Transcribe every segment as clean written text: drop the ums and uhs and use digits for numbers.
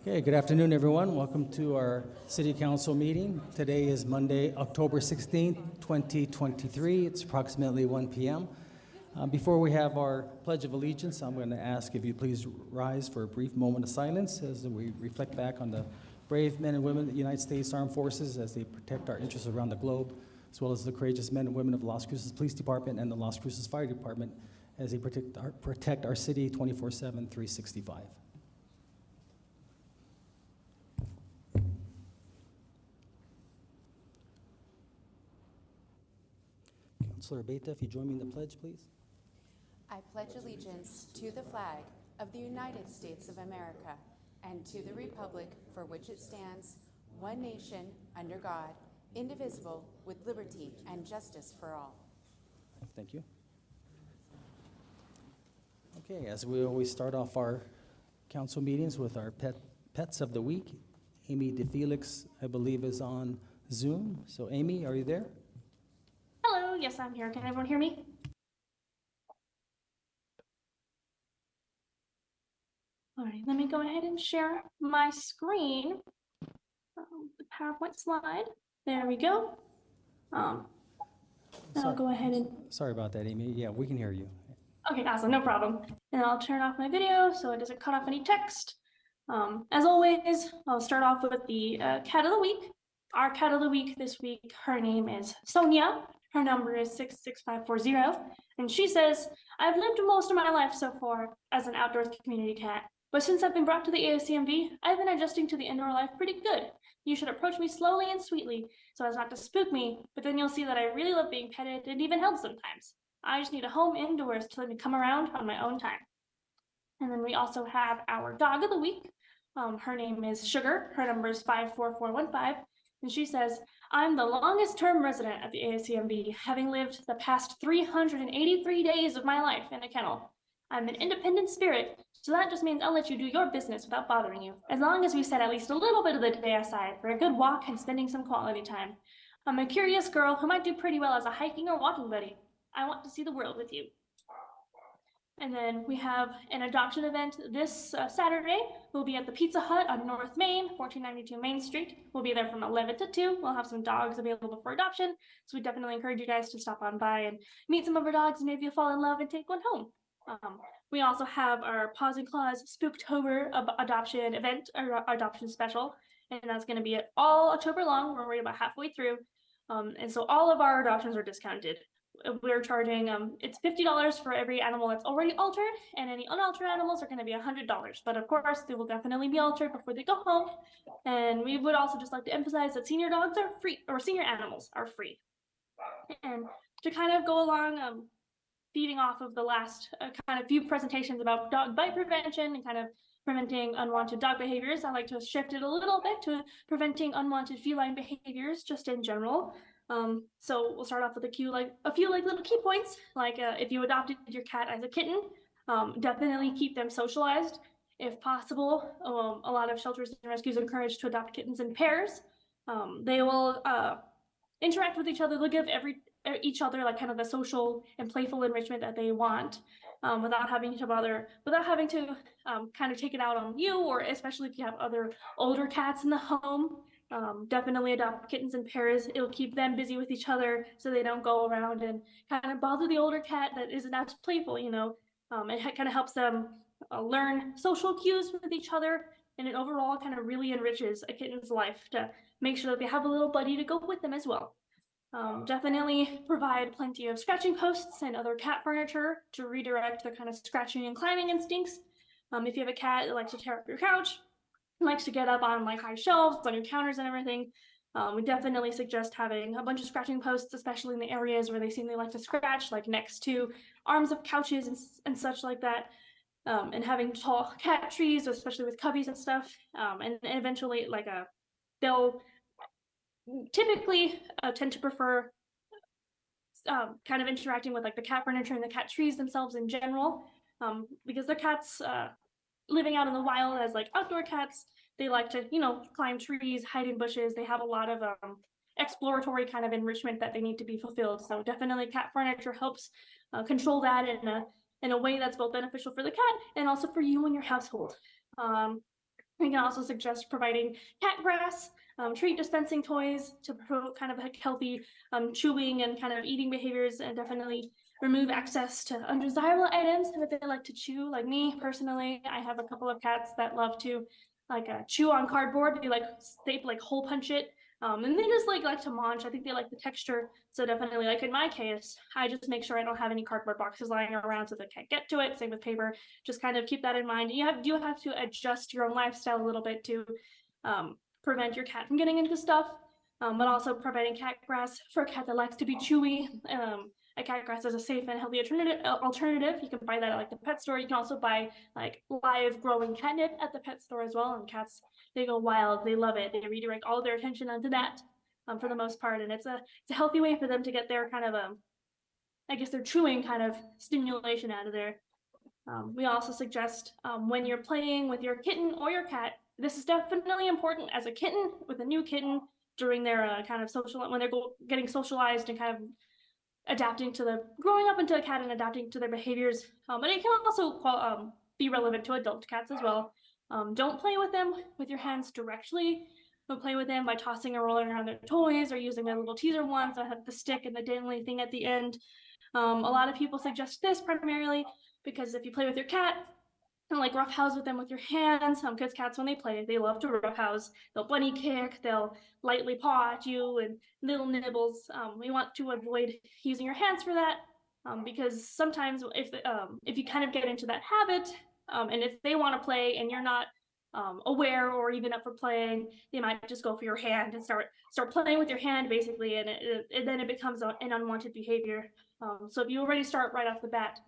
Okay, good afternoon, everyone. Welcome to our City Council meeting. Today is Monday, October 16th, 2023. It's approximately 1 p.m. Before we have our Pledge of Allegiance, I'm going to ask if you please rise for a brief moment of silence as we reflect back on the brave men and women of the United States Armed Forces as they protect our interests around the globe, as well as the courageous men and women of the Las Cruces Police Department and the Las Cruces Fire Department as they protect our city 24/7, 365. Councilor Beta, if you join me in the pledge, please. I pledge allegiance to the flag of the United States of America and to the republic for which it stands, one nation, under God, indivisible, with liberty and justice for all. Thank you. Okay, as we always start off our council meetings with our pets of the week, Amy DeFelix, I believe, is on Zoom. So Amy, are you there? Hello, yes, I'm here. Can everyone hear me? All right, let me go ahead and share my screen. The PowerPoint slide. There we go. I'll go ahead and... Sorry about that, Amy. Yeah, we can hear you. Okay, awesome, no problem. And I'll turn off my video so it doesn't cut off any text. As always, I'll start off with the cat of the week. Our cat of the week this week, her name is Sonia. Her number is 66540, and she says, I've lived most of my life so far as an outdoor community cat, but since I've been brought to the ASCMV, I've been adjusting to the indoor life pretty good. You should approach me slowly and sweetly so as not to spook me, but then you'll see that I really love being petted and even held sometimes. I just need a home indoors to let me come around on my own time. And then we also have our dog of the week. Her name is Sugar. Her number is 54415. And she says, I'm the longest term resident of the ASCMV, having lived the past 383 days of my life in a kennel. I'm an independent spirit, so that just means I'll let you do your business without bothering you, as long as we set at least a little bit of the day aside for a good walk and spending some quality time. I'm a curious girl who might do pretty well as a hiking or walking buddy. I want to see the world with you. And then we have an adoption event this Saturday. We'll be at the Pizza Hut on North Main, 1492 Main Street. We'll be there from 11 to 2. We'll have some dogs available for adoption. So we definitely encourage you guys to stop on by and meet some of our dogs and maybe you'll fall in love and take one home. We also have our Paws and Claws Spooktober adoption event, or adoption special. And that's going to be all October long. We're already about halfway through. And so all of our adoptions are discounted. We're charging, it's $50 for every animal that's already altered, and any unaltered animals are going to be $100. But of course, they will definitely be altered before they go home. And we would also just like to emphasize that senior dogs are free, or senior animals are free. And to kind of go along, feeding off of the last kind of few presentations about dog bite prevention and kind of preventing unwanted dog behaviors, I like to shift it a little bit to preventing unwanted feline behaviors just in general. So we'll start off with a few little key points, like if you adopted your cat as a kitten, definitely keep them socialized if possible. A lot of shelters and rescues encourage to adopt kittens in pairs. They will interact with each other. They'll give each other like kind of the social and playful enrichment that they want, without having to kind of take it out on you, or especially if you have other older cats in the home. Definitely adopt kittens in pairs. It'll keep them busy with each other so they don't go around and kind of bother the older cat that isn't as playful, you know. It kind of helps them learn social cues with each other, and it overall kind of really enriches a kitten's life to make sure that they have a little buddy to go with them as well. Definitely provide plenty of scratching posts and other cat furniture to redirect their kind of scratching and climbing instincts. If you have a cat that likes to tear up your couch, likes to get up on like high shelves on your counters and everything, we definitely suggest having a bunch of scratching posts, especially in the areas where they seem they like to scratch, like next to arms of couches and such like that, and having tall cat trees, especially with cubbies and stuff, and eventually they'll typically tend to prefer kind of interacting with like the cat furniture and the cat trees themselves in general, because they're cats living out in the wild as like outdoor cats. They like to, you know, climb trees, hide in bushes. They have a lot of exploratory kind of enrichment that they need to be fulfilled. So definitely cat furniture helps control that in a way that's both beneficial for the cat and also for you and your household. We can also suggest providing cat grass, treat dispensing toys to promote kind of like healthy chewing and kind of eating behaviors, and definitely remove access to undesirable items that they like to chew. Like me personally, I have a couple of cats that love to like chew on cardboard. They like staple, like hole punch it, and they just like to munch. I think they like the texture. So definitely, like in my case, I just make sure I don't have any cardboard boxes lying around so they can't get to it. Same with paper. Just kind of keep that in mind. You do have to adjust your own lifestyle a little bit to prevent your cat from getting into stuff, but also providing cat grass for a cat that likes to be chewy. A cat grass is a safe and healthy alternative. You can buy that at like the pet store. You can also buy like live growing catnip at the pet store as well. And cats, they go wild. They love it. They redirect all their attention onto that for the most part. And it's a healthy way for them to get their kind of I guess their chewing kind of stimulation out of there. We also suggest when you're playing with your kitten or your cat, this is definitely important as a kitten with a new kitten during their kind of social, when they're getting socialized and kind of adapting to the growing up into a cat and adapting to their behaviors. But it can also be relevant to adult cats as well. Don't play with them with your hands directly. Don't play with them by tossing or rolling around their toys or using their little teaser ones that have the stick and the dangly thing at the end. A lot of people suggest this primarily because if you play with your cat and like roughhouse with them with your hands, because cats when they play, they love to roughhouse. They'll bunny kick, they'll lightly paw at you and little nibbles. We want to avoid using your hands for that because sometimes if you kind of get into that habit and if they want to play and you're not aware or even up for playing, they might just go for your hand and start playing with your hand basically, and then it becomes an unwanted behavior. So if you already start right off the bat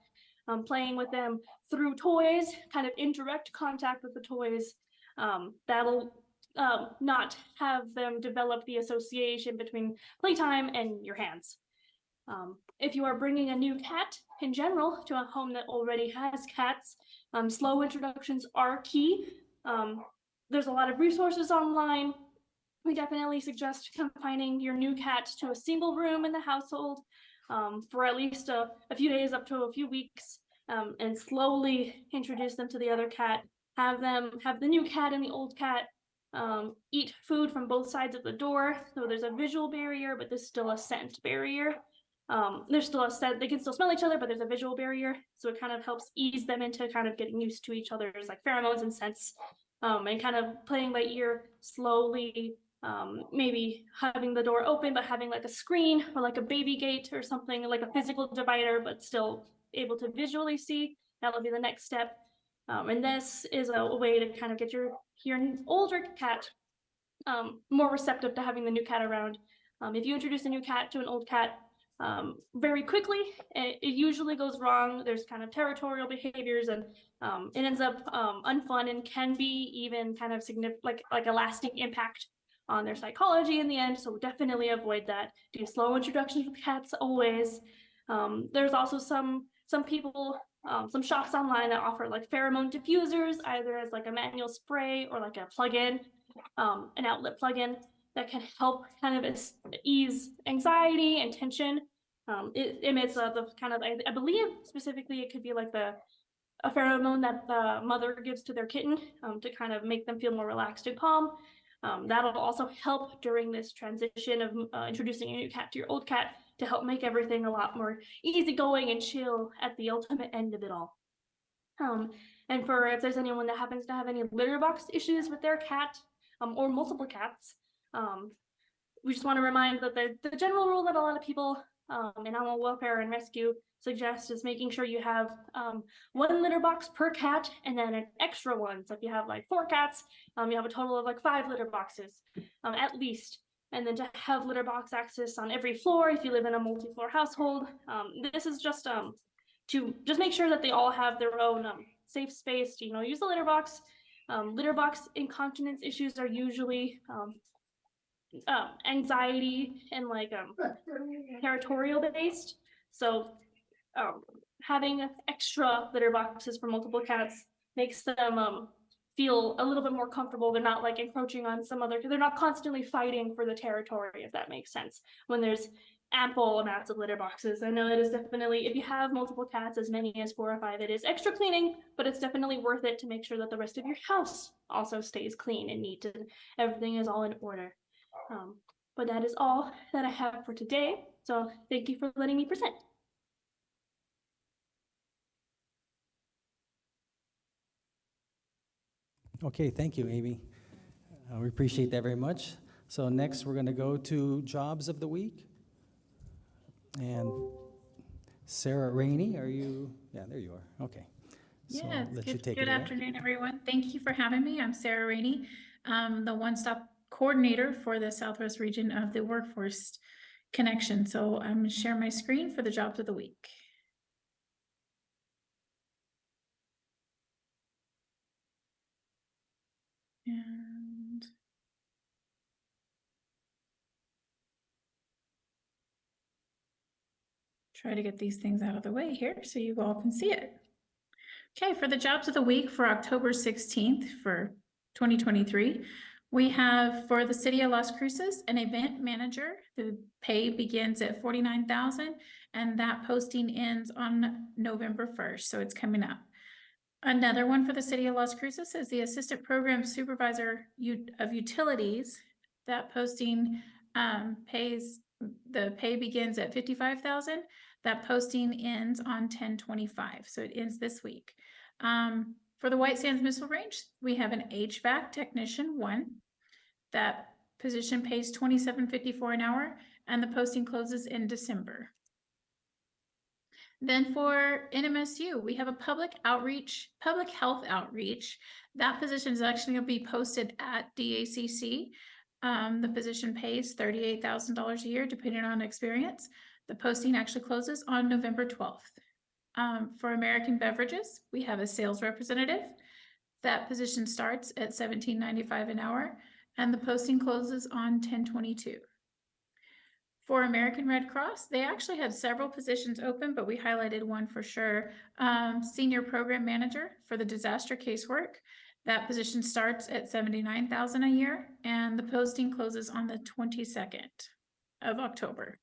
playing with them through toys, kind of indirect contact with the toys, that'll not have them develop the association between playtime and your hands. If you are bringing a new cat in general to a home that already has cats, slow introductions are key. There's a lot of resources online. We definitely suggest confining your new cat to a single room in the household for at least a few days up to a few weeks, and slowly introduce them to the other cat. Have the new cat and the old cat eat food from both sides of the door. So there's a visual barrier, but there's still a scent barrier. There's still a scent, they can still smell each other, but there's a visual barrier. So it kind of helps ease them into kind of getting used to each other's like pheromones and scents, and kind of playing by ear slowly. Maybe having the door open, but having like a screen or like a baby gate or something like a physical divider, but still able to visually see. That'll be the next step. And this is a way to kind of get your older cat more receptive to having the new cat around. If you introduce a new cat to an old cat very quickly, it usually goes wrong. There's kind of territorial behaviors, and it ends up unfun and can be even kind of significant, like a lasting impact on their psychology in the end. So definitely avoid that. Do slow introductions with cats always. There's also some people, some shops online that offer like pheromone diffusers, either as like a manual spray or like a plug-in, an outlet plug-in that can help kind of ease anxiety and tension. It emits the kind of, I believe specifically it could be like a pheromone that the mother gives to their kitten to kind of make them feel more relaxed and calm. That'll also help during this transition of introducing a new cat to your old cat to help make everything a lot more easygoing and chill at the ultimate end of it all. And for if there's anyone that happens to have any litter box issues with their cat or multiple cats, we just want to remind that the general rule that a lot of people in animal welfare and rescue suggest is making sure you have one litter box per cat and then an extra one. So if you have like 4 cats, you have a total of like 5 litter boxes at least. And then to have litter box access on every floor if you live in a multi-floor household. This is just to just make sure that they all have their own safe space to, use the litter box. Litter box incontinence issues are usually anxiety and like territorial based. So having extra litter boxes for multiple cats makes them feel a little bit more comfortable. They're not like encroaching on some other, they're not constantly fighting for the territory, if that makes sense. When there's ample amounts of litter boxes. I know that is definitely, if you have multiple cats, as many as 4 or 5, it is extra cleaning, but it's definitely worth it to make sure that the rest of your house also stays clean and neat and everything is all in order. But that is all that I have for today. So thank you for letting me present. Okay, thank you, Amy. We appreciate that very much. So next, we're going to go to Jobs of the Week. And Sarah Rainey, are you? Yeah, there you are. Okay. So Yes, let you take good it away. afternoon, everyone. Thank you for having me. I'm Sarah Rainey, the one-stop coordinator for the Southwest region of the Workforce Connection. So I'm going to share my screen for the Jobs of the Week. And try to get these things out of the way here so you all can see it. Okay, for the Jobs of the Week for October 16th for 2023, we have for the City of Las Cruces, an event manager. The pay begins at $49,000 and that posting ends on November 1st, so it's coming up. Another one for the City of Las Cruces is the Assistant Program Supervisor of Utilities. That posting the pay begins at $55,000. That posting ends on 10/25, so it ends this week. For the White Sands Missile Range, we have an HVAC Technician 1. That position pays $27.54 an hour, and the posting closes in December. Then for NMSU, we have a public health outreach. That position is actually going to be posted at DACC. The position pays $38,000 a year, depending on experience. The posting actually closes on November 12th. For American Beverages, we have a sales representative. That position starts at $17.95 an hour, and the posting closes on 10/22. For American Red Cross, they actually have several positions open, but we highlighted one for sure. Senior Program Manager for the disaster casework. That position starts at $79,000 a year, and the posting closes on the 22nd of October.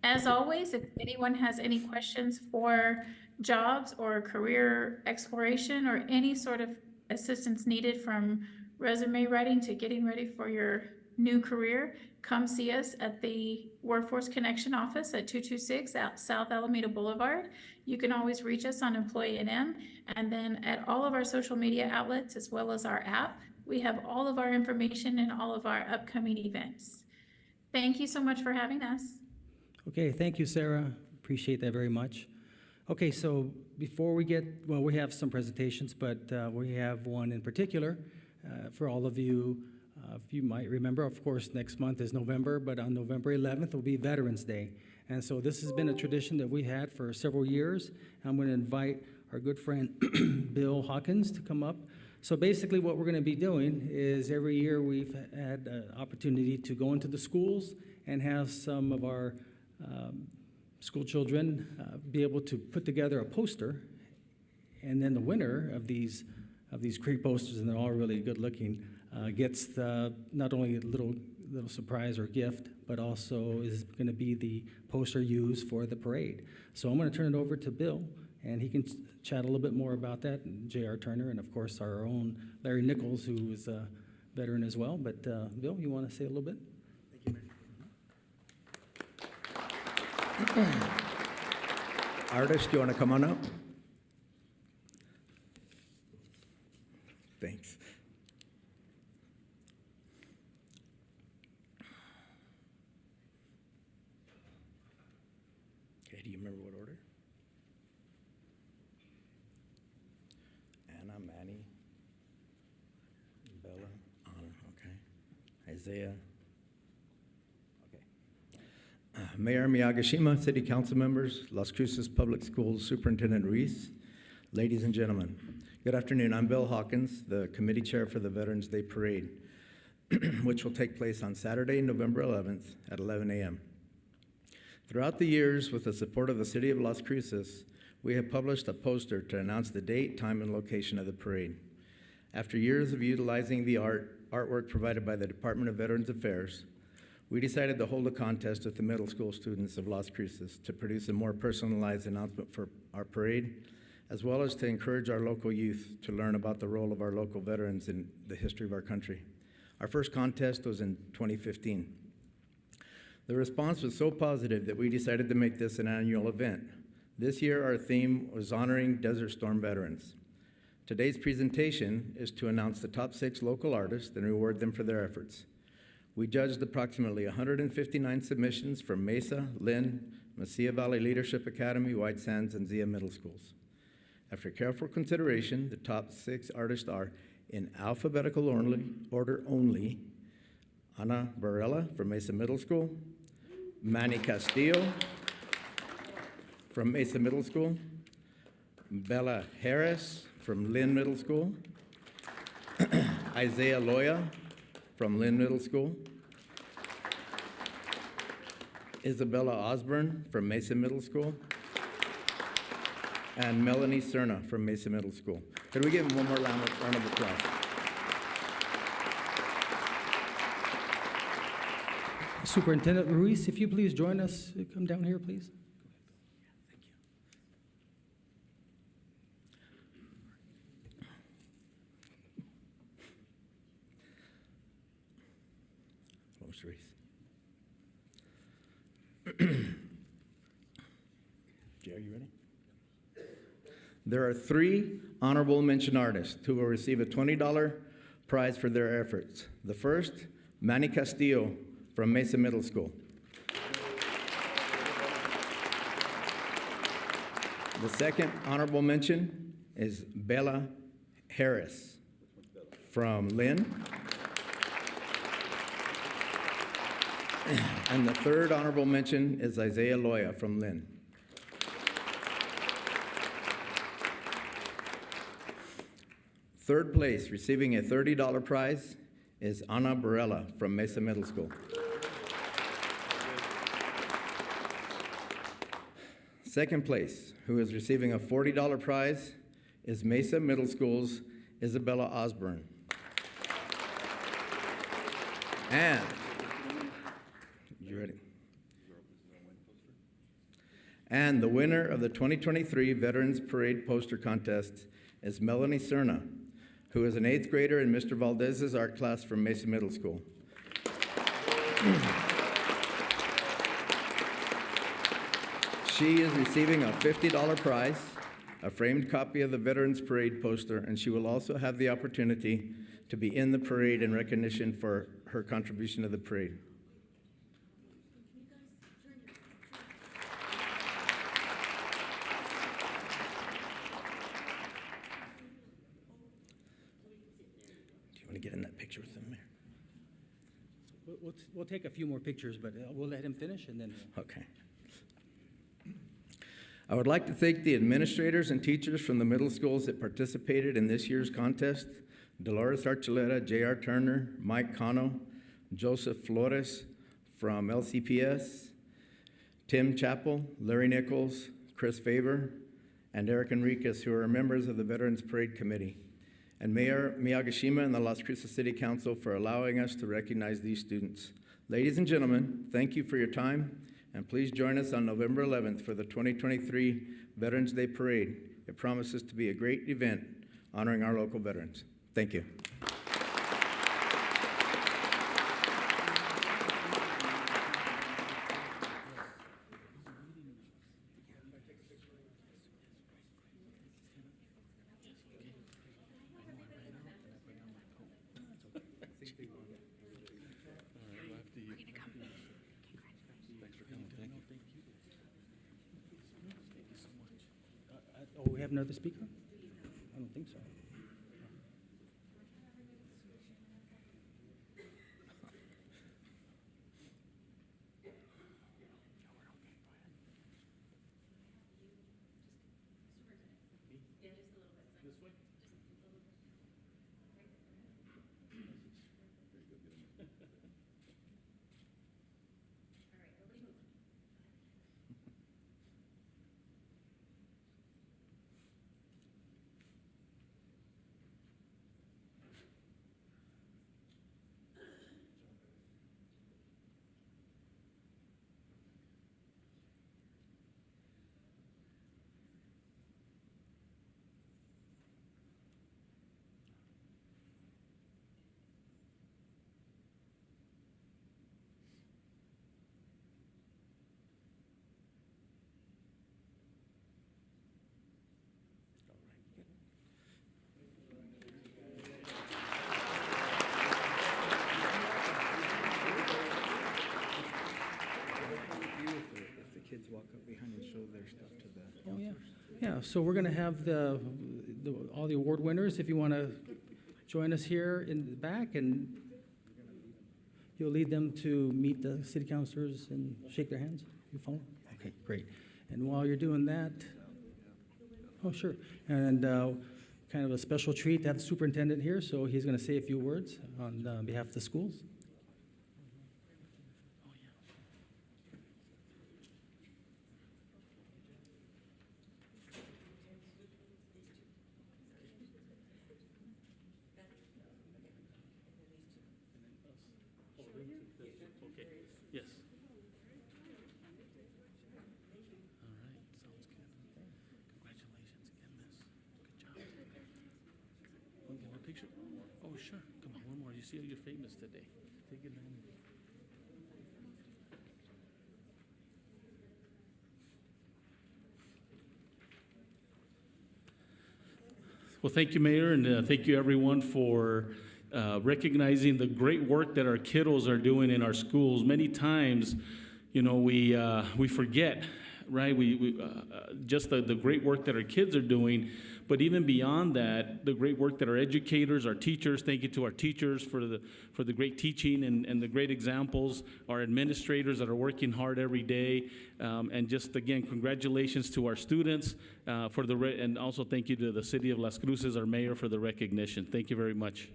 As always, if anyone has any questions for jobs or career exploration or any sort of assistance needed from resume writing to getting ready for your new career, come see us at the Workforce Connection office at 226 South Alameda Boulevard. You can always reach us on Employee NM, and then at all of our social media outlets as well as our app, we have all of our information and all of our upcoming events. Thank you so much for having us. Okay, thank you, Sarah. Appreciate that very much. Okay, so before we we have some presentations, but we have one in particular for all of you. If you might remember, of course, next month is November, but on November 11th will be Veterans Day. And so this has been a tradition that we had for several years. I'm going to invite our good friend Bill Hawkins to come up. So basically what we're going to be doing is every year we've had an opportunity to go into the schools and have some of our school children be able to put together a poster, and then the winner of these great posters, and they're all really good looking, gets not only a little surprise or gift, but also is going to be the poster used for the parade. So I'm going to turn it over to Bill, and he can chat a little bit more about that, and J.R. Turner, and of course our own Larry Nichols, who is a veteran as well. But Bill, you want to say a little bit? Artist, you want to come on up? Thanks. Okay, do you remember what order? Anna, Manny, Bella, Anna, okay. Isaiah. Mayor Miyagishima, City Council members, Las Cruces Public Schools Superintendent Reese, ladies and gentlemen, good afternoon. I'm Bill Hawkins, the committee chair for the Veterans Day Parade, which will take place on Saturday, November 11th at 11 a.m. Throughout the years, with the support of the City of Las Cruces, we have published a poster to announce the date, time, and location of the parade. After years of utilizing the artwork provided by the Department of Veterans Affairs, we decided to hold a contest with the middle school students of Las Cruces to produce a more personalized announcement for our parade, as well as to encourage our local youth to learn about the role of our local veterans in the history of our country. Our first contest was in 2015. The response was so positive that we decided to make this an annual event. This year, our theme was honoring Desert Storm veterans. Today's presentation is to announce the top 6 local artists and reward them for their efforts. We judged approximately 159 submissions from Mesa, Lynn, Mesilla Valley Leadership Academy, White Sands, and Zia Middle Schools. After careful consideration, the top 6 artists are, in alphabetical order only, Ana Barella from Mesa Middle School, Manny Castillo from Mesa Middle School, Bella Harris from Lynn Middle School, Isaiah Loya from Lynn Middle School, Isabella Osborne from Mesa Middle School, and Melanie Cerna from Mesa Middle School. Could we give them one more round of applause? Superintendent Ruiz, if you please join us, come down here, please. Hello, Cerise. Jay, are you ready? There are 3 honorable mention artists who will receive a $20 prize for their efforts. The first, Manny Castillo from Mesa Middle School. The second honorable mention is Bella Harris from Lynn. And the third honorable mention is Isaiah Loya from Lynn. Third place, receiving a $30 prize, is Ana Barella from Mesa Middle School. Second place, who is receiving a $40 prize, is Mesa Middle School's Isabella Osborne. And, you ready? And the winner of the 2023 Veterans Parade Poster Contest is Melanie Cerna, who is an 8th grader in Mr. Valdez's art class from Mesa Middle School. She is receiving a $50 prize, a framed copy of the Veterans Parade poster, and she will also have the opportunity to be in the parade in recognition for her contribution to the parade. Get in that picture with them there. We'll take a few more pictures, but we'll let him finish and then. Okay. I would like to thank the administrators and teachers from the middle schools that participated in this year's contest: Dolores Archuleta, J.R. Turner, Mike Cano, Joseph Flores from LCPS, Tim Chappell, Larry Nichols, Chris Favor, and Eric Enriquez, who are members of the Veterans Parade Committee, and Mayor Miyagishima and the Las Cruces City Council for allowing us to recognize these students. Ladies and gentlemen, thank you for your time, and please join us on November 11th for the 2023 Veterans Day Parade. It promises to be a great event honoring our local veterans. Thank you. Oh, we have another speaker? I don't think so. Yeah, so we're going to have all the award winners, if you want to join us here in the back, and you'll lead them to meet the city councilors and shake their hands. You follow? Okay, great. And while you're doing that, oh, sure. And kind of a special treat to have the superintendent here, so he's going to say a few words on behalf of the schools. Yes. All right, sounds good. Congratulations again, miss. Good job. Want to get a picture? Oh, sure. Come on, one more. You see how you're famous today. Take it in. Well, thank you, Mayor, and thank you, everyone, for recognizing the great work that our kiddos are doing in our schools. Many times, you know, we forget, right? We just the great work that our kids are doing, but even beyond that, the great work that our educators, our teachers. Thank you to our teachers for the great teaching and the great examples. Our administrators that are working hard every day, and just again, congratulations to our students and also thank you to the City of Las Cruces, our mayor, for the recognition. Thank you very much.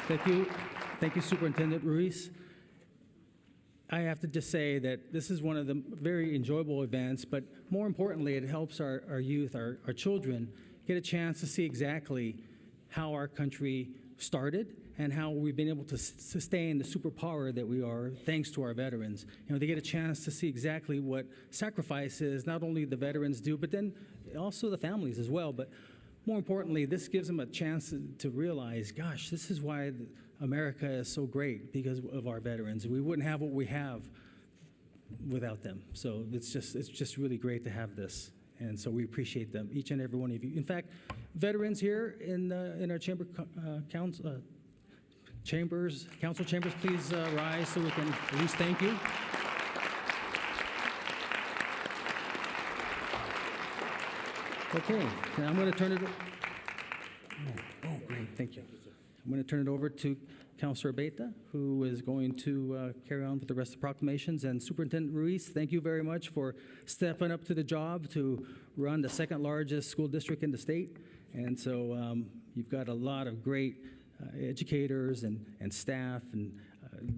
Thank you, Superintendent Ruiz. I have to just say that this is one of the very enjoyable events, but more importantly, it helps our youth, our children, get a chance to see exactly how our country started and how we've been able to sustain the superpower that we are thanks to our veterans. You know, they get a chance to see exactly what sacrifices not only the veterans do, but then also the families as well. But more importantly, this gives them a chance to realize, gosh, this is why America is so great, because of our veterans. We wouldn't have what we have without them. So it's just really great to have this. And so we appreciate them, each and every one of you. In fact, veterans here in our council chambers, please rise so we can at least thank you. Okay, now I'm going to turn it. Oh, great, thank you. I'm going to turn it over to Councilor Beta, who is going to carry on with the rest of the proclamations. And Superintendent Ruiz, thank you very much for stepping up to the job to run the second largest school district in the state. And so you've got a lot of great educators and staff, and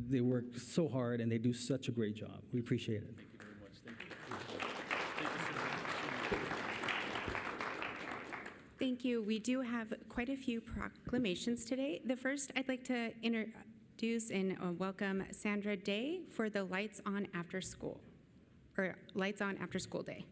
they work so hard and they do such a great job. We appreciate it. Thank you very much. Thank you. Thank you. We do have quite a few proclamations today. The first, I'd like to introduce and welcome Sandra Day for the Lights On After School Day.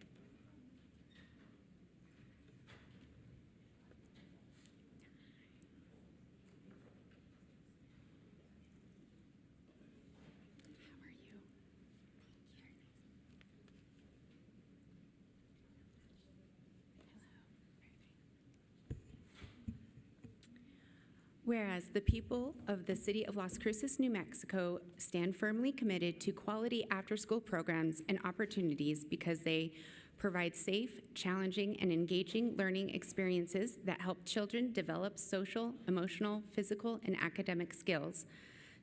Whereas the people of the city of Las Cruces, New Mexico stand firmly committed to quality after-school programs and opportunities because they provide safe, challenging, and engaging learning experiences that help children develop social, emotional, physical, and academic skills,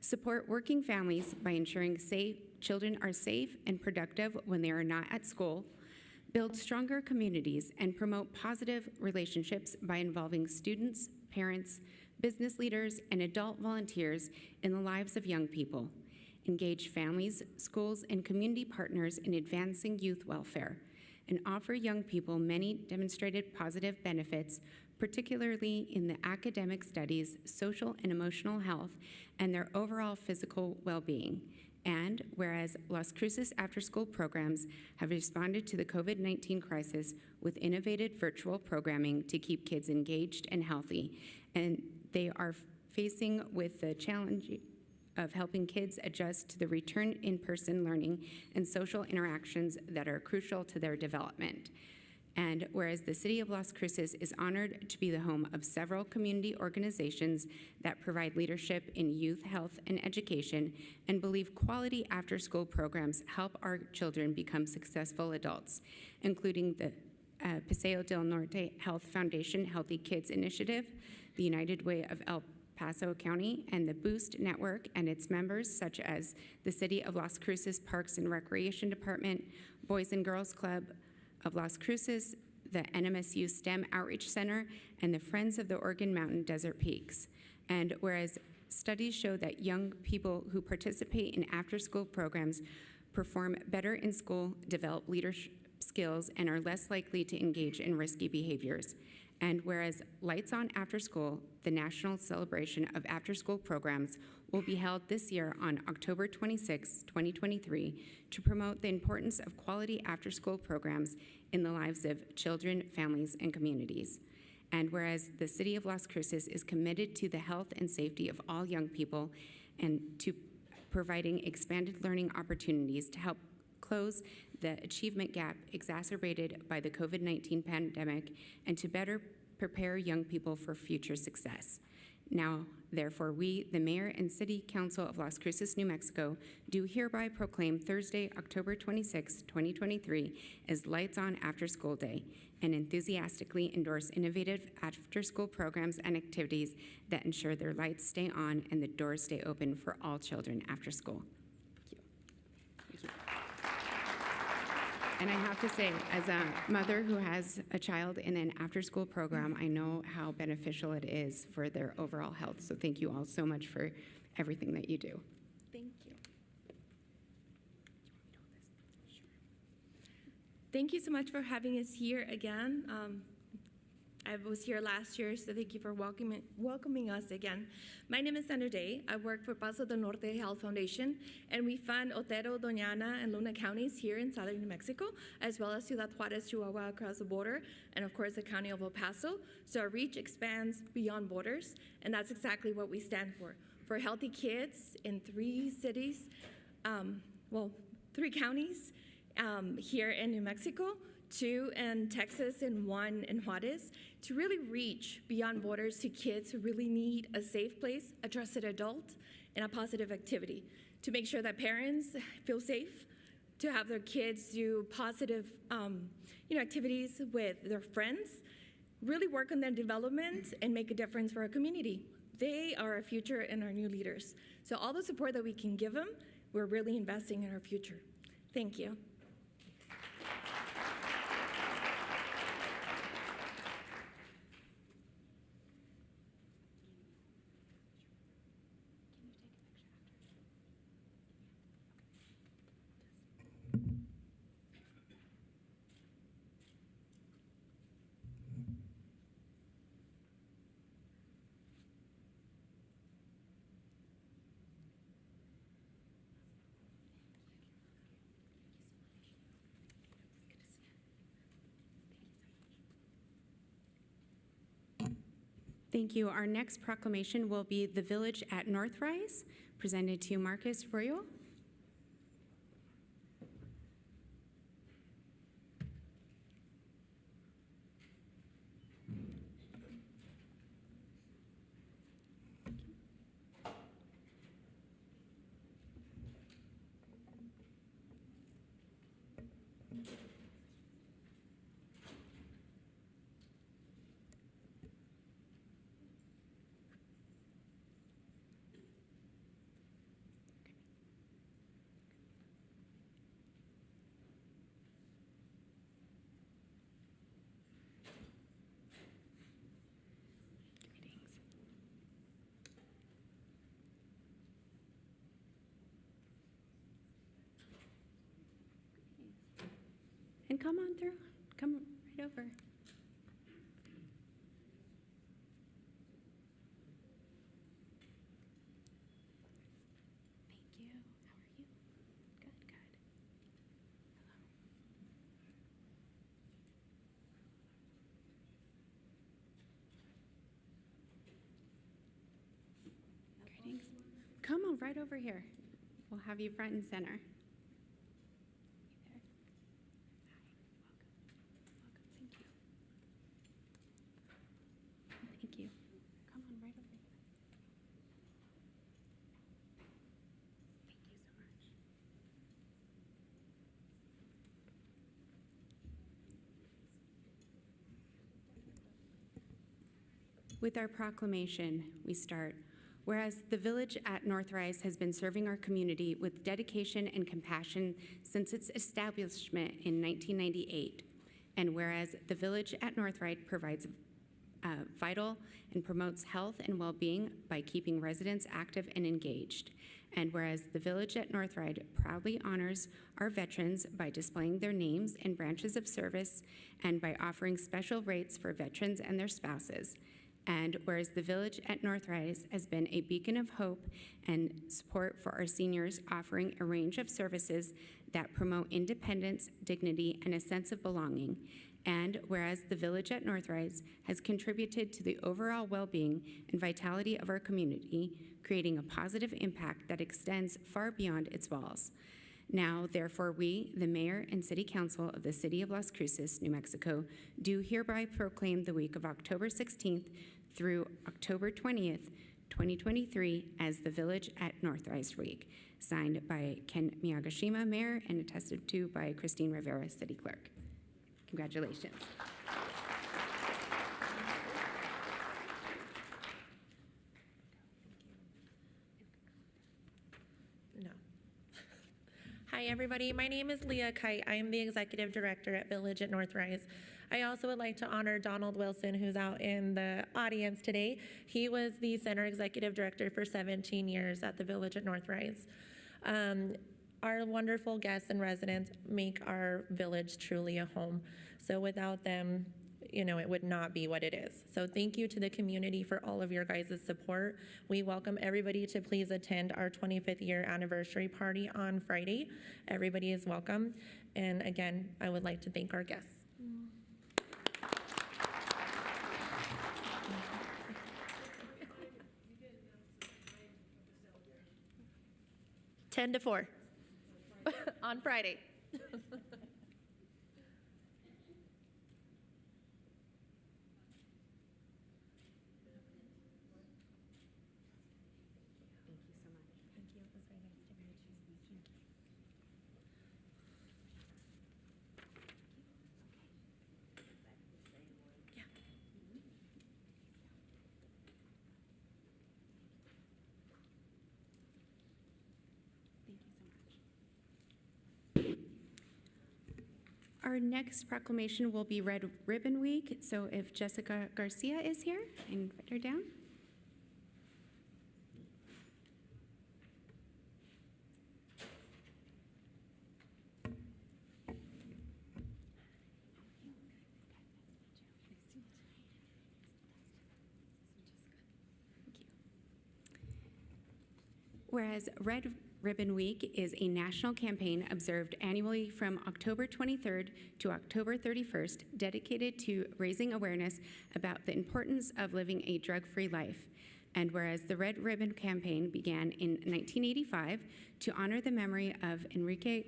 support working families by ensuring children are safe and productive when they are not at school, build stronger communities, and promote positive relationships by involving students, parents, business leaders, and adult volunteers in the lives of young people, engage families, schools, and community partners in advancing youth welfare, and offer young people many demonstrated positive benefits, particularly in the academic studies, social and emotional health, and their overall physical well-being. And whereas Las Cruces after-school programs have responded to the COVID-19 crisis with innovative virtual programming to keep kids engaged and healthy, and they are facing with the challenge of helping kids adjust to the return in-person learning and social interactions that are crucial to their development. And whereas the City of Las Cruces is honored to be the home of several community organizations that provide leadership in youth health and education and believe quality after-school programs help our children become successful adults, including the Paseo del Norte Health Foundation Healthy Kids Initiative, the United Way of El Paso County, and the Boost Network and its members, such as the City of Las Cruces Parks and Recreation Department, Boys and Girls Club of Las Cruces, the NMSU STEM Outreach Center, and the Friends of the Oregon Mountain Desert Peaks. And whereas studies show that young people who participate in after-school programs perform better in school, develop leadership skills, and are less likely to engage in risky behaviors. And whereas Lights On After School, the national celebration of after-school programs, will be held this year on October 26, 2023, to promote the importance of quality after-school programs in the lives of children, families, and communities. And whereas the City of Las Cruces is committed to the health and safety of all young people and to providing expanded learning opportunities to help close the achievement gap exacerbated by the COVID-19 pandemic and to better prepare young people for future success. Now, therefore, we, the Mayor and City Council of Las Cruces, New Mexico, do hereby proclaim Thursday, October 26, 2023, as Lights On After School Day, and enthusiastically endorse innovative after-school programs and activities that ensure their lights stay on and the doors stay open for all children after school. Thank you. And I have to say, as a mother who has a child in an after-school program, I know how beneficial it is for their overall health. So thank you all so much for everything that you do. Thank you. Thank you so much for having us here again. I was here last year, so thank you for welcoming us again. My name is Sandra Day. I work for Paso del Norte Health Foundation, and we fund Otero, Doña Ana, and Luna counties here in southern New Mexico, as well as Ciudad Juarez, Chihuahua across the border, and of course the county of El Paso. So our reach expands beyond borders, and that's exactly what we stand for healthy kids in 3 cities, 3 counties here in New Mexico, 2 in Texas and 1 in Juarez, to really reach beyond borders to kids who really need a safe place, a trusted adult, and a positive activity, to make sure that parents feel safe, to have their kids do positive activities with their friends, really work on their development and make a difference for our community. They are our future and our new leaders. So all the support that we can give them, we're really investing in our future. Thank you. Thank you. Our next proclamation will be the Village at Northrise, presented to Marcus Royo. And come on through. Come right over. Thank you. How are you? Good, good. Hello. Greetings. Come on right over here. We'll have you front and center. With our proclamation, we start. Whereas the Village at Northrise has been serving our community with dedication and compassion since its establishment in 1998. And whereas the Village at Northrise provides vital and promotes health and well-being by keeping residents active and engaged. And whereas the Village at Northrise proudly honors our veterans by displaying their names and branches of service and by offering special rates for veterans and their spouses. And whereas the Village at Northrise has been a beacon of hope and support for our seniors, offering a range of services that promote independence, dignity, and a sense of belonging. And whereas the Village at Northrise has contributed to the overall well-being and vitality of our community, creating a positive impact that extends far beyond its walls. Now, therefore, we, the Mayor and City Council of the City of Las Cruces, New Mexico, do hereby proclaim the week of October 16th through October 20th, 2023 as the Village at Northrise Week, signed by Ken Miyagashima, Mayor, and attested to by Christine Rivera, City Clerk. Congratulations. No. Hi, everybody. My name is Leah Kite. I am the Executive Director at Village at Northrise. I also would like to honor Donald Wilson, who's out in the audience today. He was the Center Executive Director for 17 years at the Village at Northrise. Our wonderful guests and residents make our village truly a home. So without them, it would not be what it is. So thank you to the community for all of your guys' support. We welcome everybody to please attend our 25th year anniversary party on Friday. Everybody is welcome. And again, I would like to thank our guests. Ten to 4 on Friday. Our next proclamation will be Red Ribbon Week. So if Jessica Garcia is here, I invite her down. Whereas Red Ribbon Week is a national campaign observed annually from October 23rd to October 31st, dedicated to raising awareness about the importance of living a drug-free life. And whereas the Red Ribbon campaign began in 1985 to honor the memory of Enrique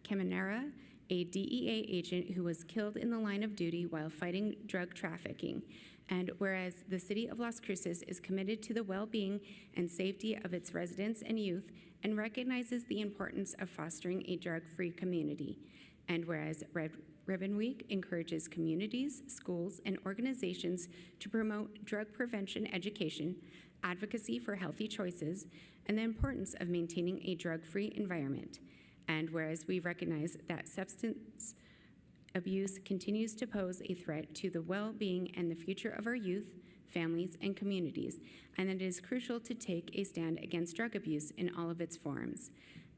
Caminera, a DEA agent who was killed in the line of duty while fighting drug trafficking. And whereas the City of Las Cruces is committed to the well-being and safety of its residents and youth and recognizes the importance of fostering a drug-free community. And whereas Red Ribbon Week encourages communities, schools, and organizations to promote drug prevention education, advocacy for healthy choices, and the importance of maintaining a drug-free environment. And whereas we recognize that substance abuse continues to pose a threat to the well-being and the future of our youth, families, and communities, and that it is crucial to take a stand against drug abuse in all of its forms.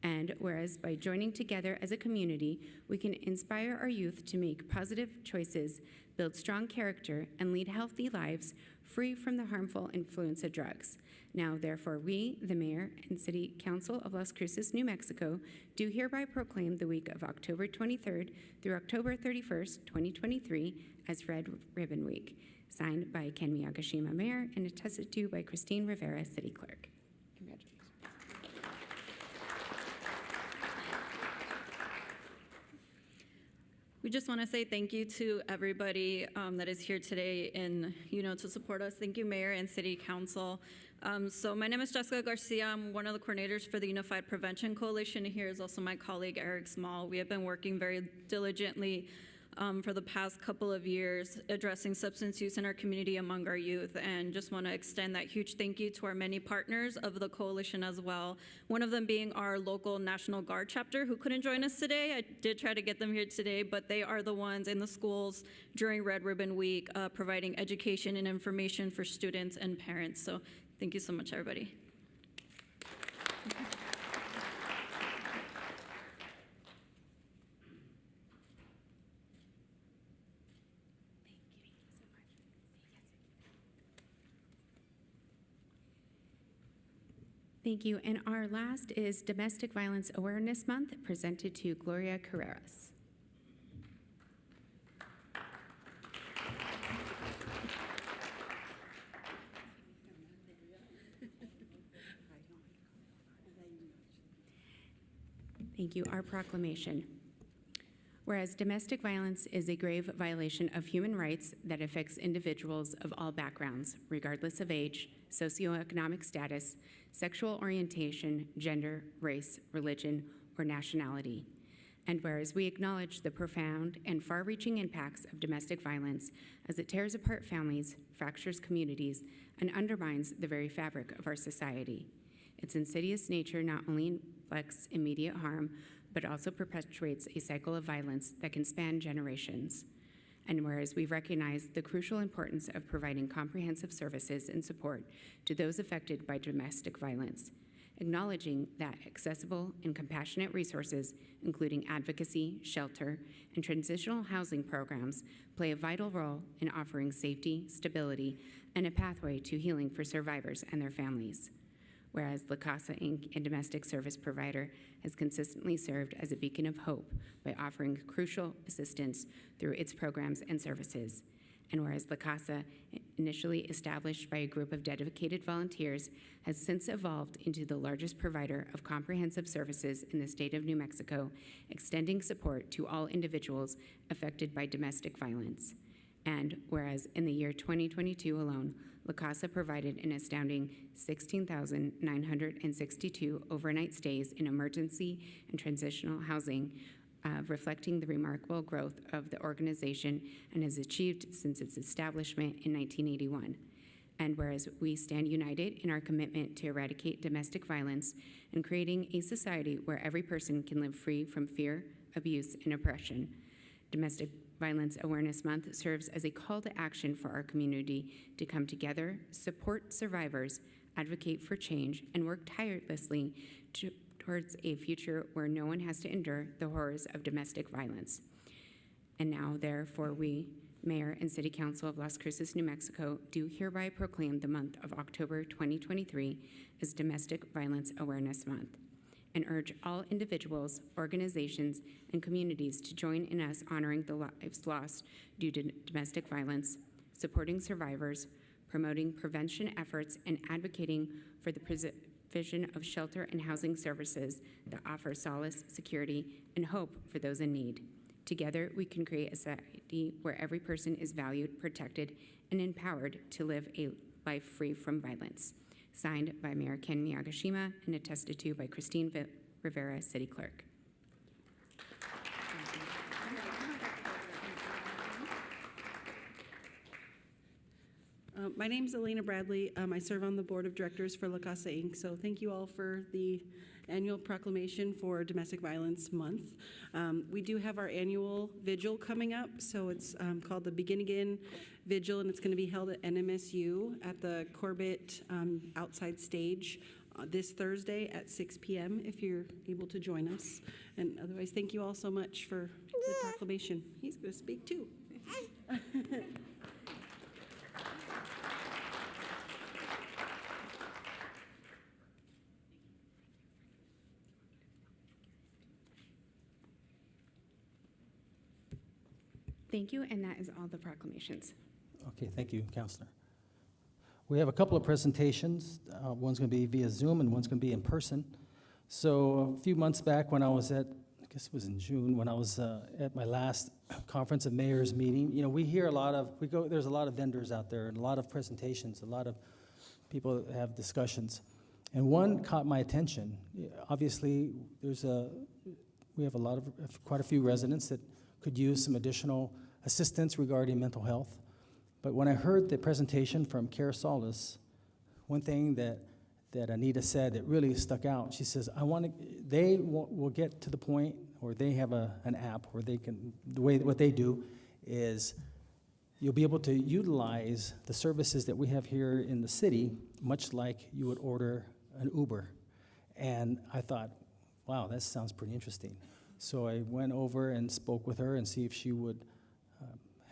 And whereas by joining together as a community, we can inspire our youth to make positive choices, build strong character, and lead healthy lives free from the harmful influence of drugs. Now, therefore, we, the Mayor and City Council of Las Cruces, New Mexico, do hereby proclaim the week of October 23rd through October 31st, 2023 as Red Ribbon Week, signed by Ken Miyagashima, Mayor, and attested to by Christine Rivera, City Clerk. Congratulations. We just want to say thank you to everybody that is here today and, to support us. Thank you, Mayor and City Council. So my name is Jessica Garcia. I'm one of the coordinators for the Unified Prevention Coalition. Here is also my colleague, Eric Small. We have been working very diligently for the past couple of years addressing substance use in our community among our youth, and just want to extend that huge thank you to our many partners of the coalition as well. One of them being our local National Guard chapter, who couldn't join us today. I did try to get them here today, but they are the ones in the schools during Red Ribbon Week providing education and information for students and parents. So thank you so much, everybody. Thank you. And our last is Domestic Violence Awareness Month, presented to Gloria Carreras. Thank you. Our proclamation. Whereas domestic violence is a grave violation of human rights that affects individuals of all backgrounds, regardless of age, socioeconomic status, sexual orientation, gender, race, religion, or nationality. And whereas we acknowledge the profound and far-reaching impacts of domestic violence as it tears apart families, fractures communities, and undermines the very fabric of our society. Its insidious nature not only inflicts immediate harm, but also perpetuates a cycle of violence that can span generations. And whereas we recognize the crucial importance of providing comprehensive services and support to those affected by domestic violence, acknowledging that accessible and compassionate resources, including advocacy, shelter, and transitional housing programs, play a vital role in offering safety, stability, and a pathway to healing for survivors and their families. Whereas La Casa, Inc., a domestic service provider, has consistently served as a beacon of hope by offering crucial assistance through its programs and services. And whereas La Casa, initially established by a group of dedicated volunteers, has since evolved into the largest provider of comprehensive services in the state of New Mexico, extending support to all individuals affected by domestic violence. And whereas in the year 2022 alone, La Casa provided an astounding 16,962 overnight stays in emergency and transitional housing, reflecting the remarkable growth of the organization and has achieved since its establishment in 1981. And whereas we stand united in our commitment to eradicate domestic violence and creating a society where every person can live free from fear, abuse, and oppression, Domestic Violence Awareness Month serves as a call to action for our community to come together, support survivors, advocate for change, and work tirelessly towards a future where no one has to endure the horrors of domestic violence. And now, therefore, we, Mayor and City Council of Las Cruces, New Mexico, do hereby proclaim the month of October 2023 as Domestic Violence Awareness Month, and urge all individuals, organizations, and communities to join in us honoring the lives lost due to domestic violence, supporting survivors, promoting prevention efforts, and advocating for the provision of shelter and housing services that offer solace, security, and hope for those in need. Together, we can create a society where every person is valued, protected, and empowered to live a life free from violence. Signed by Mayor Ken Miyagishima and attested to by Christine Rivera, City Clerk. My name is Elena Bradley. I serve on the Board of Directors for La Casa, Inc., so thank you all for the annual proclamation for Domestic Violence Month. We do have our annual vigil coming up, so it's called the Begin Again Vigil, and it's going to be held at NMSU at the Corbett outside stage this Thursday at 6 p.m. if you're able to join us. And otherwise, thank you all so much for the proclamation. He's going to speak too. Thank you, and that is all the proclamations. Okay, thank you, Counselor. We have a couple of presentations. One's going to be via Zoom and one's going to be in person. So a few months back when I was at, I guess it was in June, when I was at my last Conference of Mayors meeting, you know, we hear a lot of, there's a lot of vendors out there and a lot of presentations, a lot of people that have discussions. And one caught my attention. Obviously, we have quite a few residents that could use some additional assistance regarding mental health. But when I heard the presentation from Cara Solis, one thing that Anita said that really stuck out, she says, they will get to the point, or they have an app where they can, what they do is you'll be able to utilize the services that we have here in the city, much like you would order an Uber. And I thought, wow, that sounds pretty interesting. So I went over and spoke with her and see if she would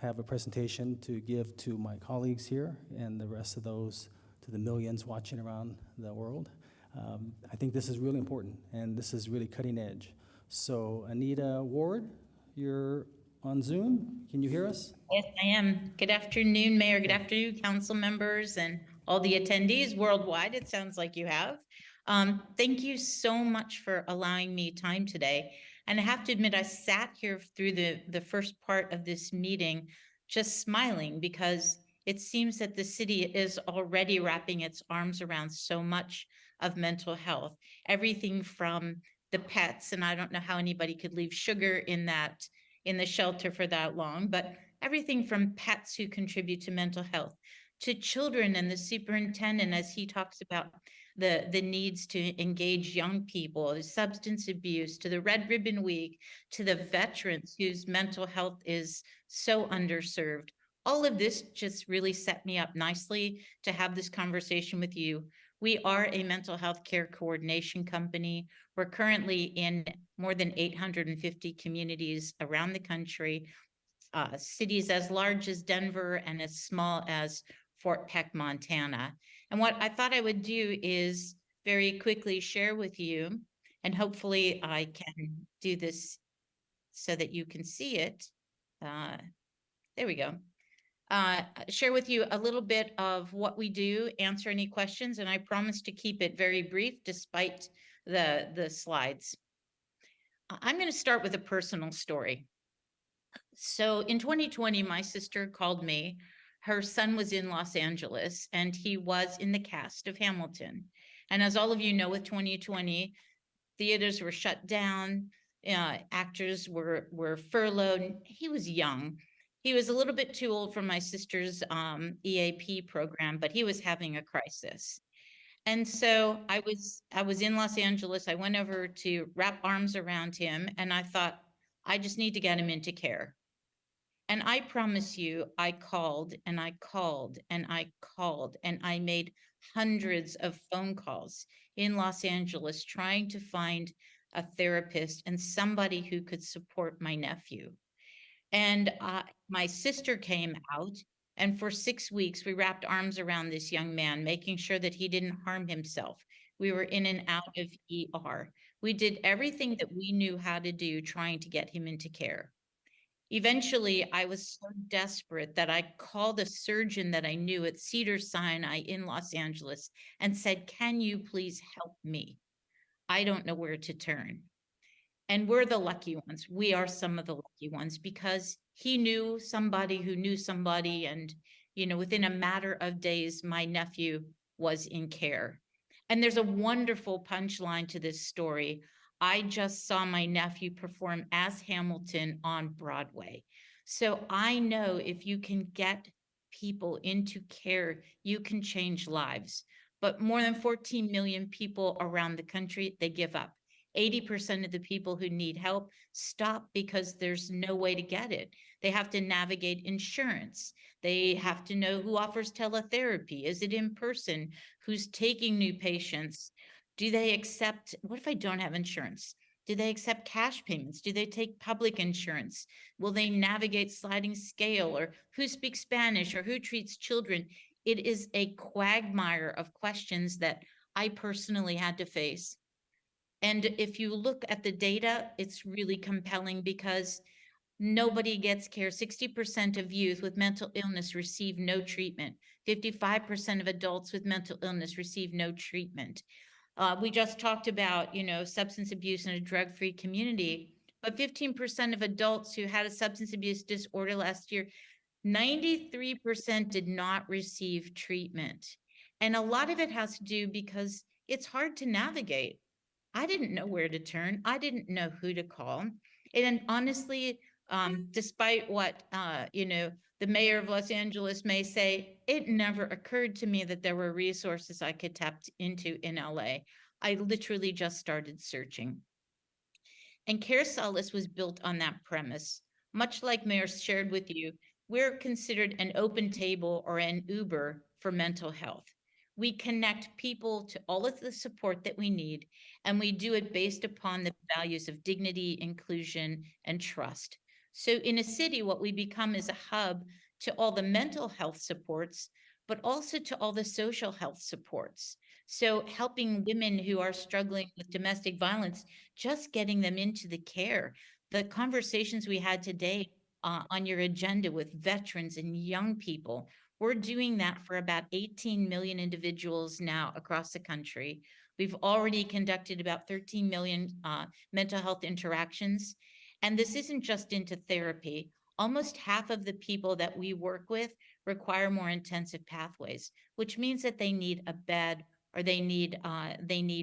have a presentation to give to my colleagues here and the rest of those, to the millions watching around the world. I think this is really important, and this is really cutting edge. So Anita Ward, you're on Zoom. Can you hear us? Yes, I am. Good afternoon, Mayor. Good afternoon, council members and all the attendees worldwide. It sounds like you have. Thank you so much for allowing me time today. And I have to admit, I sat here through the first part of this meeting just smiling, because it seems that the city is already wrapping its arms around so much of mental health. Everything from the pets, and I don't know how anybody could leave sugar in the shelter for that long, but everything from pets who contribute to mental health, to children and the superintendent as he talks about the needs to engage young people, the substance abuse, to the Red Ribbon Week, to the veterans whose mental health is so underserved. All of this just really set me up nicely to have this conversation with you. We are a mental health care coordination company. We're currently in more than 850 communities around the country, cities as large as Denver and as small as Fort Peck, Montana. And what I thought I would do is very quickly share with you, and hopefully I can do this so that you can see it. There we go. Share with you a little bit of what we do, answer any questions, and I promise to keep it very brief despite the slides. I'm going to start with a personal story. So in 2020, my sister called me. Her son was in Los Angeles, and he was in the cast of Hamilton. And as all of you know, with 2020, theaters were shut down, actors were furloughed. He was young. He was a little bit too old for my sister's EAP program, but he was having a crisis. And so I was in Los Angeles. I went over to wrap arms around him, and I thought, I just need to get him into care. And I promise you, I called and I called and I called, and I made hundreds of phone calls in Los Angeles trying to find a therapist and somebody who could support my nephew. And my sister came out, and for 6 weeks, we wrapped arms around this young man, making sure that he didn't harm himself. We were in and out of ER. We did everything that we knew how to do, trying to get him into care. Eventually, I was so desperate that I called a surgeon that I knew at Cedars-Sinai in Los Angeles and said, can you please help me? I don't know where to turn. And we're the lucky ones. We are some of the lucky ones, because he knew somebody who knew somebody. And, within a matter of days, my nephew was in care. And there's a wonderful punchline to this story. I just saw my nephew perform as Hamilton on Broadway. So I know if you can get people into care, you can change lives. But more than 14 million people around the country, they give up. 80% of the people who need help stop because there's no way to get it. They have to navigate insurance. They have to know who offers teletherapy. Is it in person? Who's taking new patients? Do they accept, what if I don't have insurance? Do they accept cash payments? Do they take public insurance? Will they navigate sliding scale? Or who speaks Spanish? Or who treats children? It is a quagmire of questions that I personally had to face. And if you look at the data, it's really compelling, because nobody gets care. 60% of youth with mental illness receive no treatment. 55% of adults with mental illness receive no treatment. We just talked about, substance abuse in a drug-free community, but 15% of adults who had a substance abuse disorder last year, 93% did not receive treatment. And a lot of it has to do because it's hard to navigate. I didn't know where to turn. I didn't know who to call. And honestly, Despite what, the mayor of Los Angeles may say, it never occurred to me that there were resources I could tap into in LA. I literally just started searching. And Care Solace was built on that premise. Much like Mayor shared with you, we're considered an open table or an Uber for mental health. We connect people to all of the support that we need, and we do it based upon the values of dignity, inclusion, and trust. So in a city, what we become is a hub to all the mental health supports, but also to all the social health supports. So helping women who are struggling with domestic violence, just getting them into the care. The conversations we had today on your agenda with veterans and young people, we're doing that for about 18 million individuals now across the country. We've already conducted about 13 million mental health interactions. And this isn't just into therapy. Almost half of the people that we work with require more intensive pathways, which means that they need a bed, or they need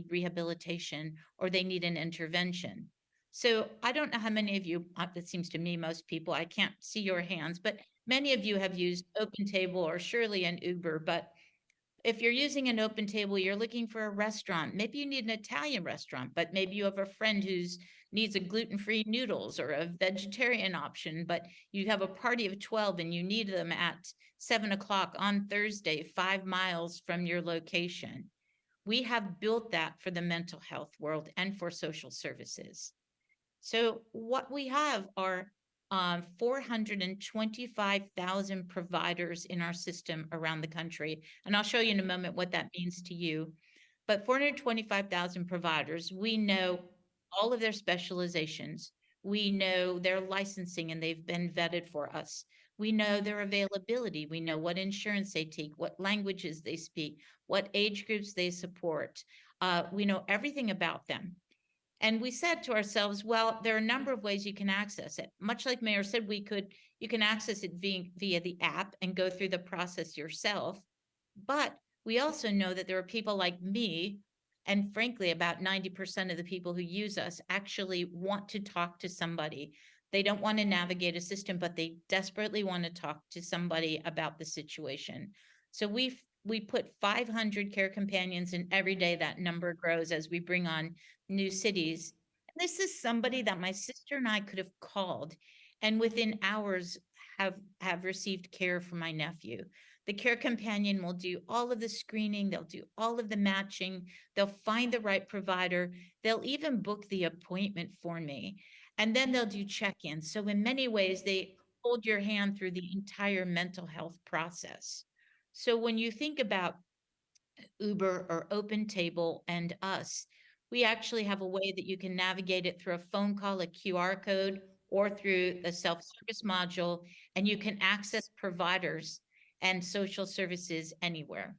rehabilitation, or they need an intervention. So I don't know how many of you, it seems to me most people, I can't see your hands, but many of you have used OpenTable or surely an Uber. But if you're using an OpenTable, you're looking for a restaurant. Maybe you need an Italian restaurant, but maybe you have a friend who's needs a gluten-free noodles or a vegetarian option, but you have a party of 12 and you need them at 7 o'clock on Thursday, 5 miles from your location. We have built that for the mental health world and for social services. So what we have are 425,000 providers in our system around the country. And I'll show you in a moment what that means to you. But 425,000 providers, we know all of their specializations. We know their licensing and they've been vetted for us. We know their availability. We know what insurance they take, what languages they speak, what age groups they support. We know everything about them. And we said to ourselves, well, there are a number of ways you can access it. Much like Mayor said, you can access it via the app and go through the process yourself. But we also know that there are people like me, and frankly, about 90% of the people who use us actually want to talk to somebody. They don't want to navigate a system, but they desperately want to talk to somebody about the situation. So we put 500 care companions, and every day that number grows as we bring on new cities. And this is somebody that my sister and I could have called, and within hours have received care for my nephew. The care companion will do all of the screening, they'll do all of the matching, they'll find the right provider, they'll even book the appointment for me, and then they'll do check-ins. So in many ways, they hold your hand through the entire mental health process. So when you think about Uber or OpenTable and us, we actually have a way that you can navigate it through a phone call, a QR code, or through the self-service module, and you can access providers and social services anywhere.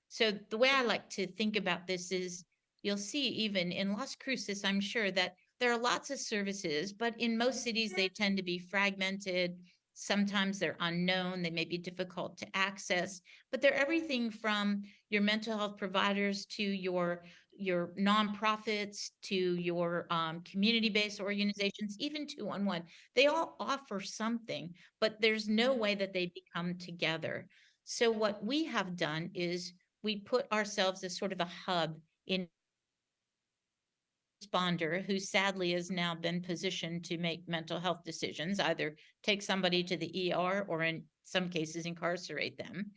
So the way I like to think about this is, you'll see even in Las Cruces, I'm sure that there are lots of services, but in most cities, they tend to be fragmented. Sometimes they're unknown, they may be difficult to access, but they're everything from your mental health providers to your nonprofits to your community-based organizations, even 211. They all offer something, but there's no way that they become together. So what we have done is we put ourselves as sort of a hub in responder who sadly has now been positioned to make mental health decisions, either take somebody to the ER or in some cases incarcerate them.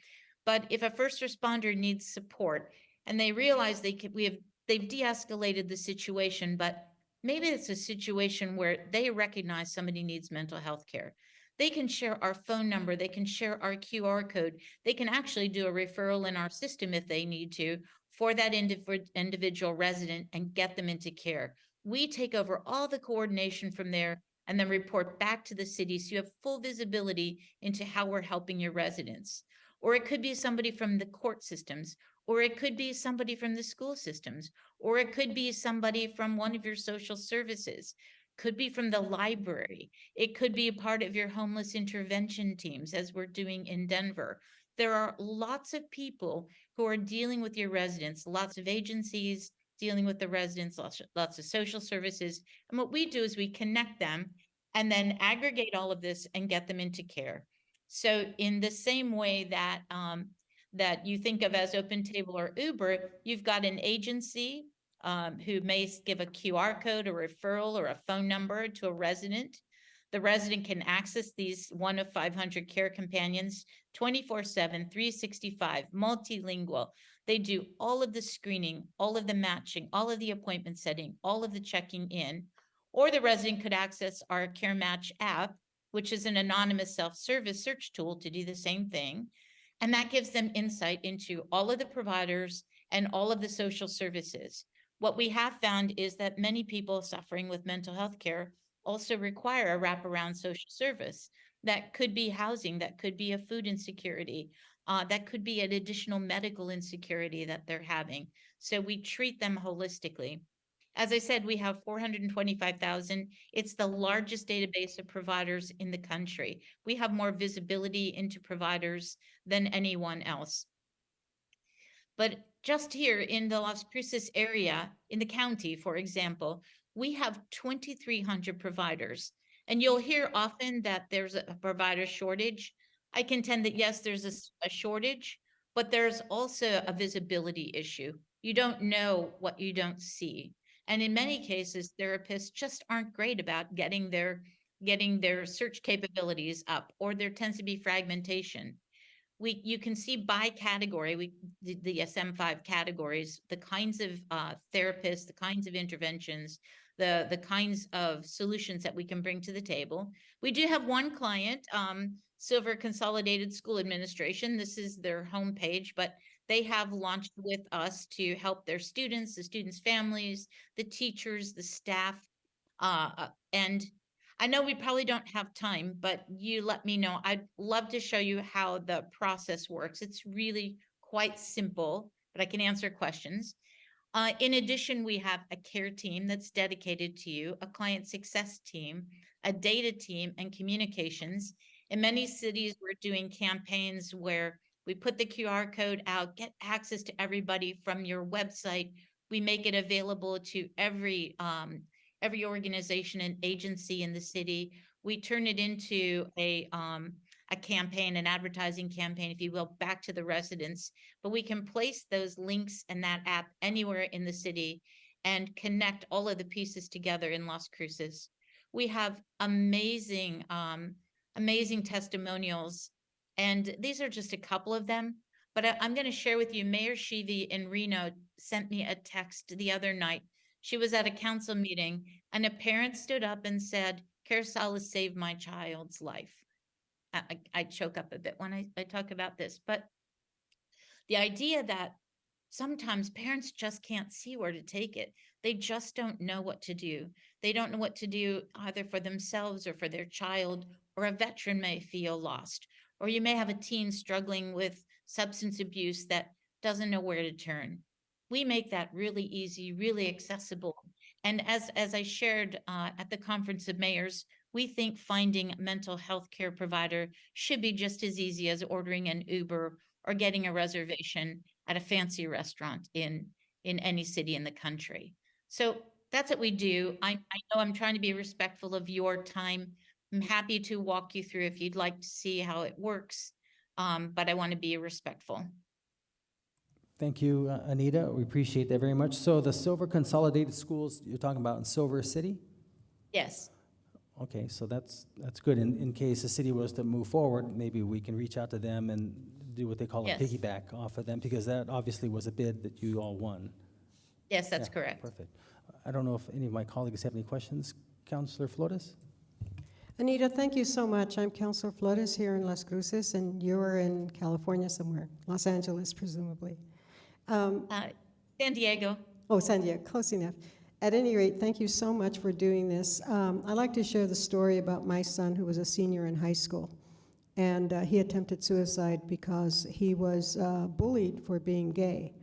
But if a first responder needs support and they realize they've de-escalated the situation, but maybe it's a situation where they recognize somebody needs mental health care, they can share our phone number, they can share our QR code, they can actually do a referral in our system if they need to for that individual resident and get them into care. We take over all the coordination from there and then report back to the city so you have full visibility into how we're helping your residents. Or it could be somebody from the court systems, or it could be somebody from the school systems, or it could be somebody from one of your social services, could be from the library. It could be a part of your homeless intervention teams, as we're doing in Denver. There are lots of people who are dealing with your residents, lots of agencies dealing with the residents, lots of social services. And what we do is we connect them and then aggregate all of this and get them into care. So in the same way that that you think of as OpenTable or Uber, you've got an agency who may give a QR code, a referral, or a phone number to a resident. The resident can access these 1 of 500 care companions 24/7, 365, multilingual. They do all of the screening, all of the matching, all of the appointment setting, all of the checking in. Or the resident could access our Care Match app, which is an anonymous self-service search tool to do the same thing. And that gives them insight into all of the providers and all of the social services. What we have found is that many people suffering with mental health care also require a wraparound social service. That could be housing, that could be a food insecurity, that could be an additional medical insecurity that they're having. So we treat them holistically. As I said, we have 425,000. It's the largest database of providers in the country. We have more visibility into providers than anyone else. But just here in the Las Cruces area, in the county, for example, we have 2,300 providers. And you'll hear often that there's a provider shortage. I contend that yes, there's a shortage, but there's also a visibility issue. You don't know what you don't see. And in many cases, therapists just aren't great about getting their search capabilities up, or there tends to be fragmentation. You can see by category, the SM5 categories, the kinds of therapists, the kinds of interventions, the kinds of solutions that we can bring to the table. We do have one client, Silver Consolidated School Administration. This is their homepage, but they have launched with us to help their students, the students' families, the teachers, the staff. And I know we probably don't have time, but you let me know. I'd love to show you how the process works. It's really quite simple, but I can answer questions. In addition, we have a care team that's dedicated to you, a client success team, a data team, and communications. In many cities, we're doing campaigns where we put the QR code out, get access to everybody from your website. We make it available to every organization and agency in the city. We turn it into a campaign, an advertising campaign, if you will, back to the residents. But we can place those links and that app anywhere in the city and connect all of the pieces together in Las Cruces. We have amazing testimonials, and these are just a couple of them. But I'm going to share with you, Mayor Shivi in Reno sent me a text the other night. She was at a council meeting, and a parent stood up and said, Carousel has saved my child's life. I choke up a bit when I talk about this, but the idea that sometimes parents just can't see where to take it. They just don't know what to do. They don't know what to do either for themselves or for their child, or a veteran may feel lost, or you may have a teen struggling with substance abuse that doesn't know where to turn. We make that really easy, really accessible. And as I shared at the Conference of Mayors, we think finding a mental health care provider should be just as easy as ordering an Uber or getting a reservation at a fancy restaurant in any city in the country. So that's what we do. I know I'm trying to be respectful of your time. I'm happy to walk you through if you'd like to see how it works, but I want to be respectful. Thank you, Anita. We appreciate that very much. So the Silver Consolidated Schools you're talking about in Silver City? Yes. Okay, so that's good. In case the city was to move forward, maybe we can reach out to them and do what they call Yes. a piggyback off of them, because that obviously was a bid that you all won. Yes, that's Yeah, correct. Perfect. I don't know if any of my colleagues have any questions. Councilor Flores? Anita, thank you so much. I'm Councilor Flores here in Las Cruces, and you're in California somewhere, Los Angeles, presumably. San Diego. Oh, San Diego, close enough. At any rate, thank you so much for doing this. I'd like to share the story about my son, who was a senior in high school. And he attempted suicide because he was bullied for being gay.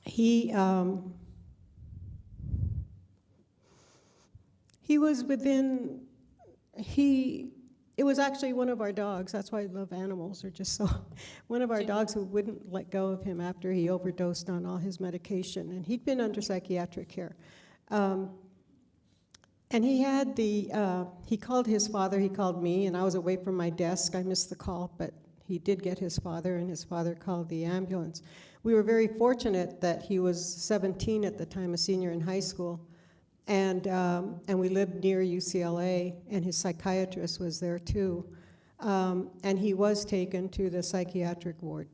He was within, it was actually one of our dogs, that's why I love animals, or just so, one of our dogs who wouldn't let go of him after he overdosed on all his medication, and he'd been under psychiatric care. And he called his father, he called me, and I was away from my desk. I missed the call, but he did get his father, and his father called the ambulance. We were very fortunate that he was 17 at the time, a senior in high school, and we lived near UCLA, and his psychiatrist was there too. And he was taken to the psychiatric ward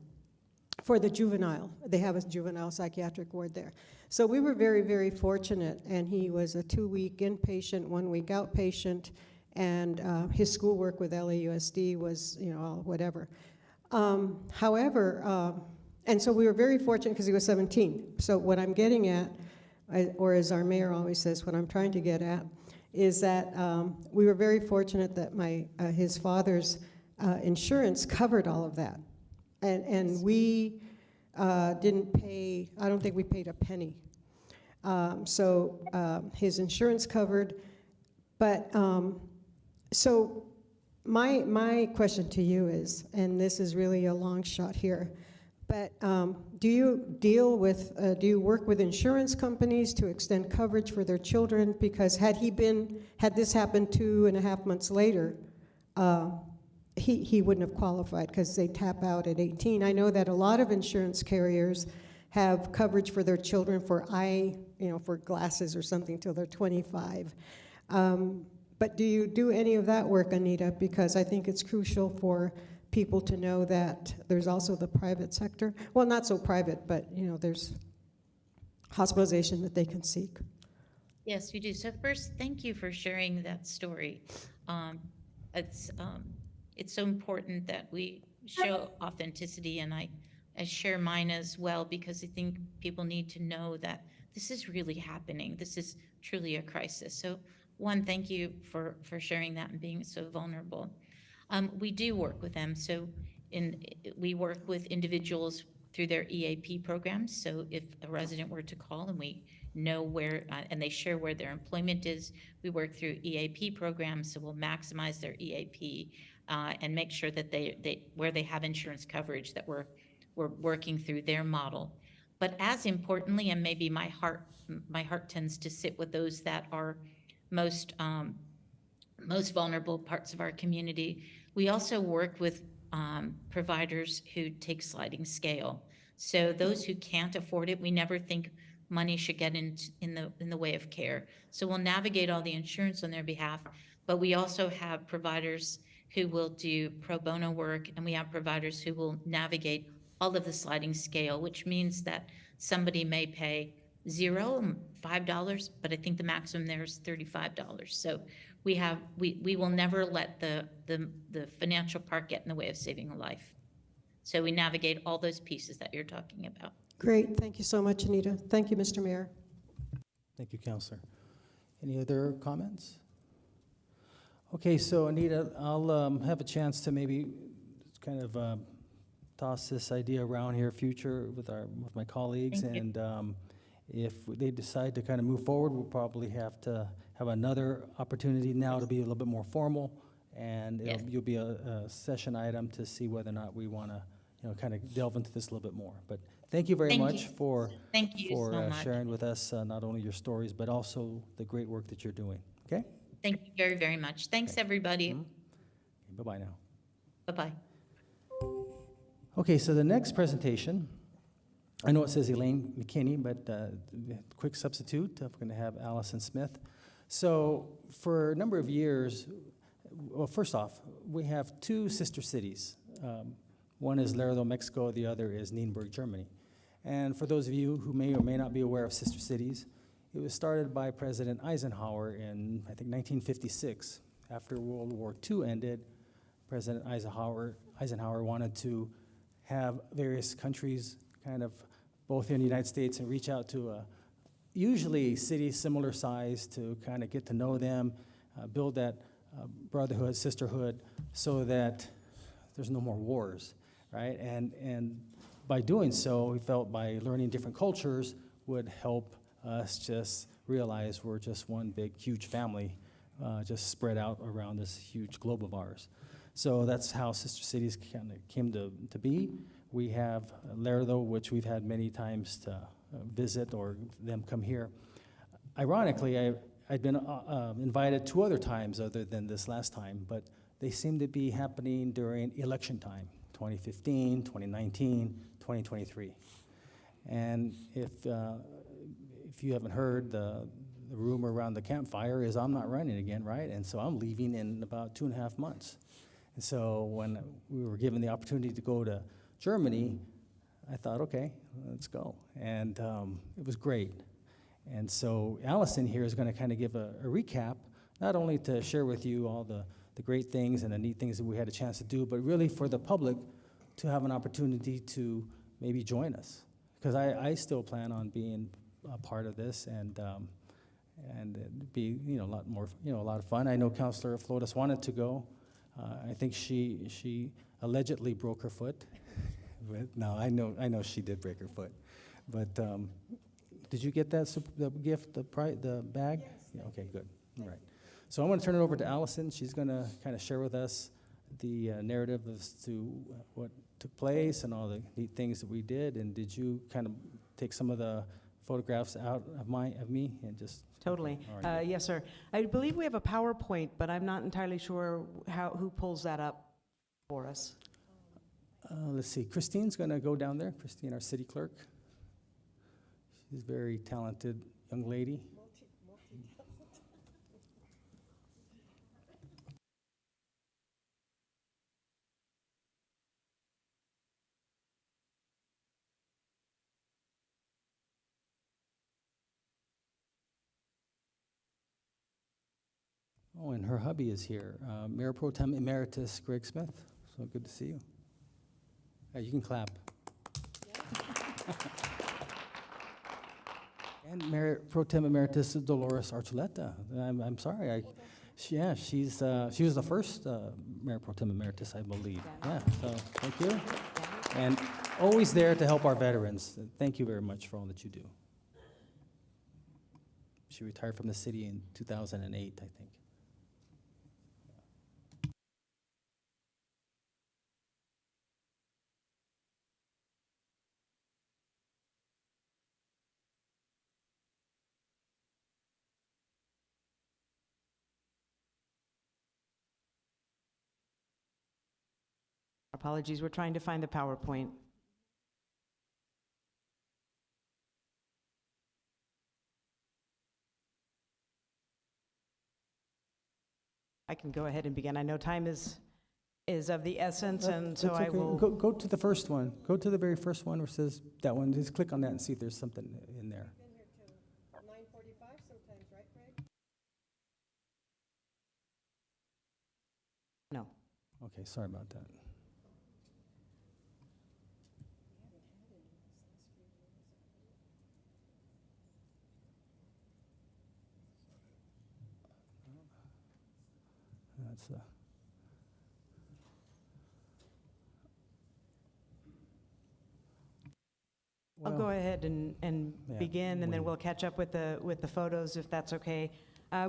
for the juvenile. They have a juvenile psychiatric ward there. So we were very, very fortunate, and he was a 2-week inpatient, 1-week outpatient, and his schoolwork with LAUSD was, whatever. However, and so we were very fortunate because he was 17. So what I'm getting at, or as our mayor always says, what I'm trying to get at, is that we were very fortunate that his father's insurance covered all of that. And we didn't pay, I don't think we paid a penny. So his insurance covered, but so my question to you is, and this is really a long shot here, but do you work with insurance companies to extend coverage for their children? Because had this happened 2.5 months later, he wouldn't have qualified because they tap out at 18. I know that a lot of insurance carriers have coverage for their children for for glasses or something till they're 25. But do you do any of that work, Anita? Because I think it's crucial for people to know that there's also the private sector. Well, not so private, but there's hospitalization that they can seek. Yes, we do. So first, thank you for sharing that story. It's so important that we show authenticity, and I share mine as well, because I think people need to know that this is really happening. This is truly a crisis. So one, thank you for sharing that and being so vulnerable. We do work with them. So we work with individuals through their EAP programs. So if a resident were to call and we know where, and they share where their employment is, we work through EAP programs. So we'll maximize their EAP and make sure that where they have insurance coverage, that we're working through their model. But as importantly, and maybe my heart tends to sit with those that are most vulnerable parts of our community, we also work with providers who take sliding scale. So those who can't afford it, we never think money should get in the way of care. So we'll navigate all the insurance on their behalf, but we also have providers who will do pro bono work, and we have providers who will navigate all of the sliding scale, which means that somebody may pay $0, $5, but I think the maximum there is $35. So we will never let the financial part get in the way of saving a life. So we navigate all those pieces that you're talking about. Great, thank you so much, Anita. Thank you, Mr. Mayor. Thank you, Counselor. Any other comments? Okay, so Anita, I'll have a chance to maybe kind of toss this idea around here future with my colleagues, and if they decide to kind of move forward, we'll probably have to have another opportunity now to be a little bit more formal, and you'll be a session item to see whether or not we want to kind of delve into this a little bit more. But thank you very much for sharing with us not only your stories but also the great work that you're doing. Okay. Thank you very, very much. Thanks, everybody. Bye-bye now. Bye-bye. Okay, so the next presentation, I know it says Elaine McKinney, but quick substitute. We're going to have Allison Smith. So for a number of years, well, first off, we have two sister cities. One is Laredo, Mexico. The other is Nuremberg, Germany. And for those of you who may or may not be aware of sister cities, it was started by President Eisenhower in, I think, 1956. After World War II ended, President Eisenhower wanted to have various countries kind of both in the United States and reach out to usually cities similar size to kind of get to know them, build that brotherhood, sisterhood, so that there's no more wars, right? And by doing so, we felt by learning different cultures would help us just realize we're just one big, huge family, just spread out around this huge globe of ours. So that's how sister cities kind of came to be. We have Laredo, which we've had many times to visit or them come here. Ironically, I'd been invited 2 other times other than this last time, but they seem to be happening during election time, 2015, 2019, 2023. And if you haven't heard, the rumor around the campfire is I'm not running again, right? And so I'm leaving in about 2.5 months. And so when we were given the opportunity to go to Germany, I thought, okay, let's go. And it was great. And so Allison here is going to kind of give a recap, not only to share with you all the great things and the neat things that we had a chance to do, but really for the public to have an opportunity to maybe join us. Because I still plan on being a part of this, and it'd be a lot more, a lot of fun. I know Councilor Flores wanted to go. I think she allegedly broke her foot. But no, I know she did break her foot. But did you get that the gift, the bag? Yes. Yeah, okay, good. All right. So I'm going to turn it over to Allison. She's going to kind of share with us the narrative as to what took place and all the neat things that we did. And did you kind of take some of the photographs out of me and just? Totally. Right. Yes, sir. I believe we have a PowerPoint, but I'm not entirely sure who pulls that up for us. Let's see. Christine's going to go down there. Christine, our city clerk. She's a very talented young lady. Oh, and her hubby is here, Mayor Pro Tem Emeritus Greg Smith. So good to see you. You can clap. And Mayor Pro Tem Emeritus Dolores Archuleta. I'm sorry. She was the first Mayor Pro Tem Emeritus, I believe. Yeah. So thank you. And always there to help our veterans. Thank you very much for all that you do. She retired from the city in 2008, I think. Apologies, we're trying to find the PowerPoint. I can go ahead and begin. I know time is of the essence, and so I will. Go to the first one. Go to the very first one where it says that one. Just click on that and see if there's something in there. Been here till 9:45 sometimes, right, Greg? No. Okay, sorry about that. That's I'll go ahead and yeah, begin, and then we'll catch up with the photos, if that's okay.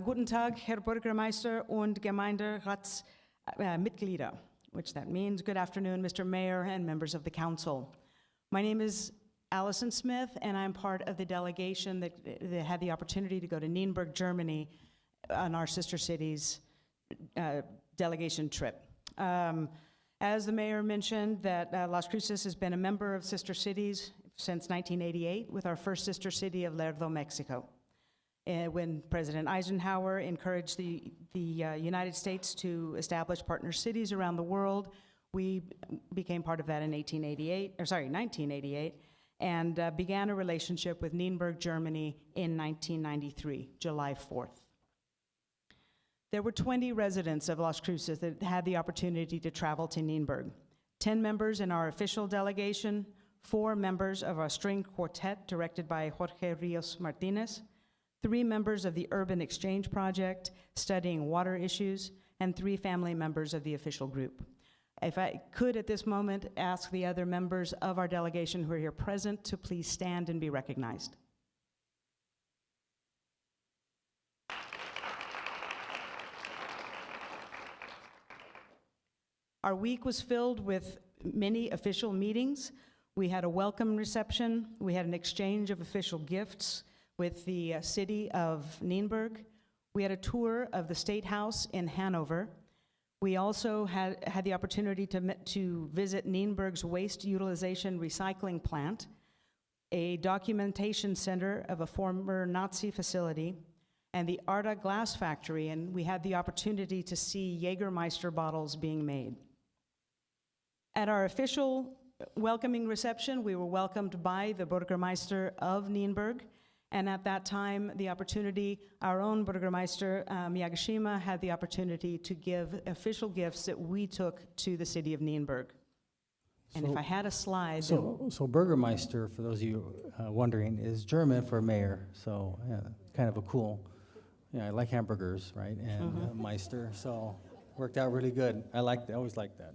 Guten Tag, Herr Bürgermeister und Gemeinderatsmitglieder, which that means good afternoon, Mr. Mayor and members of the council. My name is Allison Smith, and I'm part of the delegation that had the opportunity to go to Nuremberg, Germany, on our sister cities delegation trip. As the mayor mentioned, that Las Cruces has been a member of Sister Cities since 1988, with our first sister city of Lerdo, Mexico. When President Eisenhower encouraged the United States to establish partner cities around the world, we became part of that in 1988, and began a relationship with Nuremberg, Germany in 1993, July 4th. There were 20 residents of Las Cruces that had the opportunity to travel to Nuremberg. 10 members in our official delegation, 4 members of our string quartet directed by Jorge Rios Martinez, 3 members of the Urban Exchange Project studying water issues, and 3 family members of the official group. If I could at this moment ask the other members of our delegation who are here present to please stand and be recognized. Our week was filled with many official meetings. We had a welcome reception. We had an exchange of official gifts with the city of Nuremberg. We had a tour of the State House in Hanover. We also had the opportunity to visit Nienburg's waste utilization recycling plant, a documentation center of a former Nazi facility, and the Arda glass factory, and we had the opportunity to see Jägermeister bottles being made. At our official welcoming reception, we were welcomed by the Bürgermeister of Nienburg, and at that time, our own Bürgermeister, Miyagishima, had the opportunity to give official gifts that we took to the city of Nienburg. And if I had a slide. So Bürgermeister, for those of you wondering, is German for mayor. So yeah, kind of a cool, I like hamburgers, right? And Meister, so worked out really good. I always liked that.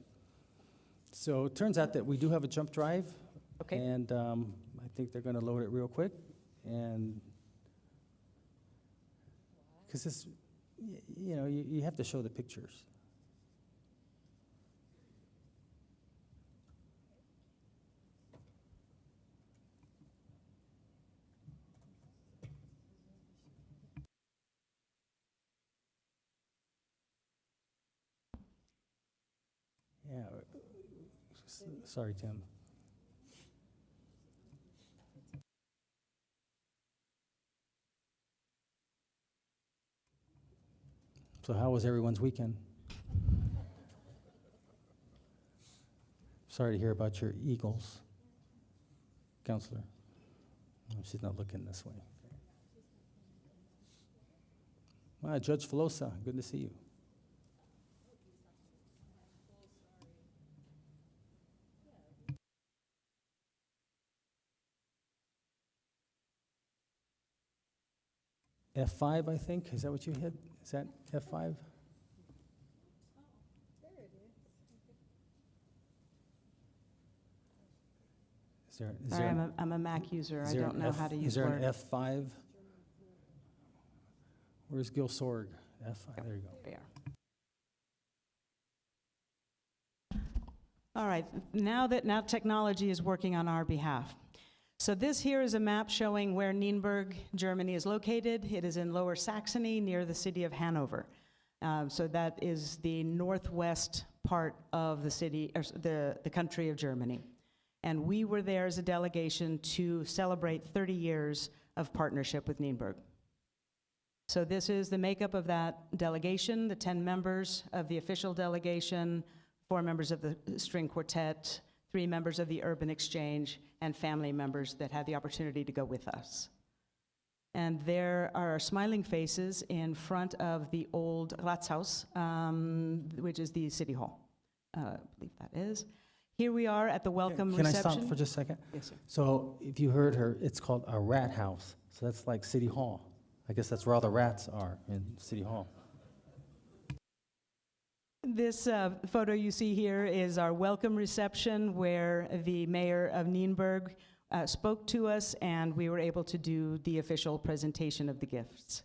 So it turns out that we do have a jump drive. Okay. And I think they're gonna load it real quick. And because this, you have to show the pictures. Yeah, sorry, Tim. So how was everyone's weekend? Sorry to hear about your Eagles, Counselor. Oh, she's not looking this way. Judge Filosa, good to see you. F5, I think. Is that what you hit? Is that F5? Sorry, I'm a Mac user. I don't know how to use Word. Is there an F5? Where's Gil Sorg? F5, there you go. There. All right, now technology is working on our behalf. So this here is a map showing where Nienburg, Germany is located. It is in Lower Saxony near the city of Hanover. So that is the northwest part of the city, or the country of Germany. And we were there as a delegation to celebrate 30 years of partnership with Nienburg. So this is the makeup of that delegation, the 10 members of the official delegation, 4 members of the string quartet, 3 members of the Urban Exchange, and family members that had the opportunity to go with us. And there are our smiling faces in front of the old Ratshaus, which is the city hall. I believe that is. Here we are at the welcome reception. Can I stop for just a second? Yes, sir. So if you heard her, it's called a rat house. So that's like City Hall. I guess that's where all the rats are, in City Hall. This photo you see here is our welcome reception where the mayor of Nienburg spoke to us, and we were able to do the official presentation of the gifts.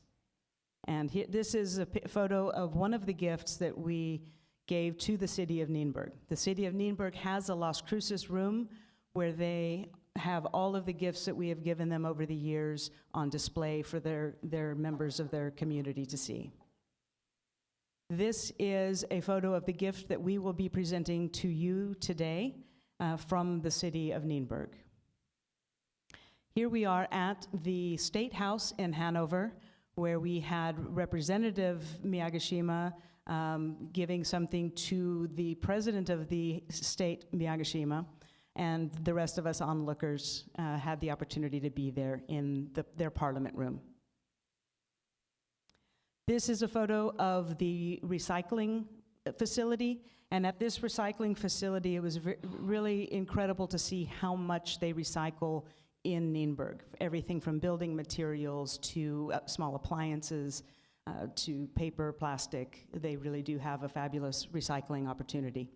And this is a photo of one of the gifts that we gave to the city of Nienburg. The city of Nienburg has a Las Cruces room where they have all of the gifts that we have given them over the years on display for their members of their community to see. This is a photo of the gift that we will be presenting to you today from the city of Nienburg. Here we are at the State House in Hanover, where we had Representative Miyagishima giving something to the president of the state, Miyagishima, and the rest of us onlookers had the opportunity to be there in their parliament room. This is a photo of the recycling facility, and at this recycling facility, it was really incredible to see how much they recycle in Nienburg. Everything from building materials to small appliances, to paper, plastic. They really do have a fabulous recycling opportunity.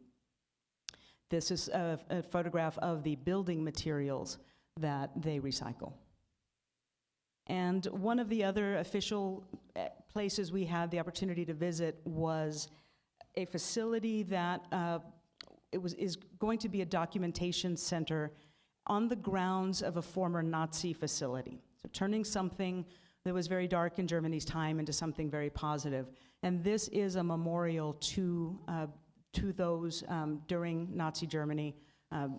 This is a photograph of the building materials that they recycle. And one of the other official places we had the opportunity to visit was a facility that is going to be a documentation center on the grounds of a former Nazi facility. So turning something that was very dark in Germany's time into something very positive. And this is a memorial to those during Nazi Germany.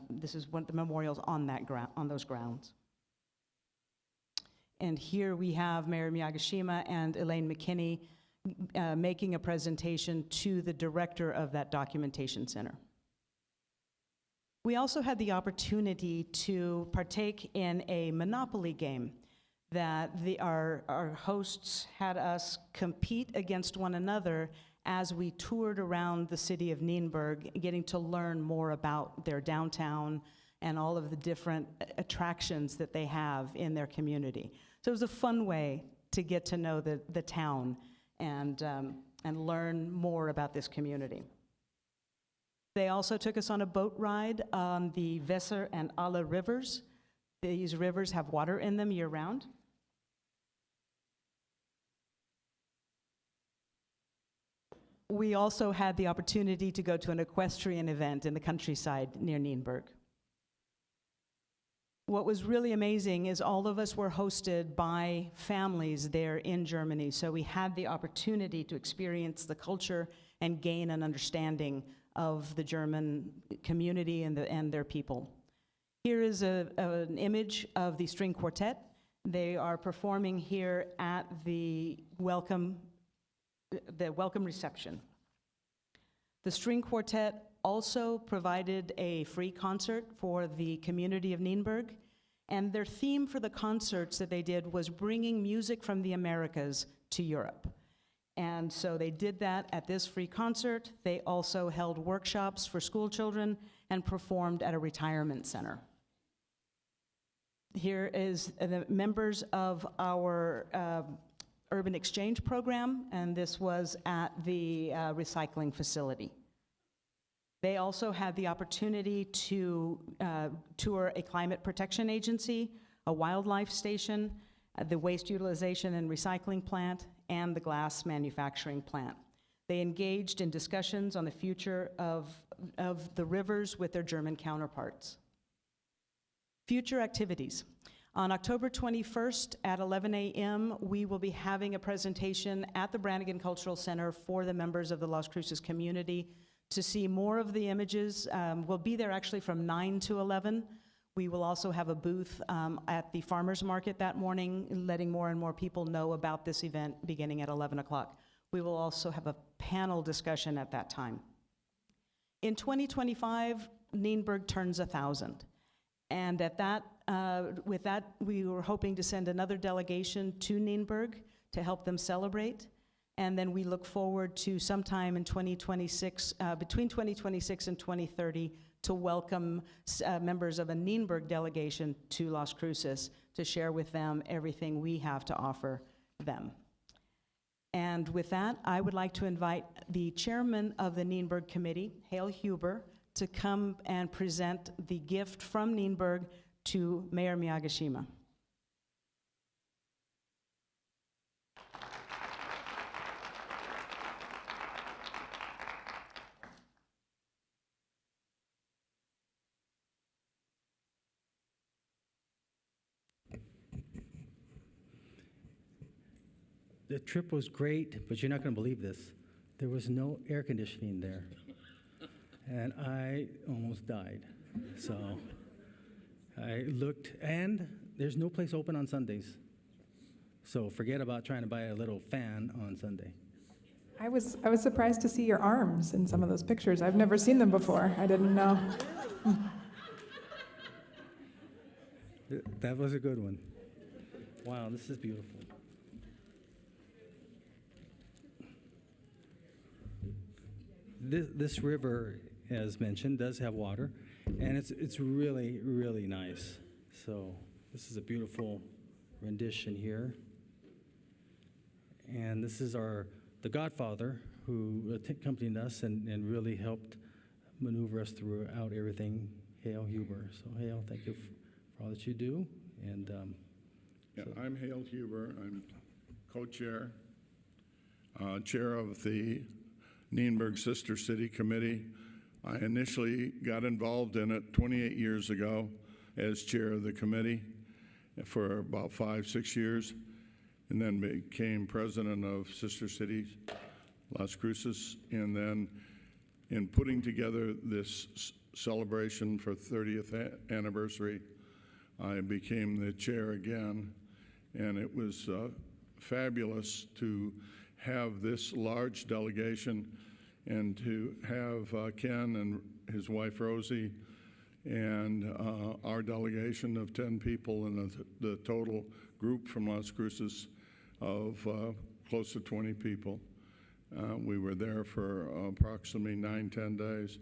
This is one of the memorials on those grounds. And here we have Mayor Miyagishima and Elaine McKinney making a presentation to the director of that documentation center. We also had the opportunity to partake in a Monopoly game that our hosts had us compete against one another as we toured around the city of Nienburg, getting to learn more about their downtown and all of the different attractions that they have in their community. So it was a fun way to get to know the town and learn more about this community. They also took us on a boat ride on the Weser and Alle rivers. These rivers have water in them year-round. We also had the opportunity to go to an equestrian event in the countryside near Nienburg. What was really amazing is all of us were hosted by families there in Germany, so we had the opportunity to experience the culture and gain an understanding of the German community and their people. Here is an image of the string quartet. They are performing here at the welcome reception. The string quartet also provided a free concert for the community of Nienburg, and their theme for the concerts that they did was bringing music from the Americas to Europe. And so they did that at this free concert. They also held workshops for school children and performed at a retirement center. Here is the members of our urban exchange program, and this was at the recycling facility. They also had the opportunity to tour a climate protection agency, a wildlife station, the waste utilization and recycling plant, and the glass manufacturing plant. They engaged in discussions on the future of the rivers with their German counterparts. Future activities. On October 21st at 11 a.m., we will be having a presentation at the Brannigan Cultural Center for the members of the Las Cruces community to see more of the images. We'll be there actually from 9 to 11. We will also have a booth at the farmers market that morning, letting more and more people know about this event beginning at 11 o'clock. We will also have a panel discussion at that time. In 2025, Nienburg turns 1,000. And at that, with that, we were hoping to send another delegation to Nienburg to help them celebrate. And then we look forward to sometime in 2026, between 2026 and 2030, to welcome members of a Nienburg delegation to Las Cruces to share with them everything we have to offer them. And with that, I would like to invite the chairman of the Nienburg Committee, Hale Huber, to come and present the gift from Nienburg to Mayor Miyagishima. The trip was great, but you're not going to believe this. There was no air conditioning there. And I almost died. So I looked, and there's no place open on Sundays. So forget about trying to buy a little fan on Sunday. I was surprised to see your arms in some of those pictures. I've never seen them before. I didn't know. That was a good one. Wow, this is beautiful. This river, as mentioned, does have water, and it's really, really nice. So this is a beautiful rendition here. And this is the godfather who accompanied us and really helped maneuver us throughout everything, Hale Huber. So Hale, thank you for all that you do. And I'm Hale Huber. I'm co-chair, chair of the Nienburg Sister City Committee. I initially got involved in it 28 years ago as chair of the committee for about 5-6 years. and then became president of Sister City Las Cruces. And then in putting together this celebration for 30th anniversary, I became the chair again, and it was fabulous to have this large delegation and to have Ken and his wife Rosie and our delegation of 10 people and the total group from Las Cruces of close to 20 people. We were there for approximately 9-10 days,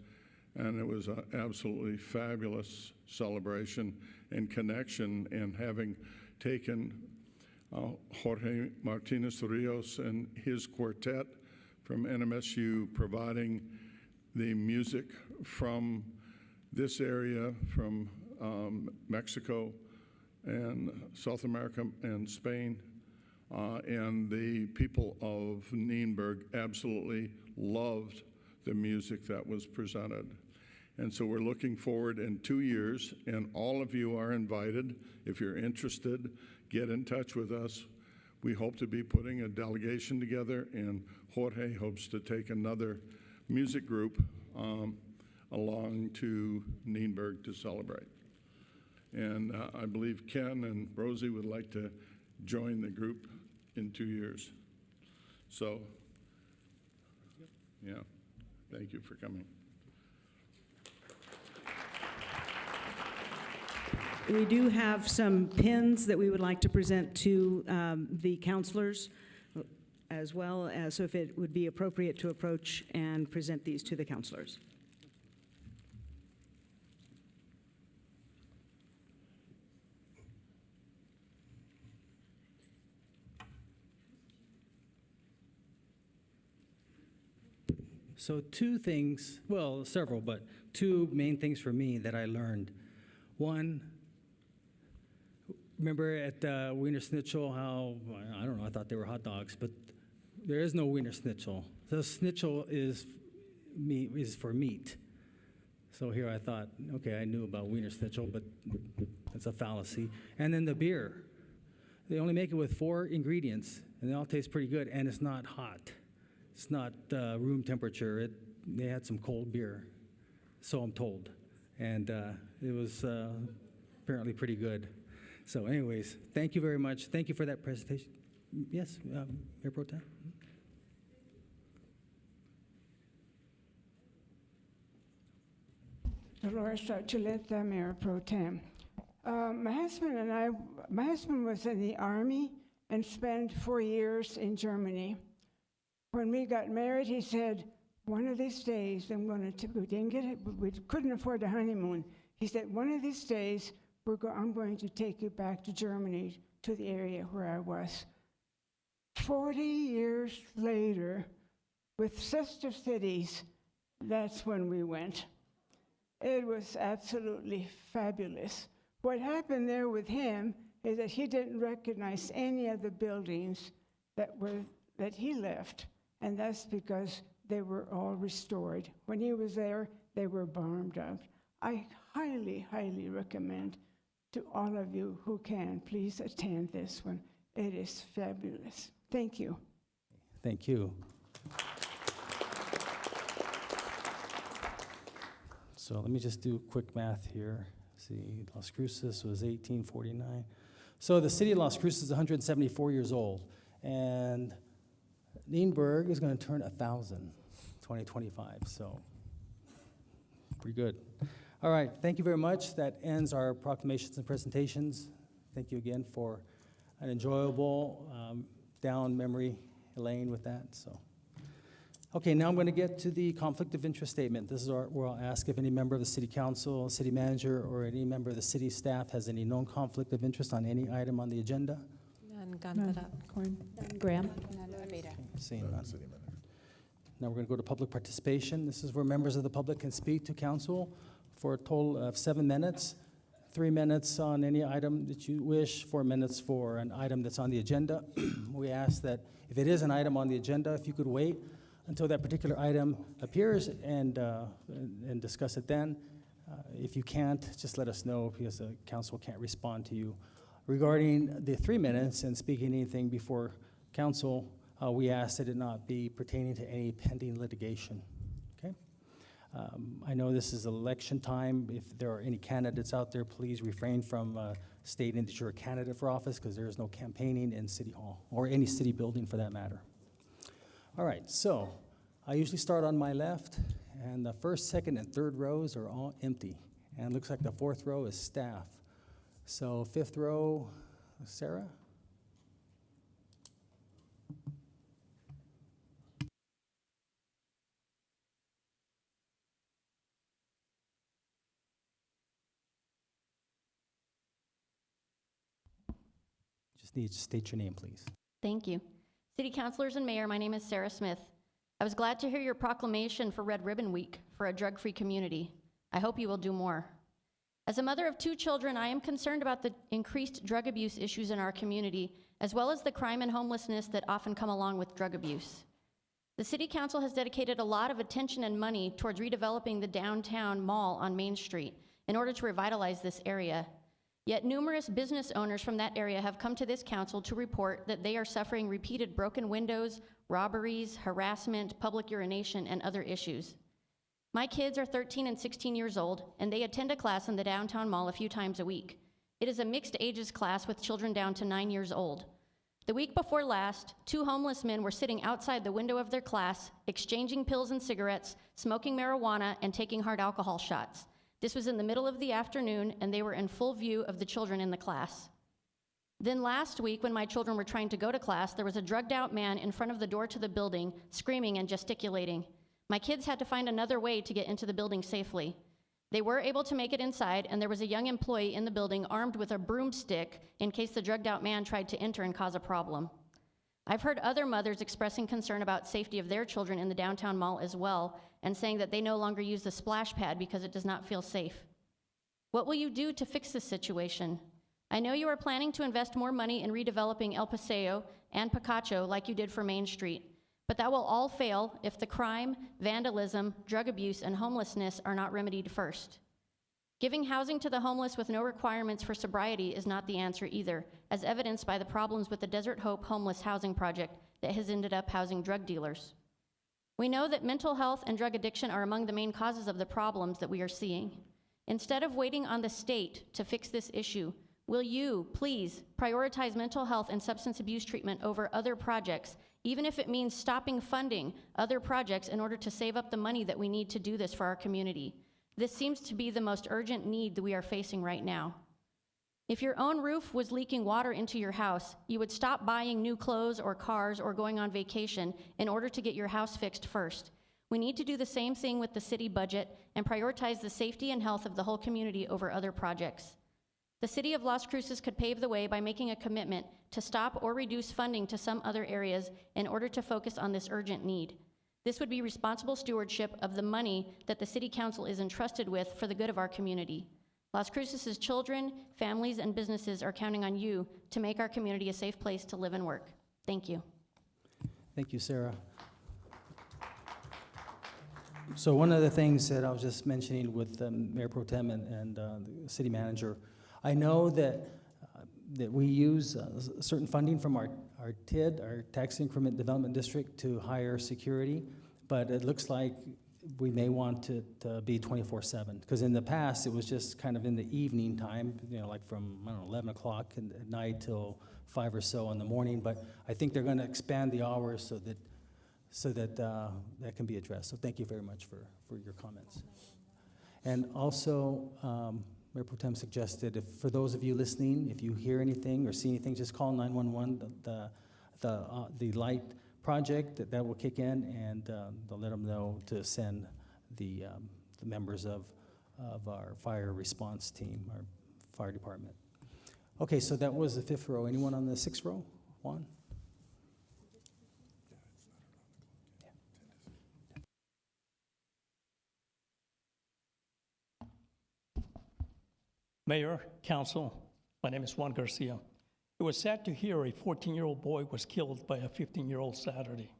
and it was an absolutely fabulous celebration and connection, and having taken Jorge Martinez Rios and his quartet from NMSU, providing the music from this area, from Mexico and South America and Spain, and the people of Nienburg absolutely loved the music that was presented. And so we're looking forward in 2 years, and all of you are invited. If you're interested, get in touch with us. We hope to be putting a delegation together, and Jorge hopes to take another music group along to Nienburg to celebrate. And I believe Ken and Rosie would like to join the group in 2 years. So, yeah, thank you for coming. We do have some pins that we would like to present to the counselors as well, as so if it would be appropriate to approach and present these to the counselors. So two things, well, several, but two main things for me that I learned. One, remember at Wiener Schnitzel how, I don't know, I thought they were hot dogs, but there is no Wiener Schnitzel. The schnitzel is for meat. So here I thought, okay, I knew about Wiener Schnitzel, but it's a fallacy. And then the beer. They only make it with 4 ingredients, and they all taste pretty good, and it's not hot. It's not room temperature. They had some cold beer, so I'm told. And it was apparently pretty good. So anyways, thank you very much. Thank you for that presentation. Yes, Mayor Pro Tem? Dolores Chuleta, Mayor Pro Tem. My husband was in the Army and spent 4 years in Germany. When we got married, he said, one of these days, we didn't get it, we couldn't afford a honeymoon. He said, one of these days, I'm going to take you back to Germany, to the area where I was. 40 years later, with sister cities, that's when we went. It was absolutely fabulous. What happened there with him is that he didn't recognize any of the buildings that he left, and that's because they were all restored. When he was there, they were bombed up. I highly, highly recommend to all of you who can, please attend this one. It is fabulous. Thank you. Thank you. So let me just do quick math here. See, Las Cruces was 1849. So the city of Las Cruces is 174 years old, and Nienburg is going to turn 1,000, 2025, so pretty good. All right, thank you very much. That ends our proclamations and presentations. Thank you again for an enjoyable down memory lane with that. So, okay, now I'm going to get to the conflict of interest statement. This is where I'll ask if any member of the city council, city manager, or any member of the city staff has any known conflict of interest on any item on the agenda. None. Graham. None. Amita. Seeing none. Now we're going to go to public participation. This is where members of the public can speak to council for a total of 7 minutes. 3 minutes on any item that you wish, 4 minutes for an item that's on the agenda. We ask that if it is an item on the agenda, if you could wait until that particular item appears and discuss it then. If you can't, just let us know because the council can't respond to you Regarding the 3 minutes and speaking anything before council, we ask that it not be pertaining to any pending litigation, okay? I know this is election time. If there are any candidates out there, please refrain from stating that you're a candidate for office, because there is no campaigning in City Hall, or any city building for that matter. All right, so I usually start on my left, and the first, second, and third rows are all empty. And it looks like the fourth row is staff. So fifth row, Sarah? Just need to state your name, please. Thank you. City councilors and mayor, my name is Sarah Smith. I was glad to hear your proclamation for Red Ribbon Week for a drug-free community. I hope you will do more. As a mother of 2 children, I am concerned about the increased drug abuse issues in our community, as well as the crime and homelessness that often come along with drug abuse. The City Council has dedicated a lot of attention and money towards redeveloping the downtown mall on Main Street in order to revitalize this area. Yet numerous business owners from that area have come to this council to report that they are suffering repeated broken windows, robberies, harassment, public urination, and other issues. My kids are 13 and 16 years old, and they attend a class in the downtown mall a few times a week. It is a mixed ages class with children down to 9 years old. The week before last, 2 homeless men were sitting outside the window of their class, exchanging pills and cigarettes, smoking marijuana, and taking hard alcohol shots. This was in the middle of the afternoon, and they were in full view of the children in the class. Then last week, when my children were trying to go to class, there was a drugged out man in front of the door to the building, screaming and gesticulating. My kids had to find another way to get into the building safely. They were able to make it inside, and there was a young employee in the building armed with a broomstick in case the drugged out man tried to enter and cause a problem. I've heard other mothers expressing concern about safety of their children in the downtown mall as well, and saying that they no longer use the splash pad because it does not feel safe. What will you do to fix this situation? I know you are planning to invest more money in redeveloping El Paseo and Picacho like you did for Main Street, but that will all fail if the crime, vandalism, drug abuse, and homelessness are not remedied first. Giving housing to the homeless with no requirements for sobriety is not the answer either, as evidenced by the problems with the Desert Hope homeless housing project that has ended up housing drug dealers. We know that mental health and drug addiction are among the main causes of the problems that we are seeing. Instead of waiting on the state to fix this issue, will you, please, prioritize mental health and substance abuse treatment over other projects, even if it means stopping funding other projects in order to save up the money that we need to do this for our community? This seems to be the most urgent need that we are facing right now. If your own roof was leaking water into your house, you would stop buying new clothes or cars or going on vacation in order to get your house fixed first. We need to do the same thing with the city budget and prioritize the safety and health of the whole community over other projects. The city of Las Cruces could pave the way by making a commitment to stop or reduce funding to some other areas in order to focus on this urgent need. This would be responsible stewardship of the money that the City Council is entrusted with for the good of our community. Las Cruces' children, families, and businesses are counting on you to make our community a safe place to live and work. Thank you. Thank you, Sarah. So one of the things that I was just mentioning with Mayor Pro Tem and the city manager, I know that we use certain funding from our TID, our Tax Increment Development District, to hire security, but it looks like we may want it to be 24/7, because in the past it was just kind of in the evening time, you know, like from, I don't know, 11 o'clock at night till 5 or so in the morning. But I think they're going to expand the hours so that that can be addressed. So thank you very much for your comments. And also, Mayor Pro Tem suggested, if for those of you listening, if you hear anything or see anything, just call 911. The light project that will kick in, and they'll let them know to send the members of our fire response team, our fire department. Okay, so that was the 5th row. Anyone on the 6th row? Juan? Mayor, Council, my name is Juan Garcia. It was sad to hear a 14-year-old boy was killed by a 15-year-old Saturday,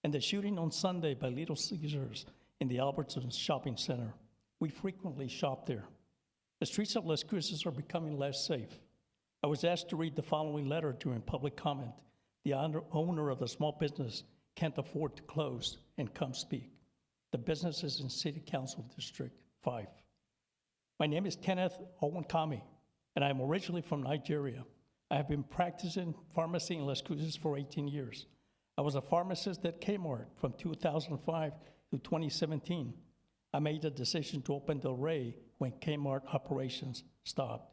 and the shooting on Sunday by Little Caesars in the Albertsons Shopping Center. We frequently shop there. The streets of Las Cruces are becoming less safe. I was asked to read the following letter during public comment. The owner of the small business can't afford to close and come speak. The business is in City Council District 5. My name is Kenneth Owankami, and I'm originally from Nigeria. I have been practicing pharmacy in Las Cruces for 18 years. I was a pharmacist at Kmart from 2005 to 2017. I made the decision to open Del Rey when Kmart operations stopped.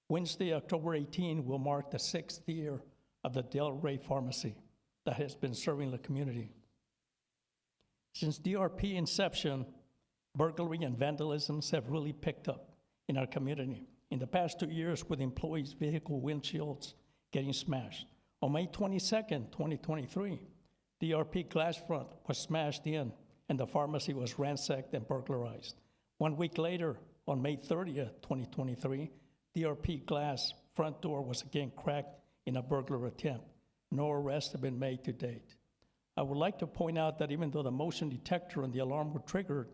Wednesday, October 18, will mark the 6th year of the Del Rey Pharmacy that has been serving the community. Since DRP inception, burglary and vandalisms have really picked up in our community. In the past 2 years, with employees' vehicle windshields getting smashed. On May 22nd, 2023, DRP glass front was smashed in and the pharmacy was ransacked and burglarized. 1 week later, on May 30th, 2023, DRP glass front door was again cracked in a burglar attempt. No arrests have been made to date. I would like to point out that even though the motion detector and the alarm were triggered,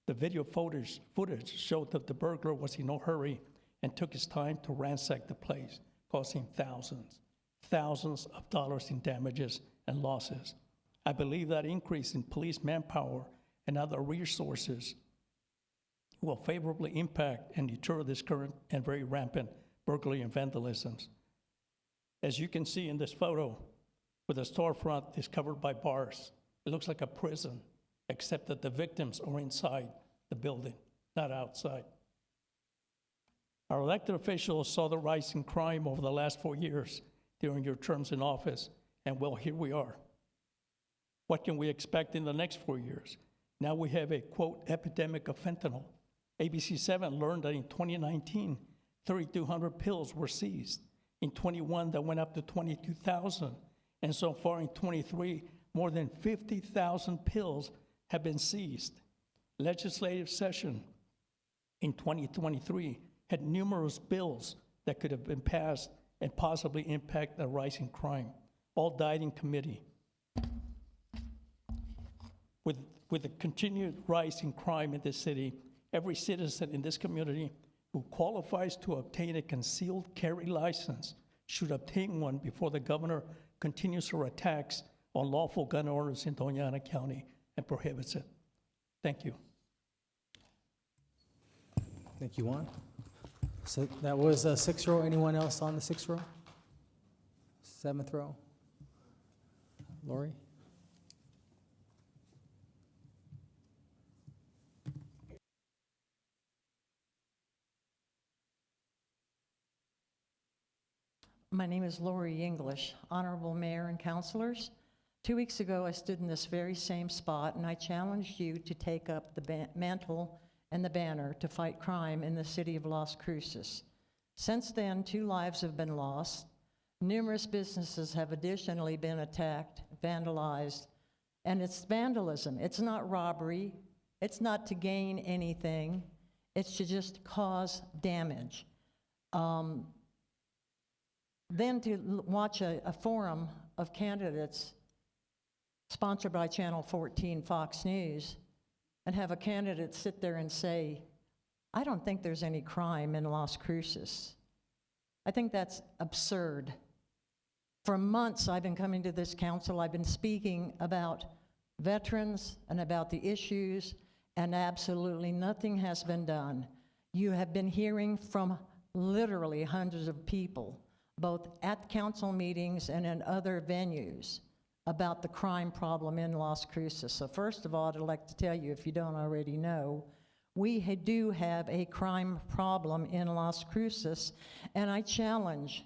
the video footage showed that the burglar was in no hurry and took his time to ransack the place, causing thousands of dollars in damages and losses. I believe that increase in police manpower and other resources will favorably impact and deter this current and very rampant burglary and vandalisms. As you can see in this photo, where the storefront is covered by bars, it looks like a prison, except that the victims are inside the building, not outside. Our elected officials saw the rise in crime over the last 4 years during your terms in office, and well, here we are. What can we expect in the next 4 years? Now we have a, quote, epidemic of fentanyl. ABC7 learned that in 2019, 3,200 pills were seized. In 21, that went up to 22,000. And so far in 23, more than 50,000 pills have been seized. Legislative session in 2023 had numerous bills that could have been passed and possibly impact the rising crime. All died in committee. With the continued rise in crime in this city, every citizen in this community who qualifies to obtain a concealed carry license should obtain one before the governor continues her attacks on lawful gun owners in Doña Ana County and prohibits it. Thank you. Thank you, Juan. So that was 6th row. Anyone else on the 6th row? 7th row? Lori? My name is Lori English, Honorable Mayor and Councilors. 2 weeks ago, I stood in this very same spot and I challenged you to take up the mantle and the banner to fight crime in the city of Las Cruces. Since then, 2 lives have been lost. Numerous businesses have additionally been attacked, vandalized, and it's vandalism. It's not robbery. It's not to gain anything. It's to just cause damage. Then to watch a forum of candidates sponsored by Channel 14 Fox News and have a candidate sit there and say, I don't think there's any crime in Las Cruces. I think that's absurd. For months, I've been coming to this council, I've been speaking about veterans and about the issues, and absolutely nothing has been done. You have been hearing from literally hundreds of people, both at council meetings and in other venues, about the crime problem in Las Cruces. So first of all, I'd like to tell you, if you don't already know, we do have a crime problem in Las Cruces, and I challenge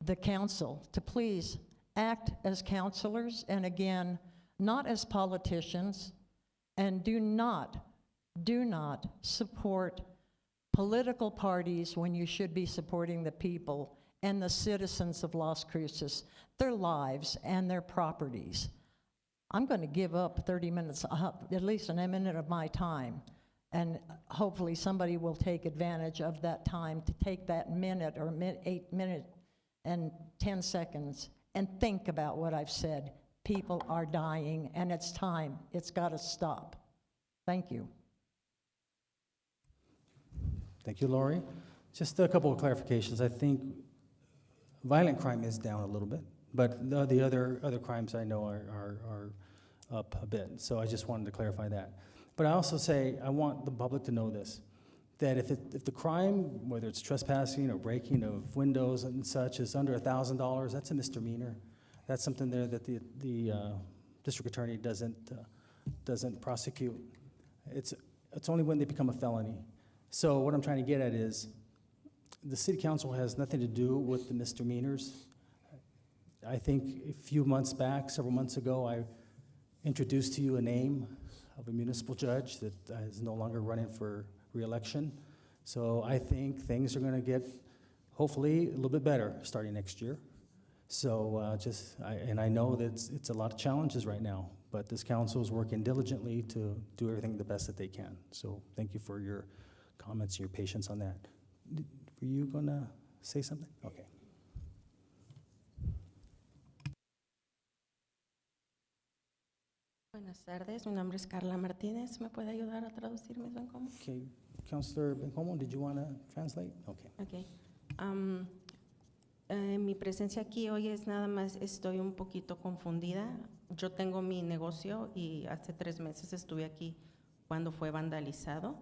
the council to please act as councilors, and again, not as politicians, and do not support political parties when you should be supporting the people and the citizens of Las Cruces, their lives and their properties. I'm going to give up 30 minutes, at least a minute of my time, and hopefully somebody will take advantage of that time to take that minute or 8 minutes and 10 seconds and think about what I've said. People are dying, and it's time. It's got to stop. Thank you. Thank you, Lori. Just a couple of clarifications. I think violent crime is down a little bit, but the other crimes I know are up a bit. So I just wanted to clarify that. But I also say I want the public to know this, that if the crime, whether it's trespassing or breaking of windows and such, is under $1,000, that's a misdemeanor. That's something there that the district attorney doesn't prosecute. It's only when they become a felony. So what I'm trying to get at is the city council has nothing to do with the misdemeanors. I think a few months back, several months ago, I introduced to you a name of a municipal judge that is no longer running for re-election. So I think things are going to get, hopefully, a little bit better starting next year. So I know that it's a lot of challenges right now, but this council is working diligently to do everything the best that they can. So thank you for your comments and your patience on that. Were you going to say something? Okay. Buenas tardes, mi nombre es Carla Martínez. ¿Me puede ayudar a traducir, Ms. Bencomo? Okay, Councilor Bencomo, did you want to translate? Okay. Okay. Mi presencia aquí hoy es nada más, estoy un poquito confundida. Yo tengo mi negocio y hace 3 meses estuve aquí cuando fue vandalizado.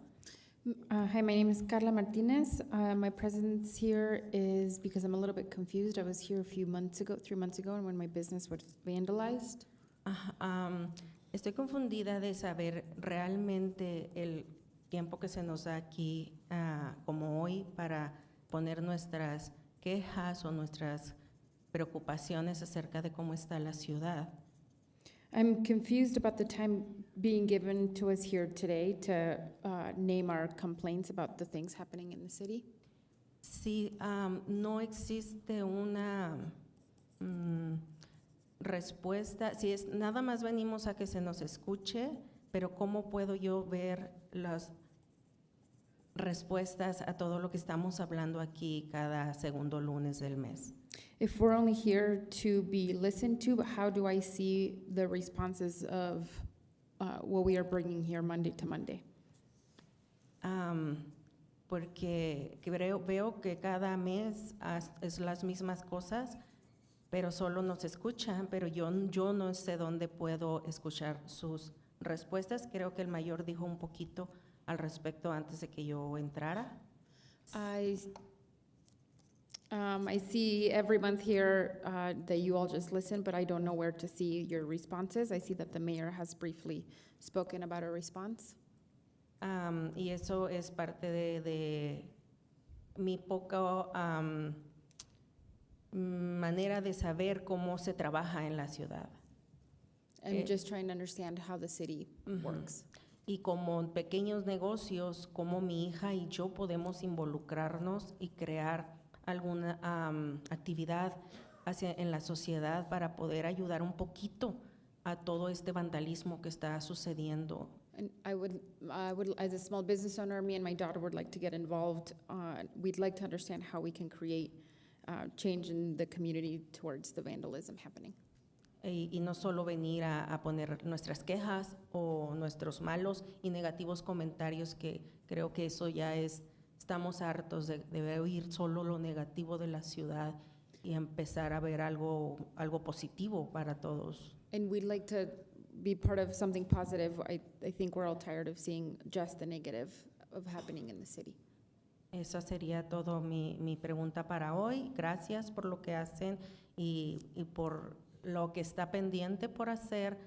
Hi, my name is Carla Martinez. My presence here is because I'm a little bit confused. I was here a few months ago, 3 months ago, and when my business was vandalized. Estoy confundida de saber realmente el tiempo que se nos da aquí, como hoy, para poner nuestras quejas o nuestras preocupaciones acerca de cómo está la ciudad. I'm confused about the time being given to us here today to name our complaints about the things happening in the city. Si no existe una respuesta, si es nada más venimos a que se nos escuche, pero ¿cómo puedo yo ver las respuestas a todo lo que estamos hablando aquí cada segundo lunes del mes? If we're only here to be listened to, but how do I see the responses of what we are bringing here Monday to Monday? Porque veo que cada mes es las mismas cosas, pero solo nos escuchan, pero yo no sé dónde puedo escuchar sus respuestas. Creo que el mayor dijo un poquito al respecto antes de que yo entrara. I see every month here that you all just listen, but I don't know where to see your responses. I see that the mayor has briefly spoken about a response. Y eso es parte de mi poca manera de saber cómo se trabaja en la ciudad. I'm just trying to understand how the city works. Y como pequeños negocios, cómo mi hija y yo podemos involucrarnos y crear alguna actividad en la sociedad para poder ayudar un poquito a todo este vandalismo que está sucediendo. And I would, as a small business owner, me and my daughter would like to get involved. We'd like to understand how we can create change in the community towards the vandalism happening. Y no solo venir a poner nuestras quejas o nuestros malos y negativos comentarios, que creo que eso ya estamos hartos de oír solo lo negativo de la ciudad y empezar a ver algo positivo para todos. And we'd like to be part of something positive. I think we're all tired of seeing just the negative of happening in the city. Esa sería todo mi pregunta para hoy. Gracias por lo que hacen y por lo que está pendiente por hacer.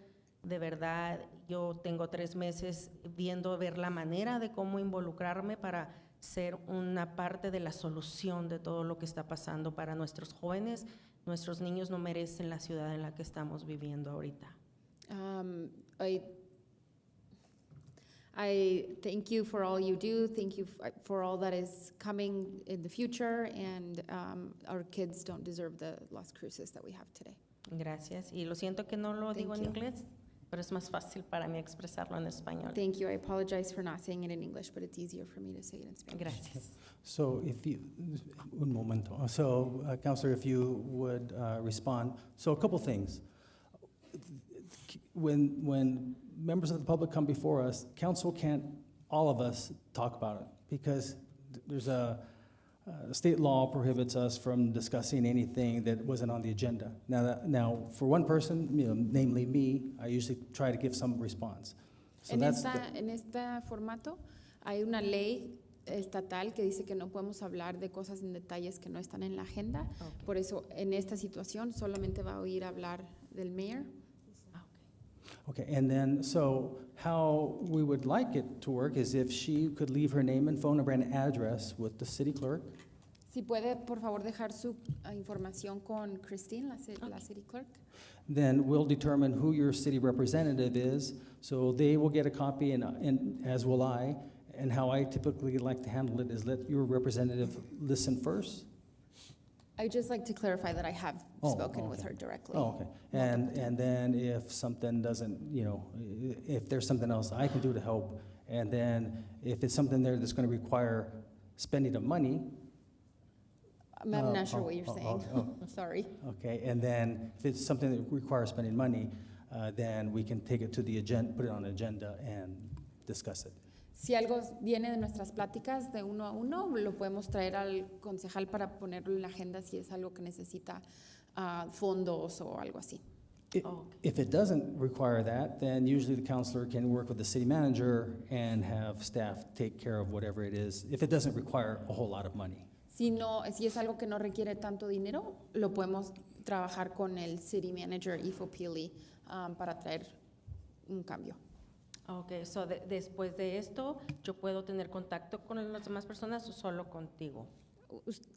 De verdad, yo tengo 3 meses ver la manera de cómo involucrarme para ser una parte de la solución de todo lo que está pasando para nuestros jóvenes. Nuestros niños no merecen la ciudad en la que estamos viviendo ahorita. I thank you for all you do. Thank you for all that is coming in the future. And our kids don't deserve the Las Cruces that we have today. Gracias. Y lo siento que no lo digo en inglés, pero es más fácil para mí expresarlo en español. Thank you. I apologize for not saying it in English, but it's easier for me to say it in Spanish. Gracias. So if you, un momento. So, Councilor, if you would respond. So a couple things. When members of the public come before us, council can't, all of us, talk about it because there's a state law prohibits us from discussing anything that wasn't on the agenda. Now, for one person, namely me, I usually try to give some response. So En that's en este formato hay una ley estatal que dice que no podemos hablar de cosas en detalles que no están en la agenda. Por eso, en esta situación, solamente va a oír hablar del mayor. Okay, and then, so how we would like it to work is if she could leave her name and phone number and address with the city clerk. Si puede, por favor, dejar su información con Christine, la city clerk. Then we'll determine who your city representative is. So they will get a copy, and as will I. And how I typically like to handle it is let your representative listen first. I'd just like to clarify that I have spoken with her directly. Oh, okay. And then if something doesn't, if there's something else I can do to help, and then if it's something there that's going to require spending of money. I'm not sure what you're saying. Sorry. Okay, and then if it's something that requires spending money, then we can take it to the agenda, put it on the agenda and discuss it. Si algo viene de nuestras pláticas de uno a uno, lo podemos traer al concejal para ponerlo en la agenda si es algo que necesita fondos o algo así. If it doesn't require that, then usually the counselor can work with the city manager and have staff take care of whatever it is, if it doesn't require a whole lot of money. Si es algo que no requiere tanto dinero, lo podemos trabajar con el city manager, Ifo Pili, para traer un cambio. Ok, so después de esto, ¿yo puedo tener contacto con las demás personas o solo contigo?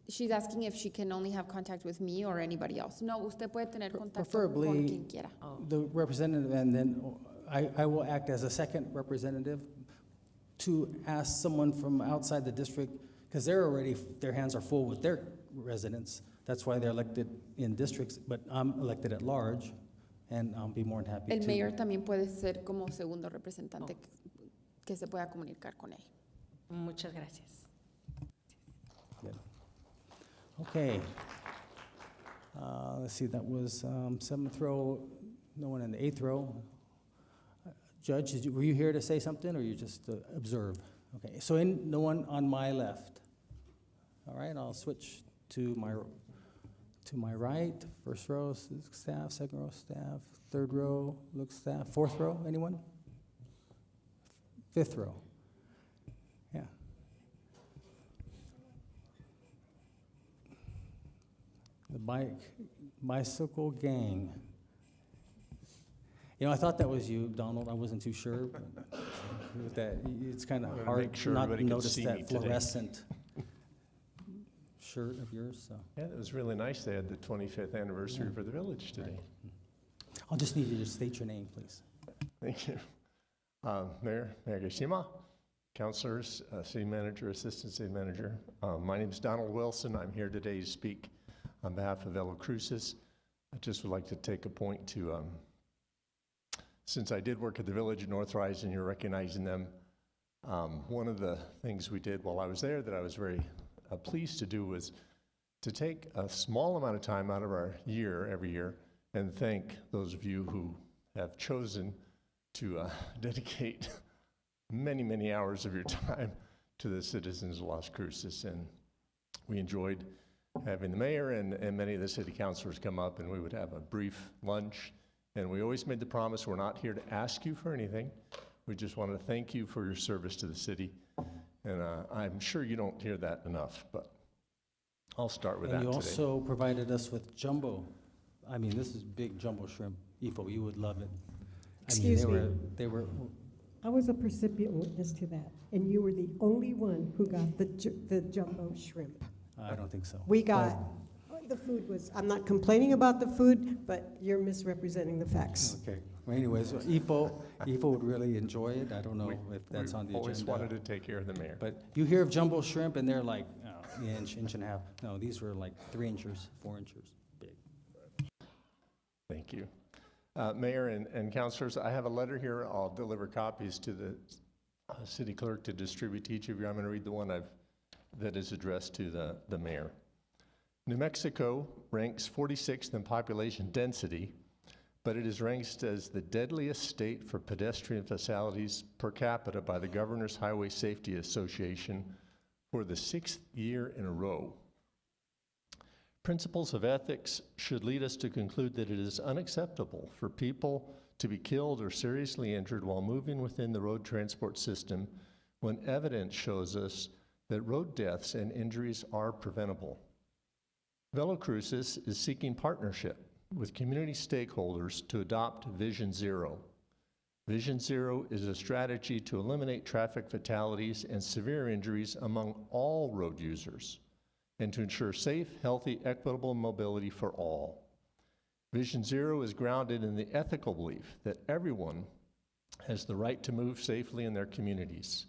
She's asking if she can only have contact with me or anybody else. No, usted puede tener contacto Preferably con quien quiera. The representative, and then I will act as a second representative to ask someone from outside the district, because their hands are full with their residents. That's why they're elected in districts, but I'm elected at large. And I'll be more than happy El to. mayor también puede ser como segundo representante que se pueda comunicar con él. Muchas gracias. Good. Okay. Let's see, that was seventh row, no one in the eighth row. Judge, were you here to say something or you just observe? Okay, so no one on my left. All right, I'll switch to my right. First row, staff. Second row, staff. Third row, looks staff. Fourth row, anyone? Fifth row. Yeah. The bicycle gang. I thought that was you, Donald. I wasn't too sure. But with that, it's kind of hard not to notice that fluorescent shirt of yours. So. Yeah, it was really nice. They had the 25th anniversary for the village today. Right. I'll just need you to state your name, please. Thank you. Mayor Miyagishima, councilors, city manager, assistant city manager. My name is Donald Wilson. I'm here today to speak on behalf of Cruces. I just would like to take a point to, since I did work at the village at North Rise and you're recognizing them, one of the things we did while I was there that I was very pleased to do was to take a small amount of time out of our year, every year, and thank those of you who have chosen to dedicate many, many hours of your time to the citizens of Las Cruces. And we enjoyed having the mayor and many of the city councilors come up, and we would have a brief lunch. And we always made the promise, we're not here to ask you for anything. We just want to thank you for your service to the city. And I'm sure you don't hear that enough, but I'll start with that today. And you also provided us with jumbo. I mean, this is big jumbo shrimp. Ifo, you would love it. Excuse me. They were. I was a recipient witness to that, and you were the only one who got the jumbo shrimp. I don't think so. We got, the food was, I'm not complaining about the food, but you're misrepresenting the facts. Okay. Well, anyways, Ifo would really enjoy it. I don't know if that's on the agenda. We always wanted to take care of the mayor. But you hear of jumbo shrimp, and they're like inch and a half. No, these were like 3 inches, 4 inches big. Thank you. Mayor and councilors, I have a letter here. I'll deliver copies to the city clerk to distribute to each of you. I'm going to read the one that is addressed to the mayor. New Mexico ranks 46th in population density, but it is ranked as the deadliest state for pedestrian fatalities per capita by the Governor's Highway Safety Association for the 6th year in a row. Principles of ethics should lead us to conclude that it is unacceptable for people to be killed or seriously injured while moving within the road transport system when evidence shows us that road deaths and injuries are preventable. Cruces is seeking partnership with community stakeholders to adopt Vision Zero. Vision Zero is a strategy to eliminate traffic fatalities and severe injuries among all road users and to ensure safe, healthy, equitable mobility for all. Vision Zero is grounded in the ethical belief that everyone has the right to move safely in their communities.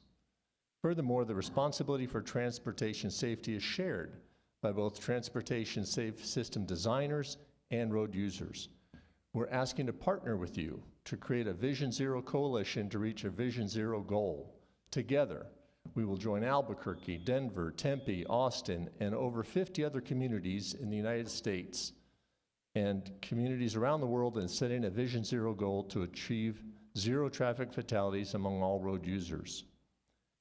Furthermore, the responsibility for transportation safety is shared by both transportation safe system designers and road users. We're asking to partner with you to create a Vision Zero coalition to reach a Vision Zero goal. Together, we will join Albuquerque, Denver, Tempe, Austin, and over 50 other communities in the United States and communities around the world in setting a Vision Zero goal to achieve zero traffic fatalities among all road users.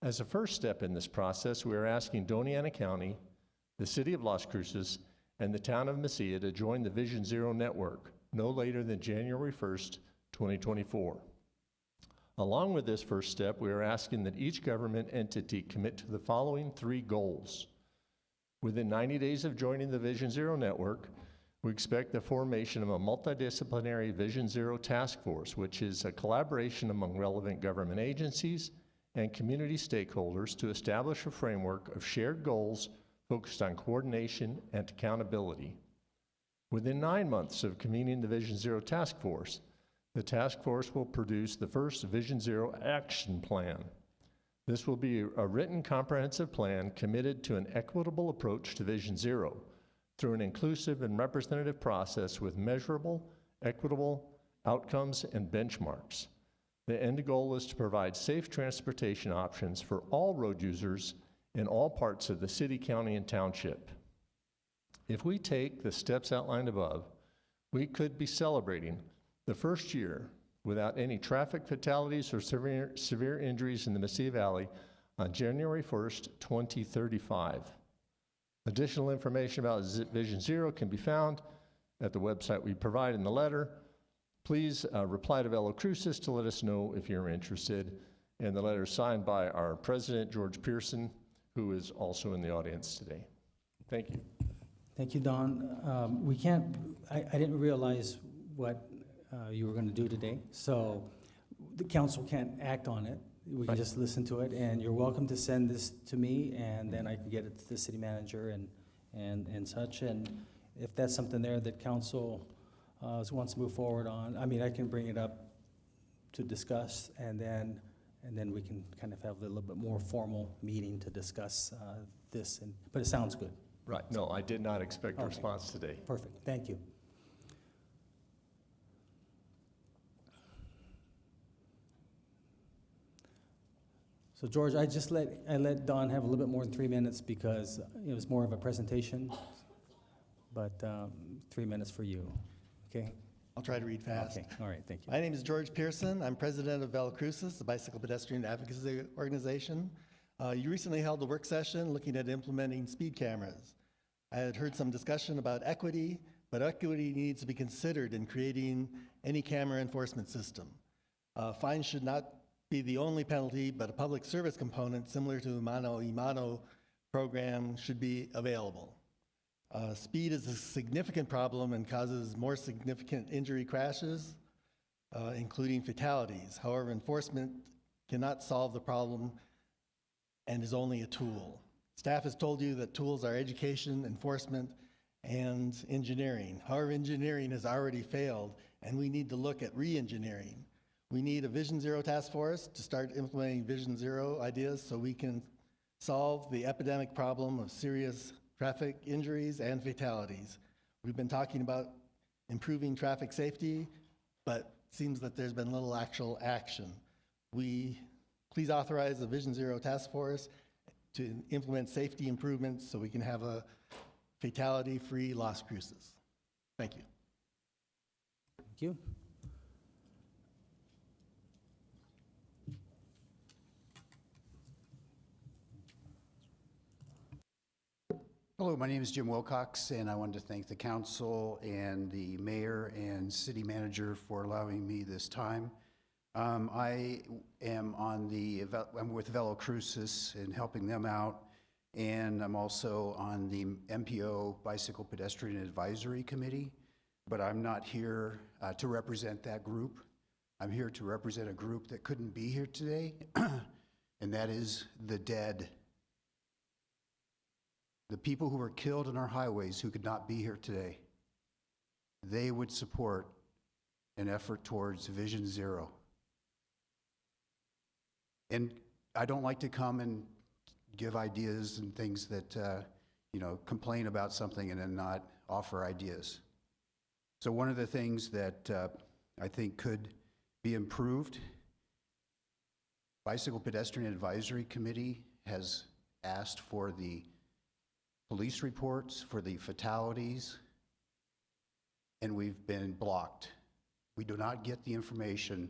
As a first step in this process, we are asking Doña Ana County, the City of Las Cruces, and the Town of Mesilla to join the Vision Zero network no later than January 1st, 2024. Along with this first step, we are asking that each government entity commit to the following 3 goals. Within 90 days of joining the Vision Zero network, we expect the formation of a multidisciplinary Vision Zero task force, which is a collaboration among relevant government agencies and community stakeholders to establish a framework of shared goals focused on coordination and accountability. Within 9 months of convening the Vision Zero task force, the task force will produce the first Vision Zero action plan. This will be a written comprehensive plan committed to an equitable approach to Vision Zero through an inclusive and representative process with measurable, equitable outcomes and benchmarks. The end goal is to provide safe transportation options for all road users in all parts of the city, county, and township. If we take the steps outlined above, we could be celebrating the first year without any traffic fatalities or severe injuries in the Mesilla Valley on January 1st, 2035. Additional information about Vision Zero can be found at the website we provide in the letter. Please reply to Cruces to let us know if you're interested. And the letter is signed by our president, George Pearson, who is also in the audience today. Thank you. Thank you, Don. I didn't realize what you were going to do today, so the council can't act on it. We can just listen to it, and you're welcome to send this to me, and then I can get it to the city manager and such. And if that's something there that council wants to move forward on, I mean, I can bring it up to discuss, and then we can kind of have a little bit more formal meeting to discuss this. But it sounds good. Right. No, I did not expect a response today. Perfect. Thank you. So George, I let Don have a little bit more than 3 minutes because it was more of a presentation, but 3 minutes for you, okay? I'll try to read fast. Okay, all right, thank you. My name is George Pearson. I'm president of Cruces, the bicycle pedestrian advocacy organization. You recently held a work session looking at implementing speed cameras. I had heard some discussion about equity, but equity needs to be considered in creating any camera enforcement system. Fines should not be the only penalty, but a public service component similar to the mano a mano program should be available. Speed is a significant problem and causes more significant injury crashes, including fatalities. However, enforcement cannot solve the problem and is only a tool. Staff has told you that tools are education, enforcement, and engineering. However, engineering has already failed, and we need to look at re-engineering. We need a Vision Zero task force to start implementing Vision Zero ideas so we can solve the epidemic problem of serious traffic injuries and fatalities. We've been talking about improving traffic safety, but it seems that there's been little actual action. Please authorize the Vision Zero task force to implement safety improvements so we can have a fatality-free Las Cruces. Thank you. Thank you. Hello, my name is Jim Wilcox, and I wanted to thank the council and the mayor and city manager for allowing me this time. I am I'm with Velo Cruces and helping them out, and I'm also on the MPO Bicycle Pedestrian Advisory Committee, but I'm not here to represent that group. I'm here to represent a group that couldn't be here today, and that is the dead. The people who were killed on our highways who could not be here today. They would support an effort towards Vision Zero. And I don't like to come and give ideas and things that, complain about something and then not offer ideas. So one of the things that I think could be improved, Bicycle Pedestrian Advisory Committee has asked for the police reports for the fatalities, and we've been blocked. We do not get the information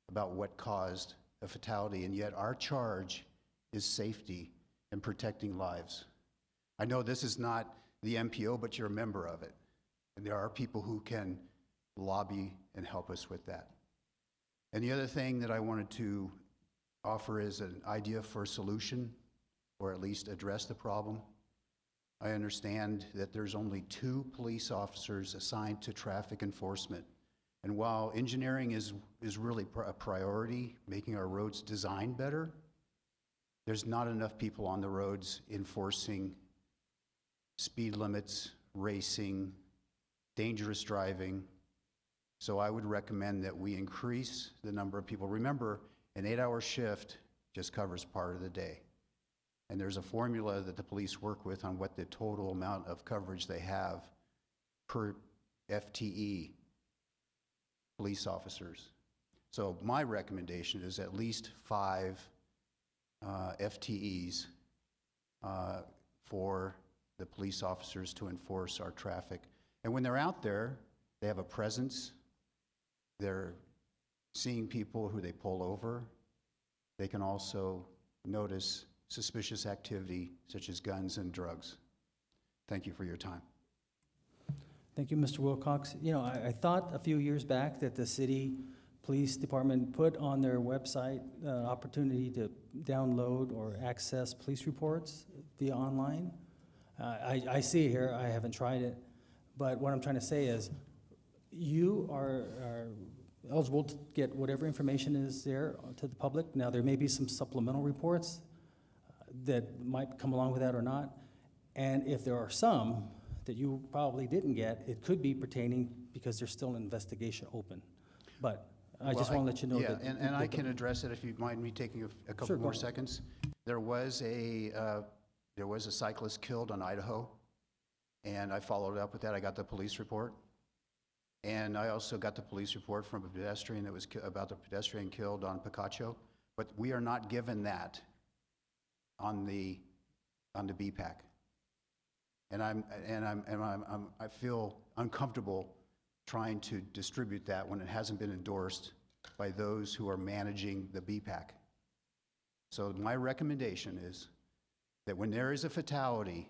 about what caused a fatality, and yet our charge is safety and protecting lives. I know this is not the MPO, but you're a member of it, and there are people who can lobby and help us with that. And the other thing that I wanted to offer is an idea for a solution, or at least address the problem. I understand that there's only 2 police officers assigned to traffic enforcement. And while engineering is really a priority, making our roads designed better, there's not enough people on the roads enforcing speed limits, racing, dangerous driving. So I would recommend that we increase the number of people. Remember, an 8-hour shift just covers part of the day. And there's a formula that the police work with on what the total amount of coverage they have per FTE police officers. So my recommendation is at least 5 FTEs for the police officers to enforce our traffic. And when they're out there, they have a presence. They're seeing people who they pull over. They can also notice suspicious activity such as guns and drugs. Thank you for your time. Thank you, Mr. Wilcox. I thought a few years back that the city police department put on their website opportunity to download or access police reports via online. I see it here, I haven't tried it, but what I'm trying to say is you are eligible to get whatever information is there to the public. Now, there may be some supplemental reports that might come along with that or not. And if there are some that you probably didn't get, it could be pertaining because there's still an investigation open. But I just want to let you know that. And I can address it if you mind me taking a couple more seconds. There was a cyclist killed on Idaho, and I followed up with that. I got the police report. And I also got the police report from a pedestrian that was about the pedestrian killed on Picacho. But we are not given that on the BPAC, and I feel uncomfortable trying to distribute that when it hasn't been endorsed by those who are managing the BPAC. So my recommendation is that when there is a fatality,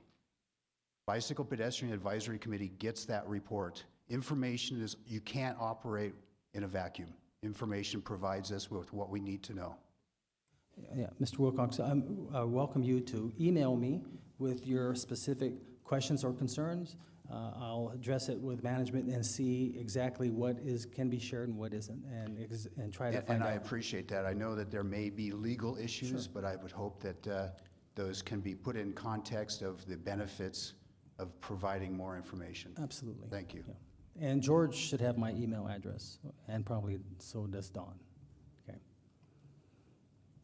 Bicycle Pedestrian Advisory Committee gets that report. Information is, you can't operate in a vacuum. Information provides us with what we need to know. Yeah, Mr. Wilcox, I welcome you to email me with your specific questions or concerns. I'll address it with management and see exactly what can be shared and what isn't, and try to find out. And I appreciate that. I know that there may be legal issues, but I would hope that those can be put in context of the benefits of providing more information. Absolutely. Thank you. Yeah. And George should have my email address, and probably so does Dawn. Okay.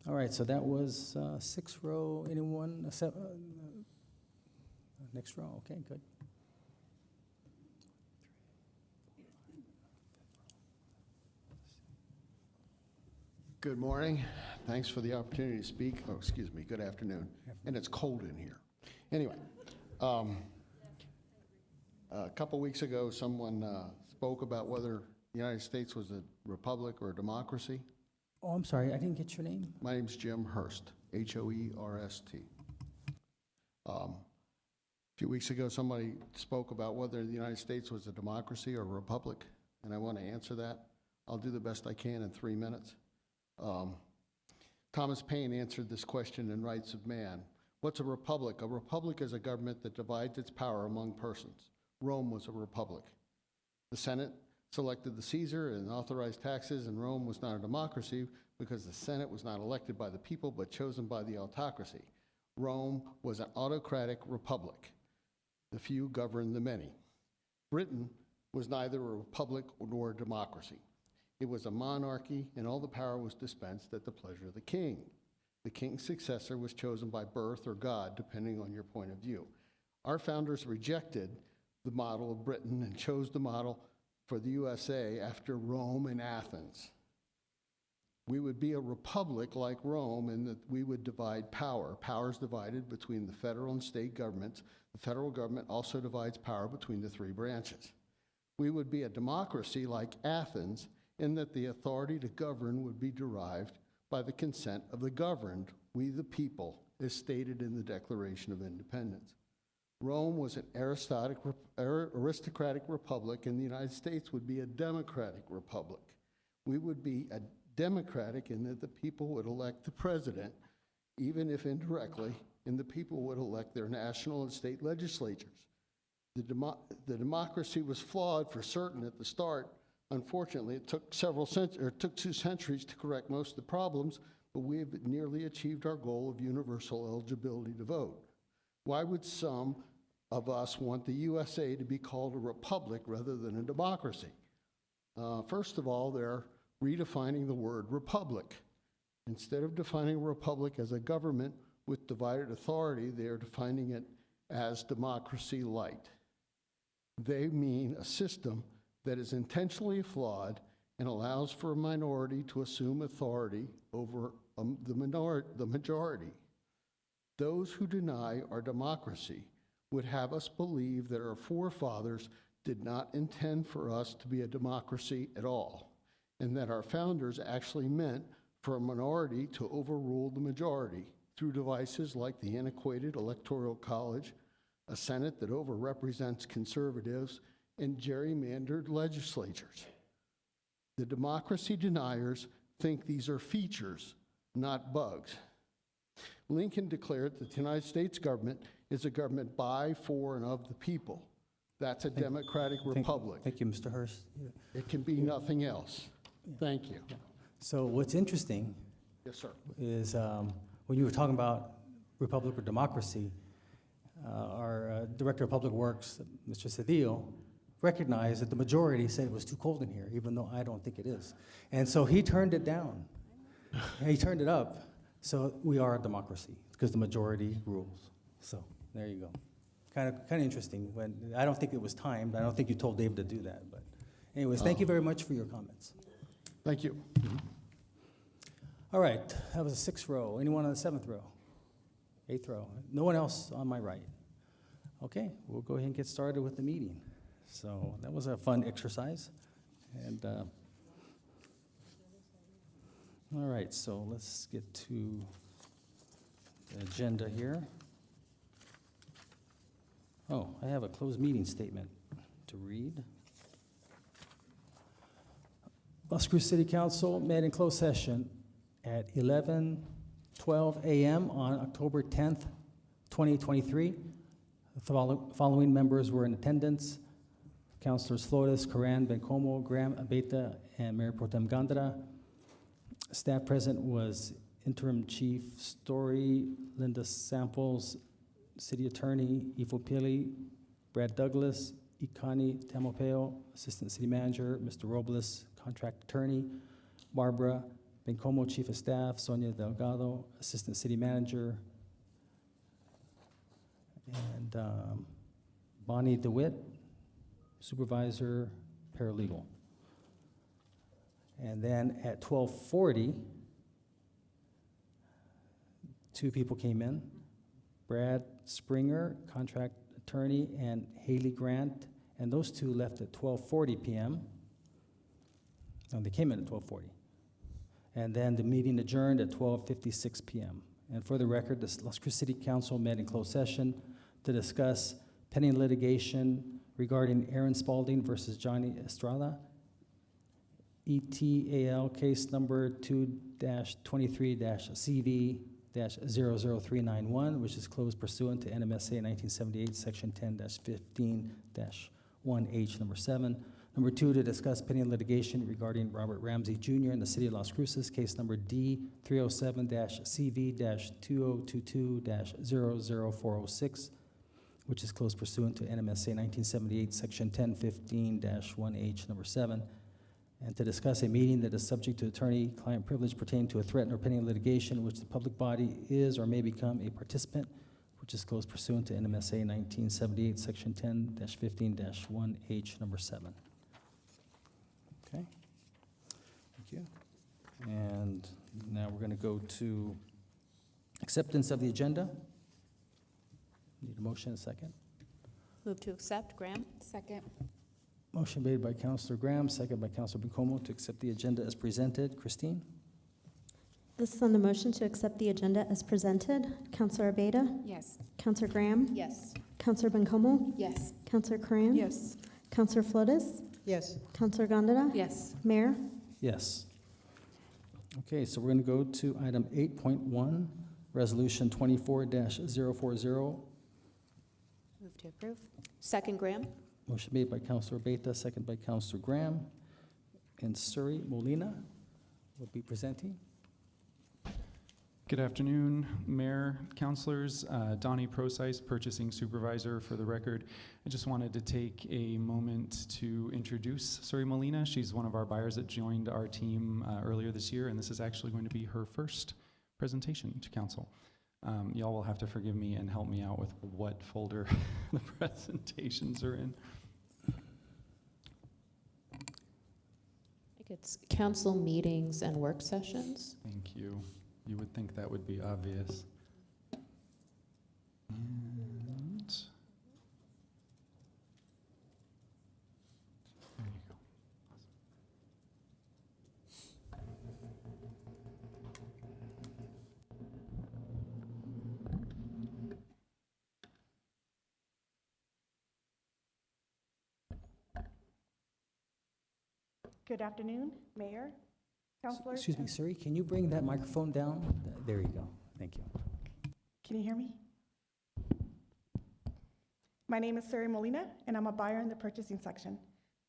All right, so that was 6th row. Anyone? Next row. Okay, good. Good morning. Thanks for the opportunity to speak. Oh, excuse me. Good afternoon. And it's cold in here. Anyway, a couple weeks ago, someone spoke about whether the United States was a republic or a democracy. Oh, I'm sorry. I didn't get your name. My name's Jim Hurst, H-O-E-R-S-T. A few weeks ago, somebody spoke about whether the United States was a democracy or a republic, and I want to answer that. I'll do the best I can in 3 minutes. Thomas Paine answered this question in Rights of Man. What's a republic? A republic is a government that divides its power among persons. Rome was a republic. The Senate selected the Caesar and authorized taxes, and Rome was not a democracy because the Senate was not elected by the people but chosen by the autocracy. Rome was an autocratic republic. The few governed the many. Britain was neither a republic nor a democracy. It was a monarchy, and all the power was dispensed at the pleasure of the king. The king's successor was chosen by birth or God, depending on your point of view. Our founders rejected the model of Britain and chose the model for the USA after Rome and Athens. We would be a republic like Rome in that we would divide power. Power is divided between the federal and state governments. The federal government also divides power between the three branches. We would be a democracy like Athens in that the authority to govern would be derived by the consent of the governed, we the people, as stated in the Declaration of Independence. Rome was an aristocratic republic, and the United States would be a democratic republic. We would be a democratic in that the people would elect the president, even if indirectly, and the people would elect their national and state legislatures. The democracy was flawed for certain at the start. Unfortunately, it took 2 centuries to correct most of the problems, but we have nearly achieved our goal of universal eligibility to vote. Why would some of us want the USA to be called a republic rather than a democracy? First of all, they're redefining the word republic. Instead of defining a republic as a government with divided authority, they are defining it as democracy light. They mean a system that is intentionally flawed and allows for a minority to assume authority over the majority. Those who deny our democracy would have us believe that our forefathers did not intend for us to be a democracy at all, and that our founders actually meant for a minority to overrule the majority through devices like the antiquated Electoral College, a Senate that overrepresents conservatives, and gerrymandered legislatures. The democracy deniers think these are features, not bugs. Lincoln declared that the United States government is a government by, for, and of the people. That's a democratic republic. Thank you, Mr. Hurst. It can be nothing else. Thank you. So what's interesting Yes, sir. is when you were talking about republic or democracy, our Director of Public Works, Mr. Cedillo, recognized that the majority said it was too cold in here, even though I don't think it is. And so he turned it down. He turned it up. So we are a democracy because the majority rules. So there you go. Kind of interesting. When I don't think it was timed. I don't think you told Dave to do that. But anyways, thank you very much for your comments. Thank you. All right, that was the 6th row. Anyone on the 7th row? 8th row? No one else on my right. Okay, we'll go ahead and get started with the meeting. So that was a fun exercise. And all right, so let's get to the agenda here. Oh, I have a closed meeting statement to read. Las Cruces City Council met in closed session at 11:12 a.m. on October 10th, 2023. The following members were in attendance: Councilors Flores, Coran, Bencomo, Graham, Abeta, and Mayor Pro Tem Gandara. Staff present was Interim Chief Story, Linda Samples, City Attorney Ifo Pili, Brad Douglas, Ikani Tamopeo, Assistant City Manager, Mr. Robles, Contract Attorney, Barbara Bencomo, Chief of Staff, Sonia Delgado, Assistant City Manager, and Bonnie DeWitt, Supervisor, Paralegal. And then at 12:40, 2 people came in, Brad Springer, Contract Attorney, and Haley Grant, and those 2 left at 12:40 p.m. No, they came in at 12:40. And then the meeting adjourned at 12:56 p.m. And for the record, the Las Cruces City Council met in closed session to discuss pending litigation regarding Aaron Spalding versus Johnny Estrada, ETAL case number 2-23-CV-00391, which is closed pursuant to NMSA 1978, Section 10-15-1H, number 7. Number 2, to discuss pending litigation regarding Robert Ramsey Jr. in the City of Las Cruces, case number D-307-CV-2022-00406, which is closed pursuant to NMSA 1978, Section 10-15-1H, number 7. And to discuss a meeting that is subject to attorney-client privilege pertaining to a threatened or pending litigation in which the public body is or may become a participant, which is closed pursuant to NMSA 1978, Section 10-15-1H, number 7. Okay, thank you. And now we're going to go to acceptance of the agenda. Need a motion and a second. Move to accept. Graham. Second. Motion made by Councilor Graham, second by Councilor Bencomo to accept the agenda as presented. Christine? This is on the motion to accept the agenda as presented. Councilor Abeyta? Yes. Councilor Graham? Yes. Councilor Bencomo? Yes. Councilor Coran? Yes. Councilor Flores? Yes. Councilor Gondeta? Yes. Mayor? Yes. Okay, so we're going to go to item 8.1, Resolution 24-040. Move to approve. Second. Graham. Motion made by Councilor Beta, second by Councilor Graham. And Suri Molina will be presenting. Good afternoon, Mayor, Councilors. Donnie Procyse, Purchasing Supervisor for the record. I just wanted to take a moment to introduce Suri Molina. She's one of our buyers that joined our team earlier this year, and this is actually going to be her first presentation to Council. Y'all will have to forgive me and help me out with what folder the presentations are in. I think it's council meetings and work sessions. Thank you. You would think that would be obvious. And there you go. Good afternoon, Mayor, Councilors. Excuse me, Suri, can you bring that microphone down? There you go. Thank you. Can you hear me? My name is Suri Molina, and I'm a buyer in the purchasing section.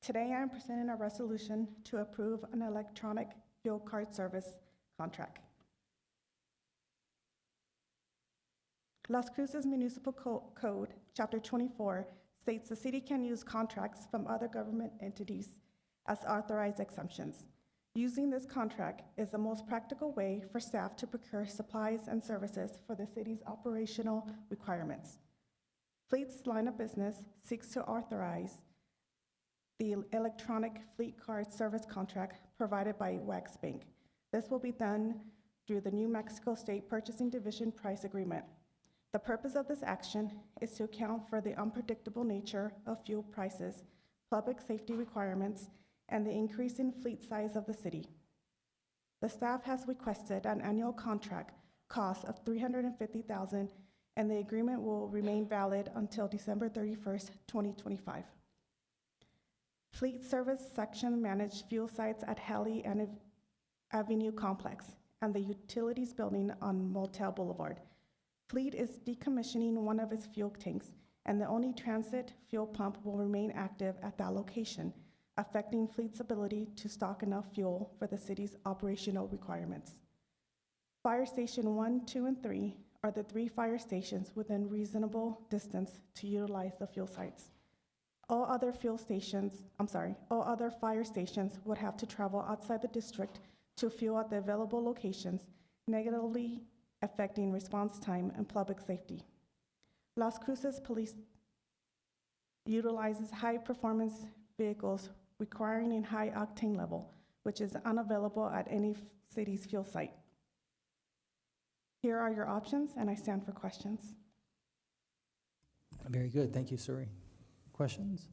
Today, I am presenting a resolution to approve an electronic fuel card service contract. Las Cruces Municipal Code, Chapter 24, states the city can use contracts from other government entities as authorized exemptions. Using this contract is the most practical way for staff to procure supplies and services for the city's operational requirements. Fleet's line of business seeks to authorize the electronic fleet card service contract provided by Wax Bank. This will be done through the New Mexico State Purchasing Division price agreement. The purpose of this action is to account for the unpredictable nature of fuel prices, public safety requirements, and the increase in fleet size of the city. The staff has requested an annual contract cost of $350,000, and the agreement will remain valid until December 31st, 2025. Fleet Service Section managed fuel sites at Halley and Avenue Complex and the Utilities Building on Motel Boulevard. Fleet is decommissioning one of its fuel tanks, and the only transit fuel pump will remain active at that location, affecting Fleet's ability to stock enough fuel for the city's operational requirements. Fire Station 1, 2, and 3 are the 3 fire stations within reasonable distance to utilize the fuel sites. All other fire stations would have to travel outside the district to fuel at the available locations, negatively affecting response time and public safety. Las Cruces Police utilizes high-performance vehicles requiring a high octane level, which is unavailable at any city's fuel site. Here are your options, and I stand for questions. Very good. Thank you, Suri. Questions?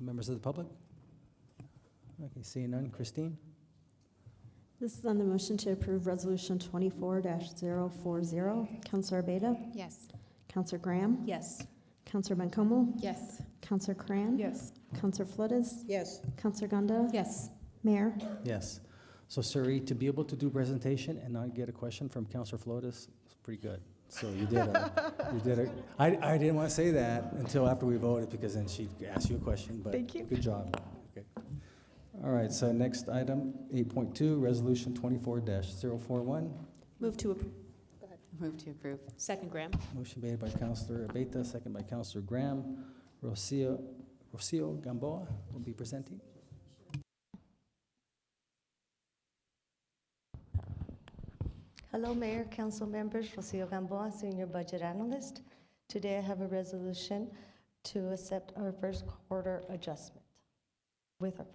Members of the public? Okay, seeing none. Christine? This is on the motion to approve Resolution 24-040. Counselor Abeta? Yes. Counselor Graham? Yes. Counselor Bencomo? Yes. Counselor Cran? Yes. Counselor Flores? Yes. Counselor Gunda? Yes. Mayor? Yes. So, Suri, to be able to do presentation and not get a question from Counselor Flotis is pretty good. So you did it. I didn't want to say that until after we voted because then she'd ask you a question, but Thank you. good job. Okay. All right, so next item, 8.2, Resolution 24-041. Move to approve. Move to approve. Second, Graham. Motion made by Counselor Abeta, second by Counselor Graham. Rocio Gamboa will be presenting. Hello, Mayor, Council members, Rocio Gamboa, Senior Budget Analyst. Today I have a resolution to accept our first quarter adjustment, with our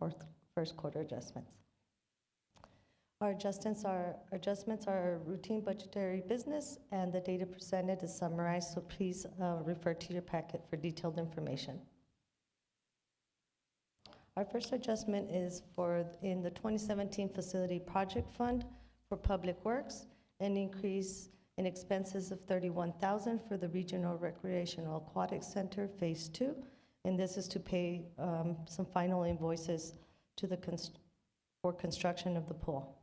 first quarter adjustments. Our adjustments are routine budgetary business, and the data presented is summarized, so please refer to your packet for detailed information. Our first adjustment is in the 2017 Facility Project Fund for Public Works, an increase in expenses of $31,000 for the Regional Recreational Aquatic Center Phase 2, and this is to pay some final invoices to for construction of the pool.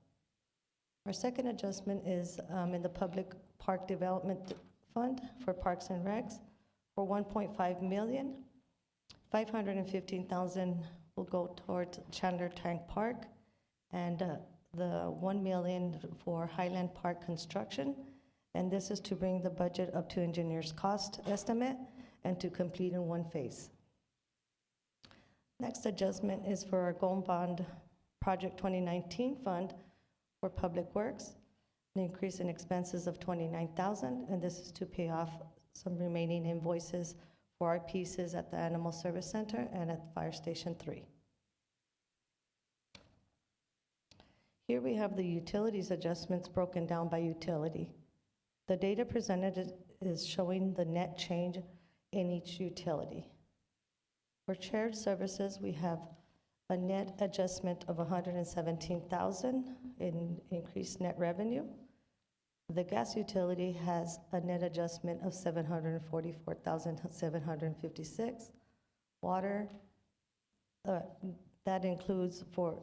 Our second adjustment is in the Public Park Development Fund for Parks and Recs for $1.5 million. $515,000 will go towards Chandler Tank Park, and the $1 million for Highland Park construction, and this is to bring the budget up to engineer's cost estimate and to complete in one phase. Next adjustment is for our Gold Bond Project 2019 Fund for Public Works, an increase in expenses of $29,000, and this is to pay off some remaining invoices for our pieces at the Animal Service Center and at Fire Station 3. Here we have the utilities adjustments broken down by utility. The data presented is showing the net change in each utility. For shared services, we have a net adjustment of $117,000 in increased net revenue. The gas utility has a net adjustment of $744,756. Water, that includes for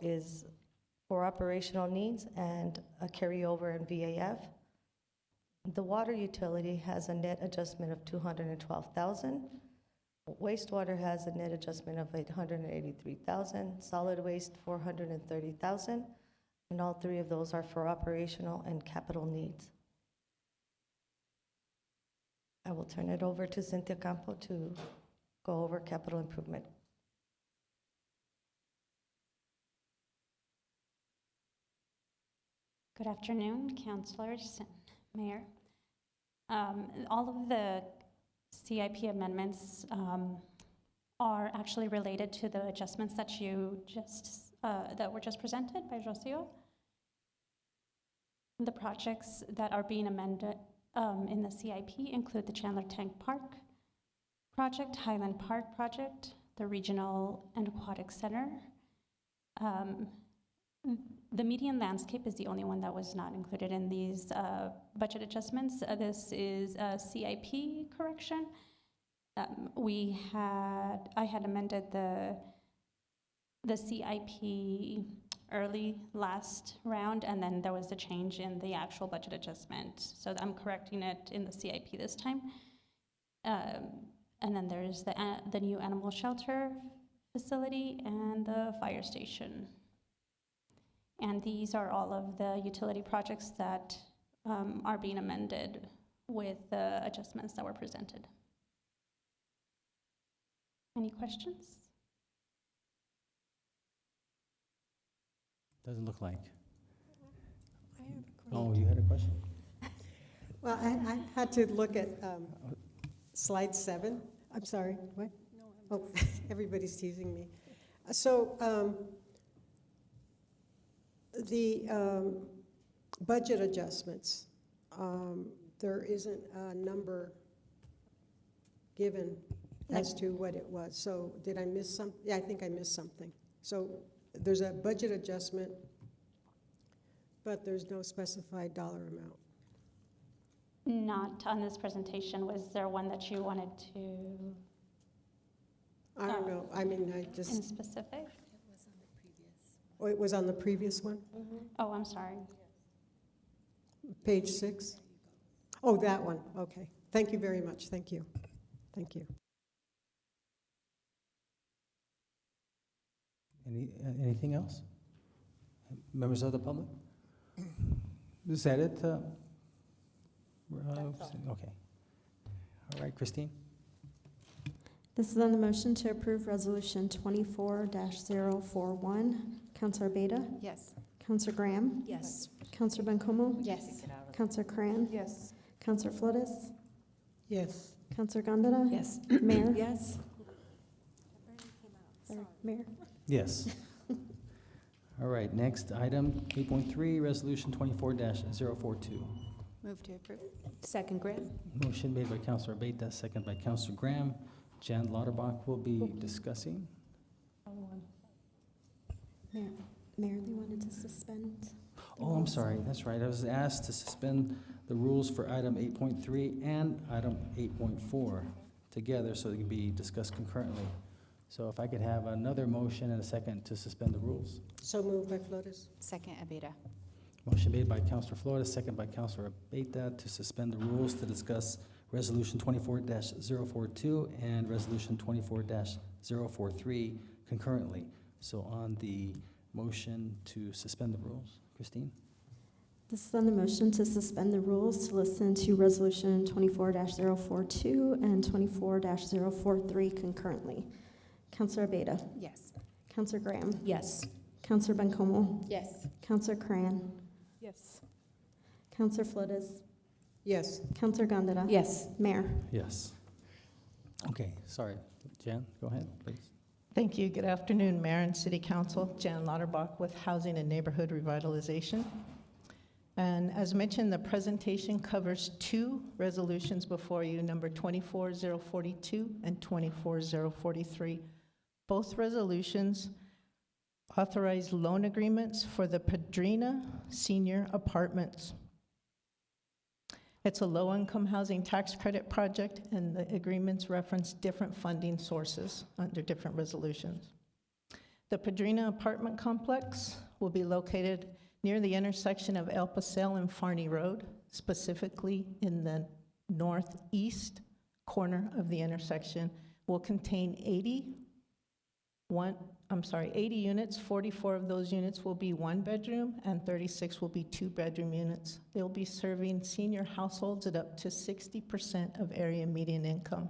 operational needs and a carryover in VAF. The water utility has a net adjustment of $212,000. Wastewater has a net adjustment of $883,000. Solid waste, $430,000. And all three of those are for operational and capital needs. I will turn it over to Cynthia Campo to go over capital improvement. Good afternoon, councilors and mayor. All of the CIP amendments are actually related to the adjustments that that were just presented by Rocio. The projects that are being amended in the CIP include the Chandler Tank Park project, Highland Park project, the Regional and Aquatic Center. The median landscape is the only one that was not included in these budget adjustments. This is a CIP correction. I had amended the CIP early last round, and then there was a change in the actual budget adjustment. So I'm correcting it in the CIP this time. And then there's the new animal shelter facility and the fire station. And these are all of the utility projects that are being amended with the adjustments that were presented. Any questions? Doesn't look like. Oh, you had a question? Well, I had to look at slide 7. I'm sorry, what? No, oh, everybody's teasing me. So the budget adjustments, there isn't a number given as to what it was. So did I miss something? Yeah, I think I missed something. So there's a budget adjustment But there's no specified dollar amount. Not on this presentation. Was there one that you wanted to, I don't know, I mean, I in just, specific? oh, it was on the previous one? Oh, I'm sorry. Page 6? Oh, that one, okay. Thank you very much, thank you. Thank you. Anything else? Members of the public? Is that it? Okay. All right, Christine? This is on the motion to approve Resolution 24-041. Counselor Beta? Yes. Counselor Graham? Yes. Counselor Bencomo? Yes. Counselor Cran? Yes. Counselor Flores? Yes. Counselor Gondeta? Yes. Mayor? Yes. Sorry, Mayor? Yes. All right, next item, 8.3, Resolution 24-042. Move to approve. Second, Graham. Motion made by Counselor Beta, second by Counselor Graham. Jan Lauterbach will be discussing. Mayor, they wanted to suspend. the Oh, I'm rules. sorry, that's right. I was asked to suspend the rules for item 8.3 and item 8.4 together so they can be discussed concurrently. So if I could have another motion and a second to suspend the rules. So moved by Flores. Second, Abita. Motion made by Counselor Flores, second by Counselor Beta to suspend the rules to discuss Resolution 24-042 and Resolution 24-043 concurrently. So on the motion to suspend the rules, Christine? This is on the motion to suspend the rules to listen to Resolution 24-042 and 24-043 concurrently. Counselor Beta? Yes. Counselor Graham? Yes. Counselor Bencomo? Yes. Counselor Cran? Yes. Counselor Flores? Yes. Counselor Gondeta? Yes. Mayor? Yes. Okay, sorry. Jan, go ahead, please. Thank you. Good afternoon, Mayor and City Council. Jan Lauterbach with Housing and Neighborhood Revitalization. And as mentioned, the presentation covers two resolutions before you, number 24-042 and 24-043. Both resolutions authorize loan agreements for the Padrina Senior Apartments. It's a low-income housing tax credit project, and the agreements reference different funding sources under different resolutions. The Padrina apartment complex will be located near the intersection of El Paseo and Farney Road, specifically in the northeast corner of the intersection. Will contain 80 units. 44 of those units will be one bedroom and 36 will be two bedroom units. They'll be serving senior households at up to 60% of area median income.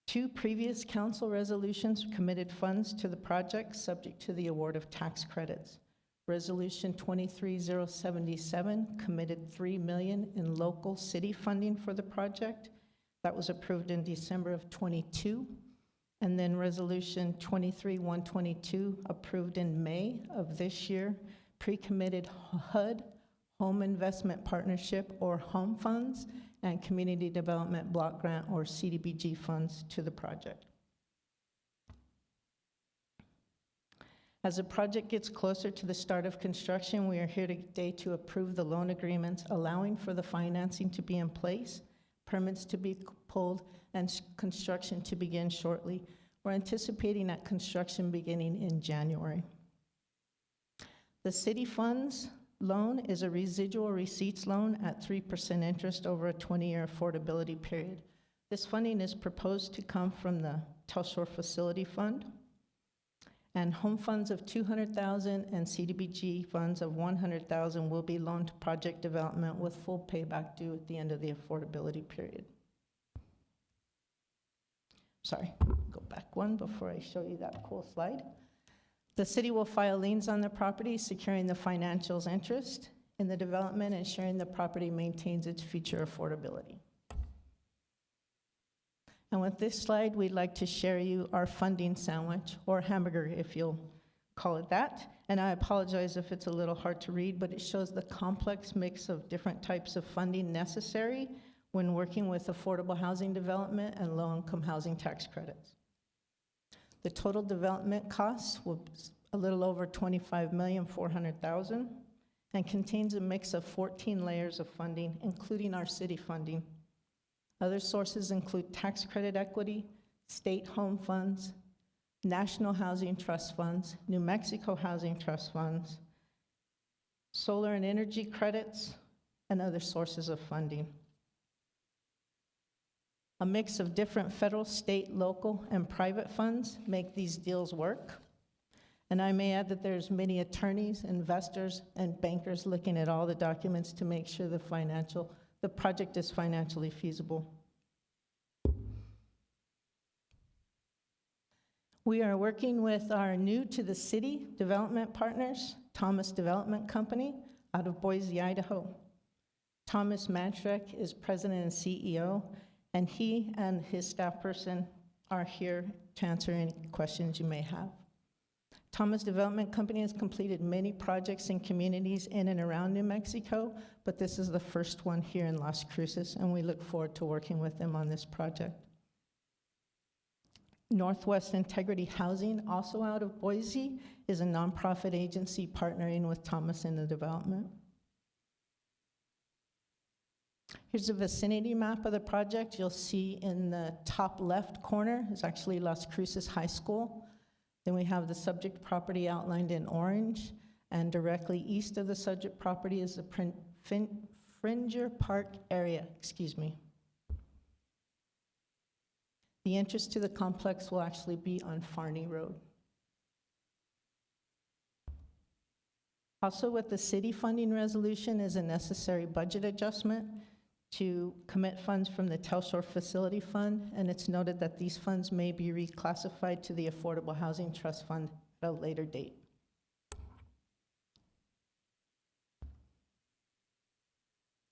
Two previous council resolutions committed funds to the project subject to the award of tax credits. Resolution 23077 committed $3 million in local city funding for the project. That was approved in December of '22. And then Resolution 23122 approved in May of this year, pre-committed HUD, Home Investment Partnership or HOME funds, and Community Development Block Grant or CDBG funds to the project. As the project gets closer to the start of construction, we are here today to approve the loan agreements allowing for the financing to be in place, permits to be pulled, and construction to begin shortly. We're anticipating that construction beginning in January. The city funds loan is a residual receipts loan at 3% interest over a 20-year affordability period. This funding is proposed to come from the Telshore Facility Fund, and home funds of $200,000 and CDBG funds of $100,000 will be loaned to project development with full payback due at the end of the affordability period. Sorry, go back one before I show you that cool slide. The city will file liens on the property, securing the financials interest in the development, ensuring the property maintains its future affordability. And with this slide, we'd like to share you our funding sandwich, or hamburger, if you'll call it that. And I apologize if it's a little hard to read, but it shows the complex mix of different types of funding necessary when working with affordable housing development and low-income housing tax credits. The total development costs will be a little over $25,400,000. and contains a mix of 14 layers of funding, including our city funding. Other sources include tax credit equity, state home funds, National Housing Trust funds, New Mexico Housing Trust funds, solar and energy credits, and other sources of funding. A mix of different federal, state, local, and private funds make these deals work. And I may add that there's many attorneys, investors, and bankers looking at all the documents to make sure the project is financially feasible. We are working with our new to the city development partners, Thomas Development Company, out of Boise, Idaho. Thomas Mantrek is president and CEO, and he and his staff person are here to answer any questions you may have. Thomas Development Company has completed many projects in communities in and around New Mexico, but this is the first one here in Las Cruces, and we look forward to working with them on this project. Northwest Integrity Housing, also out of Boise, is a nonprofit agency partnering with Thomas in the development. Here's a vicinity map of the project. You'll see in the top left corner is actually Las Cruces High School. Then we have the subject property outlined in orange, and directly east of the subject property is the Fringer Park area, The entrance to the complex will actually be on Farney Road. Also with the city funding resolution is a necessary budget adjustment to commit funds from the Telshore Facility Fund, and it's noted that these funds may be reclassified to the Affordable Housing Trust Fund at a later date.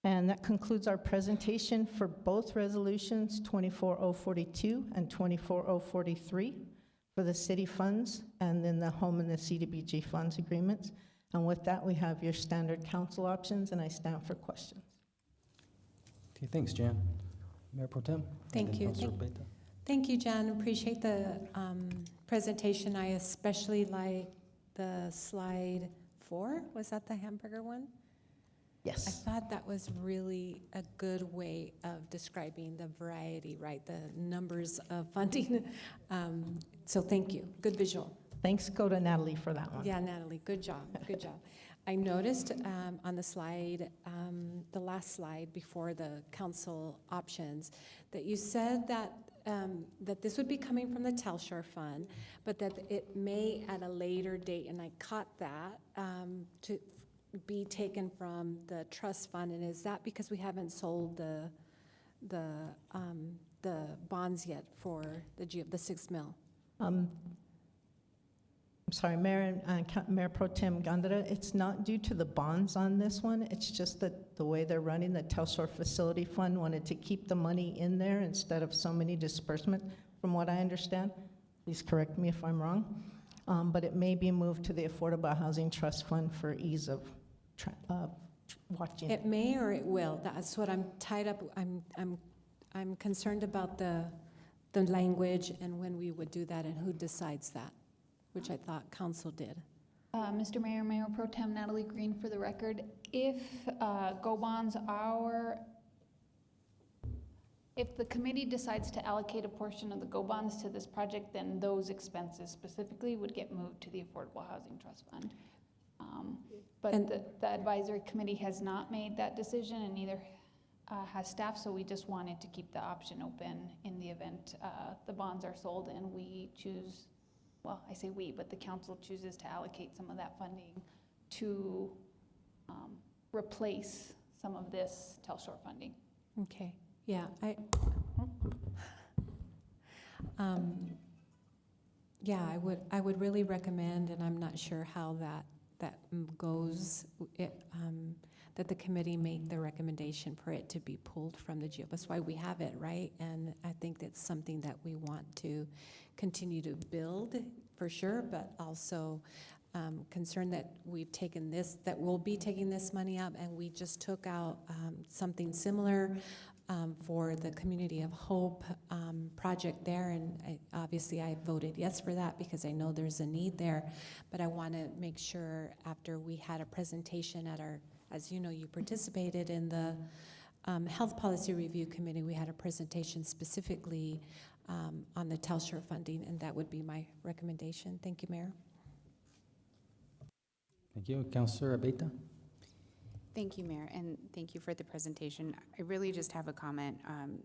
And that concludes our presentation for both resolutions, 24042 and 24043, for the city funds, and then the home and the CDBG funds agreements. And with that, we have your standard council options, and I stand for questions. Okay, thanks, Jan. Mayor Pro Tem. Thank you. Thank you, Jan. Appreciate the presentation. I especially like the slide 4. Was that the hamburger one? Yes. I thought that was really a good way of describing the variety, right? The numbers of funding. So thank you. Good visual. Thanks go to Natalie for that one. Yeah, Natalie, good job. Good job. I noticed on the slide, the last slide before the council options, that you said that that this would be coming from the Telshore Fund, but that it may at a later date, and I caught that, to be taken from the trust fund. And is that because we haven't sold the bonds yet for the 6 mil? I'm sorry, Mayor Pro Tem Gandara, it's not due to the bonds on this one. It's just that the way they're running the Telshore Facility Fund wanted to keep the money in there instead of so many disbursements, from what I understand. Please correct me if I'm wrong. But it may be moved to the Affordable Housing Trust Fund for ease of watching. It may or it will. That's what I'm tied up. I'm concerned about the language and when we would do that and who decides that, which I thought council did. Mr. Mayor, Mayor Pro Tem Natalie Green for the record. If Go Bonds if the committee decides to allocate a portion of the Go Bonds to this project, then those expenses specifically would get moved to the Affordable Housing Trust Fund. But the advisory committee has not made that decision, and neither has staff, so we just wanted to keep the option open in the event the bonds are sold and we choose, well, I say we, but the council chooses to allocate some of that funding to replace some of this Telshore funding. Okay, yeah, I would really recommend, and I'm not sure how that goes, that the committee make the recommendation for it to be pulled from the GO. That's why we have it, right? And I think that's something that we want to continue to build for sure, but also concerned that we'll be taking this money out, and we just took out something similar for the Community of Hope project there, and obviously I voted yes for that because I know there's a need there, but I want to make sure after we had a presentation at our, as you know, you participated in the Health Policy Review Committee, we had a presentation specifically on the Telshore funding, and that would be my recommendation. Thank you, Mayor. Thank you. Councilor Abeta? Thank you, Mayor, and thank you for the presentation. I really just have a comment.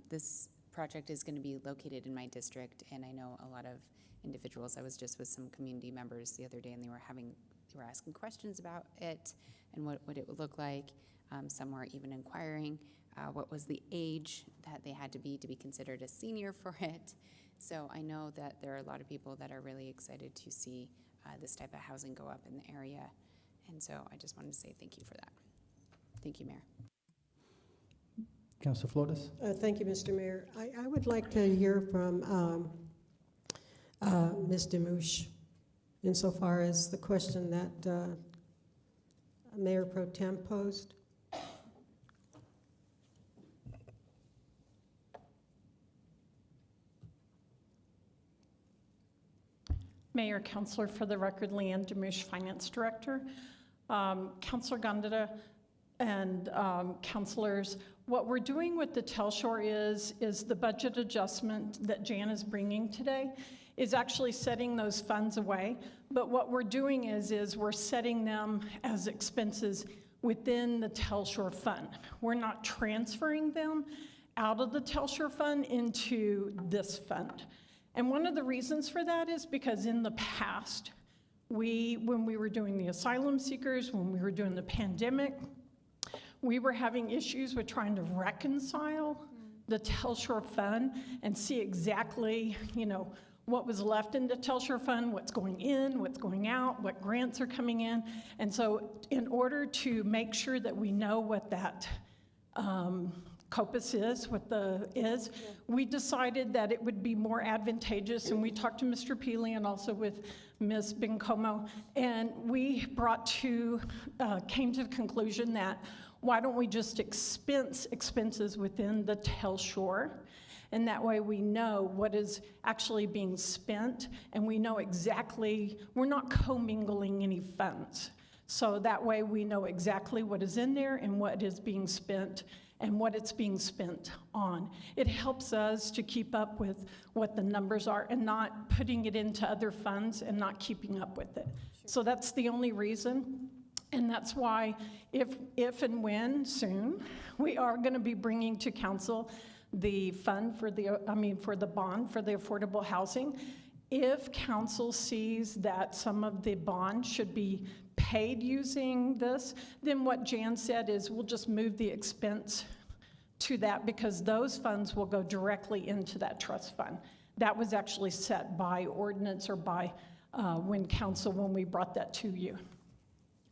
This project is going to be located in my district, and I know a lot of individuals. I was just with some community members the other day, and they were asking questions about it and what it would look like. Some were even inquiring what was the age that they had to be considered a senior for it. So I know that there are a lot of people that are really excited to see this type of housing go up in the area, and so I just wanted to say thank you for that. Thank you, Mayor. Councilor Flores? Thank you, Mr. Mayor. I would like to hear from Ms. Demouche insofar as the question that Mayor Pro Tem posed. Mayor, Councilor, for the record, Leanne Demouche, Finance Director. Councilor Gondeta and councilors, what we're doing with the Telshore is the budget adjustment that Jan is bringing today is actually setting those funds away. But what we're doing is we're setting them as expenses within the Telshore fund. We're not transferring them out of the Telshore fund into this fund. And one of the reasons for that is because in the past, when we were doing the asylum seekers, when we were doing the pandemic, we were having issues with trying to reconcile the Telshore fund and see exactly, what was left in the Telshore fund, what's going in, what's going out, what grants are coming in. And so in order to make sure that we know what that COPUS is, we decided that it would be more advantageous, and we talked to Mr. Peely and also with Ms. Bencomo, and we came to the conclusion that why don't we just expense expenses within the Telshore, and that way we know what is actually being spent, and we know exactly, we're not commingling any funds. So that way we know exactly what is in there and what is being spent and what it's being spent on. It helps us to keep up with what the numbers are and not putting it into other funds and not keeping up with it. Sure. So that's the only reason. And that's why if and when soon, we are gonna be bringing to council the fund for the bond for the affordable housing. If council sees that some of the bond should be paid using this, then what Jan said is we'll just move the expense to that because those funds will go directly into that trust fund. That was actually set by ordinance or by when we brought that to you.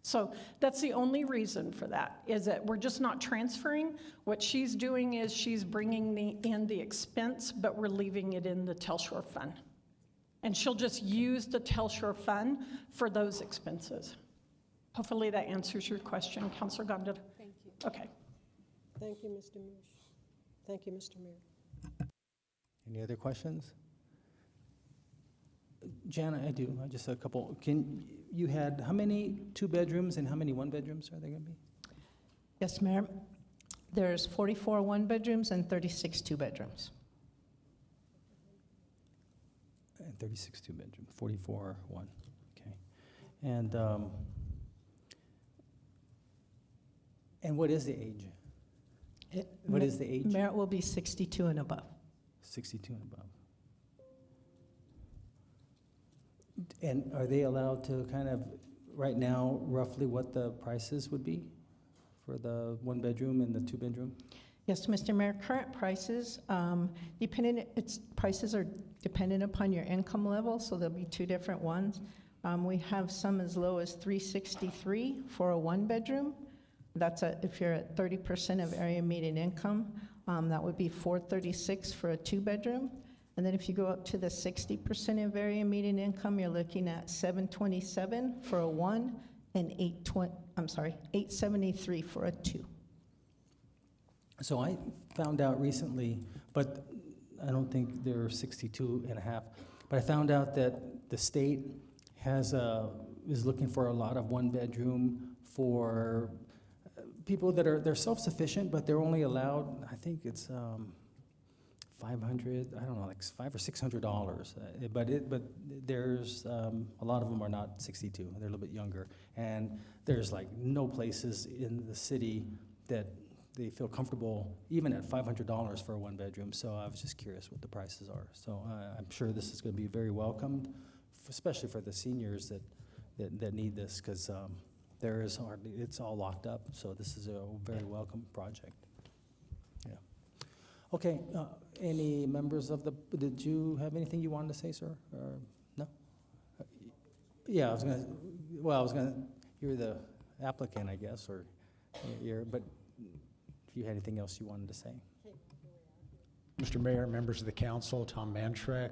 So that's the only reason for that, is that we're just not transferring. What she's doing is she's bringing in the expense, but we're leaving it in the Telshore fund. And she'll just use the Telshore fund for those expenses. Hopefully that answers your question, Councilor Gondeta. Thank you. Okay. Thank you, Ms. Demouche. Thank you, Mr. Mayor. Any other questions? Jana, I do. Just a couple. You had how many 2-bedrooms and how many 1-bedrooms are they going to be? Yes, Mayor. There's 44 1-bedrooms and 36 2-bedrooms. And 36 2-bedrooms, 44 1. Okay. And what is the age? What is the age? Mayor, it will be 62 and above. 62 and above. And are they allowed to kind of, right now, roughly what the prices would be for the 1-bedroom and the 2-bedroom? Yes, Mr. Mayor, current prices, prices are dependent upon your income level, so there'll be 2 different ones. We have some as low as $363 for a 1-bedroom. That's if you're at 30% of area median income, that would be $436 for a 2-bedroom. And then if you go up to the 60% of area median income, you're looking at $727 for a 1 and $873 for a 2. So I found out recently, but I don't think they're 62 and a half, but I found out that the state is looking for a lot of one-bedroom for people that they're self-sufficient, but they're only allowed, I think it's 500, I don't know, like $500 or $600. But there's a lot of them are not 62. They're a little bit younger, and there's like no places in the city that they feel comfortable even at $500 for a one-bedroom. So I was just curious what the prices are. So I'm sure this is going to be very welcomed, especially for the seniors that need this, because it's all locked up. So this is a very welcome project. Yeah. Okay. Any members of did you have anything you wanted to say, sir? No? Yeah, you're the applicant, I guess, or but if you had anything else you wanted to say. Mr. Mayor, members of the council, Tom Mantrek,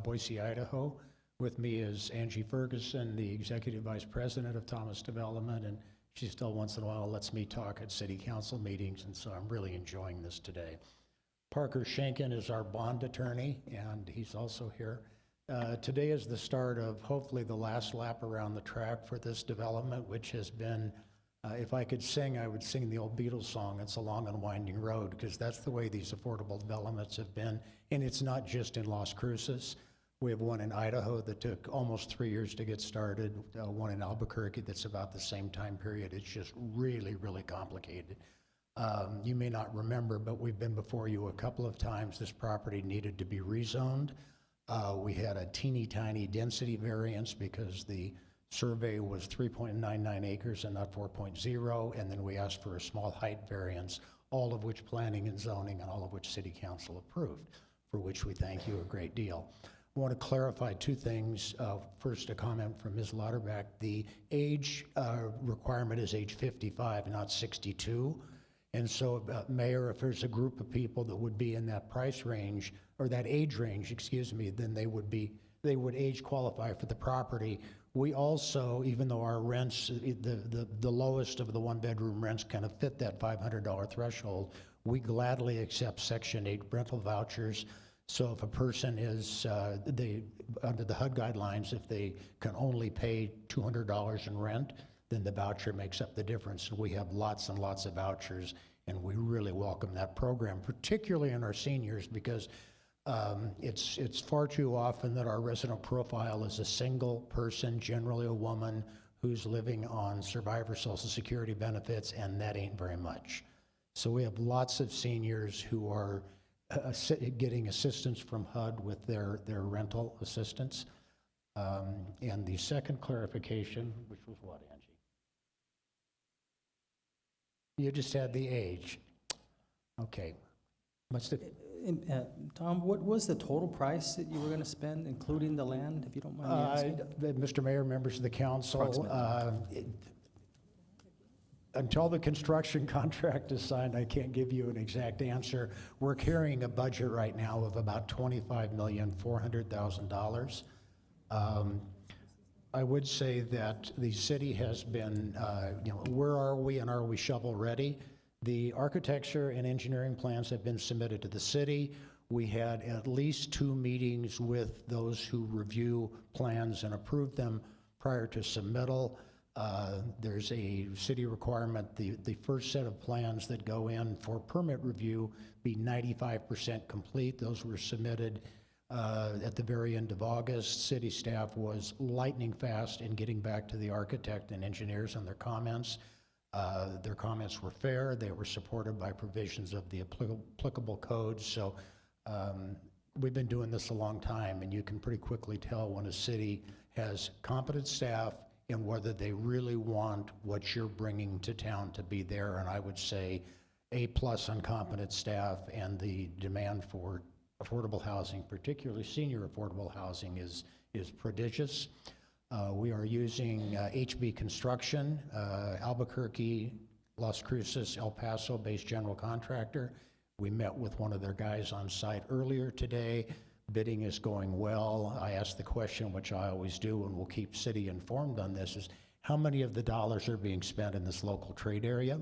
Boise, Idaho. With me is Angie Ferguson, the Executive Vice President of Thomas Development, and she still once in a while lets me talk at city council meetings, and so I'm really enjoying this today. Parker Schenken is our bond attorney, and he's also here. Today is the start of hopefully the last lap around the track for this development, which has been, if I could sing, I would sing the old Beatles song, "It's a Long and Winding Road," because that's the way these affordable developments have been. And it's not just in Las Cruces. We have one in Idaho that took almost 3 years to get started, one in Albuquerque that's about the same time period. It's just really, really complicated. You may not remember, but we've been before you a couple of times. This property needed to be rezoned. We had a teeny tiny density variance because the survey was 3.99 acres and not 4.0, and then we asked for a small height variance, all of which planning and zoning and all of which city council approved, for which we thank you a great deal. I want to clarify two things. First, a comment from Ms. Lauterbach. The age requirement is age 55, not 62. And so, Mayor, if there's a group of people that would be in that price range, or that age range, excuse me, then they would age qualify for the property. We also, even though our rents, the lowest of the one-bedroom rents kind of fit that $500 threshold, we gladly accept Section 8 rental vouchers. So if a person is, under the HUD guidelines, if they can only pay $200 in rent, then the voucher makes up the difference. And we have lots and lots of vouchers, and we really welcome that program, particularly in our seniors, because it's far too often that our resident profile is a single person, generally a woman, who's living on survivor Social Security benefits, and that ain't very much. So we have lots of seniors who are getting assistance from HUD with their rental assistance. And the second clarification, which was what, Angie? You just had the age. Okay. Tom, what was the total price that you were going to spend, including the land, if you don't mind me asking? Mr. Mayor, members of the council, until the construction contract is signed, I can't give you an exact answer. We're carrying a budget right now of about $25,400,000. I would say that the city has been, where are we and are we shovel ready? The architecture and engineering plans have been submitted to the city. We had at least 2 meetings with those who review plans and approve them prior to submittal. There's a city requirement, the first set of plans that go in for permit review be 95% complete. Those were submitted at the very end of August. City staff was lightning fast in getting back to the architect and engineers on their comments. Their comments were fair. They were supported by provisions of the applicable codes. So we've been doing this a long time, and you can pretty quickly tell when a city has competent staff and whether they really want what you're bringing to town to be there. And I would say A+ on competent staff, and the demand for affordable housing, particularly senior affordable housing, is prodigious. We are using HB Construction, Albuquerque, Las Cruces, El Paso-based general contractor. We met with one of their guys on site earlier today. Bidding is going well. I asked the question, which I always do, and we'll keep city informed on this, is how many of the dollars are being spent in this local trade area?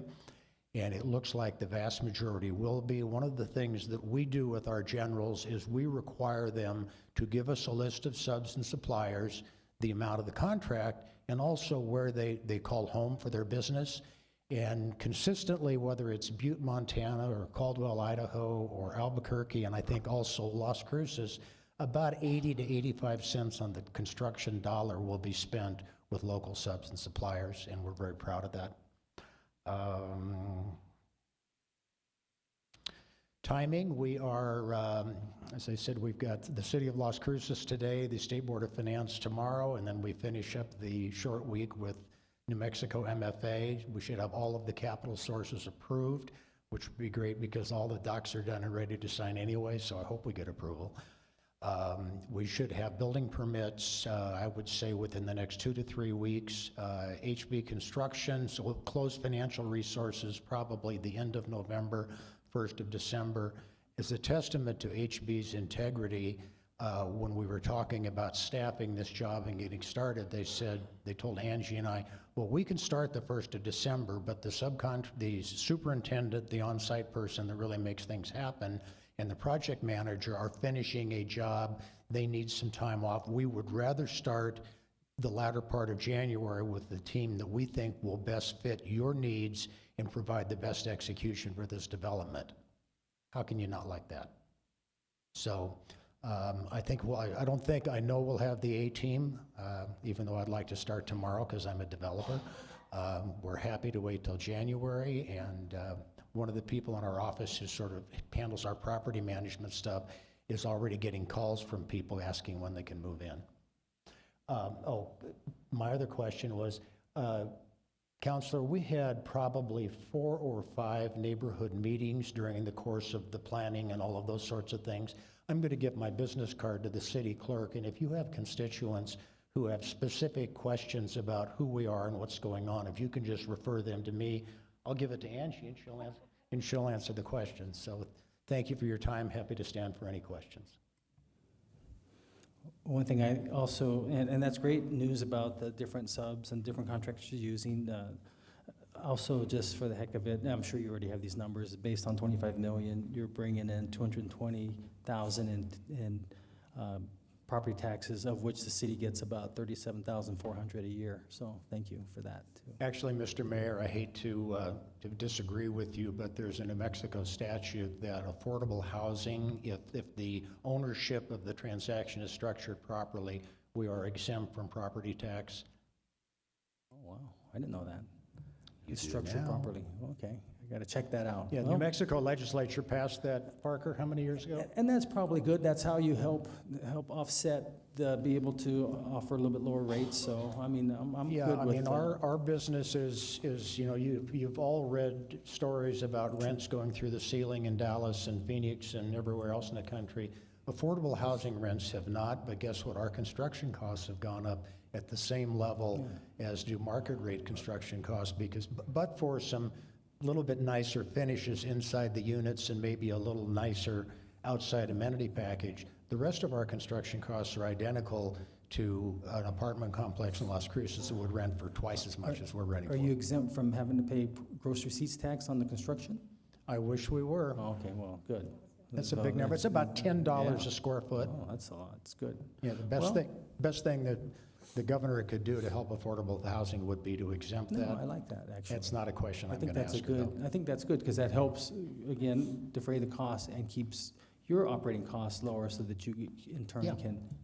and it looks like the vast majority will be. One of the things that we do with our generals is we require them to give us a list of subs and suppliers, the amount of the contract, and also where they call home for their business. And consistently, whether it's Butte, Montana, or Caldwell, Idaho, or Albuquerque, and I think also Las Cruces, about 80 to 85 cents on the construction dollar will be spent with local subs and suppliers, and we're very proud of that. Timing, we are, as I said, we've got the City of Las Cruces today, the State Board of Finance tomorrow, and then we finish up the short week with New Mexico MFA. We should have all of the capital sources approved, which would be great because all the docs are done and ready to sign anyway, so I hope we get approval. We should have building permits, I would say within the next 2 to 3 weeks. HB construction, so we'll close financial resources probably the end of November, 1st of December. As a testament to HB's integrity, when we were talking about staffing this job and getting started, they told Angie and I, well, we can start the 1st of December, but the superintendent, the on-site person that really makes things happen, and the project manager are finishing a job. They need some time off. We would rather start the latter part of January with the team that we think will best fit your needs and provide the best execution for this development. How can you not like that? So I think, well, I know we'll have the A team, even though I'd like to start tomorrow because I'm a developer. We're happy to wait till January, and one of the people in our office who sort of handles our property management stuff is already getting calls from people asking when they can move in. My other question was, Counselor, we had probably 4 or 5 neighborhood meetings during the course of the planning and all of those sorts of things. I'm going to give my business card to the city clerk, and if you have constituents who have specific questions about who we are and what's going on, if you can just refer them to me, I'll give it to Angie, and she'll answer the questions. So thank you for your time. Happy to stand for any questions. One thing I also, and that's great news about the different subs and different contractors you're using. Also, just for the heck of it, I'm sure you already have these numbers, based on 25 million, you're bringing in 220,000 in property taxes, of which the city gets about 37,400 a year. So thank you for that too. Actually, Mr. Mayor, I hate to disagree with you, but there's a New Mexico statute that affordable housing, if the ownership of the transaction is structured properly, we are exempt from property tax. Oh, wow, I didn't know that. It's structured properly. Okay, I got to check that out. Yeah, well, New Mexico legislature passed that, Parker, how many years ago? And that's probably good. That's how you help offset be able to offer a little bit lower rates. So I mean, I'm yeah, good with. Yeah, I mean, our business is you know, you've all read stories about rents going through the ceiling in Dallas and Phoenix and everywhere else in the country. Affordable housing rents have not, but guess what? Our construction costs have gone up at the same level as do market rate construction costs, because but for some little bit nicer finishes inside the units and maybe a little nicer outside amenity package, the rest of our construction costs are identical to an apartment complex in Las Cruces that would rent for twice as much as we're renting for. Are you exempt from having to pay gross receipts tax on the construction? I wish we were. Oh, okay, well, good. That's a big number. It's about $10 a square foot. Oh, that's a lot. It's good. Yeah, the best thing that the governor could do to help affordable housing would be to exempt that. No, I like that, actually. It's not a question I'm I think going to that's ask her, though. I think that's good, because that helps, again, defray the costs and keeps your operating costs lower, so that you in turn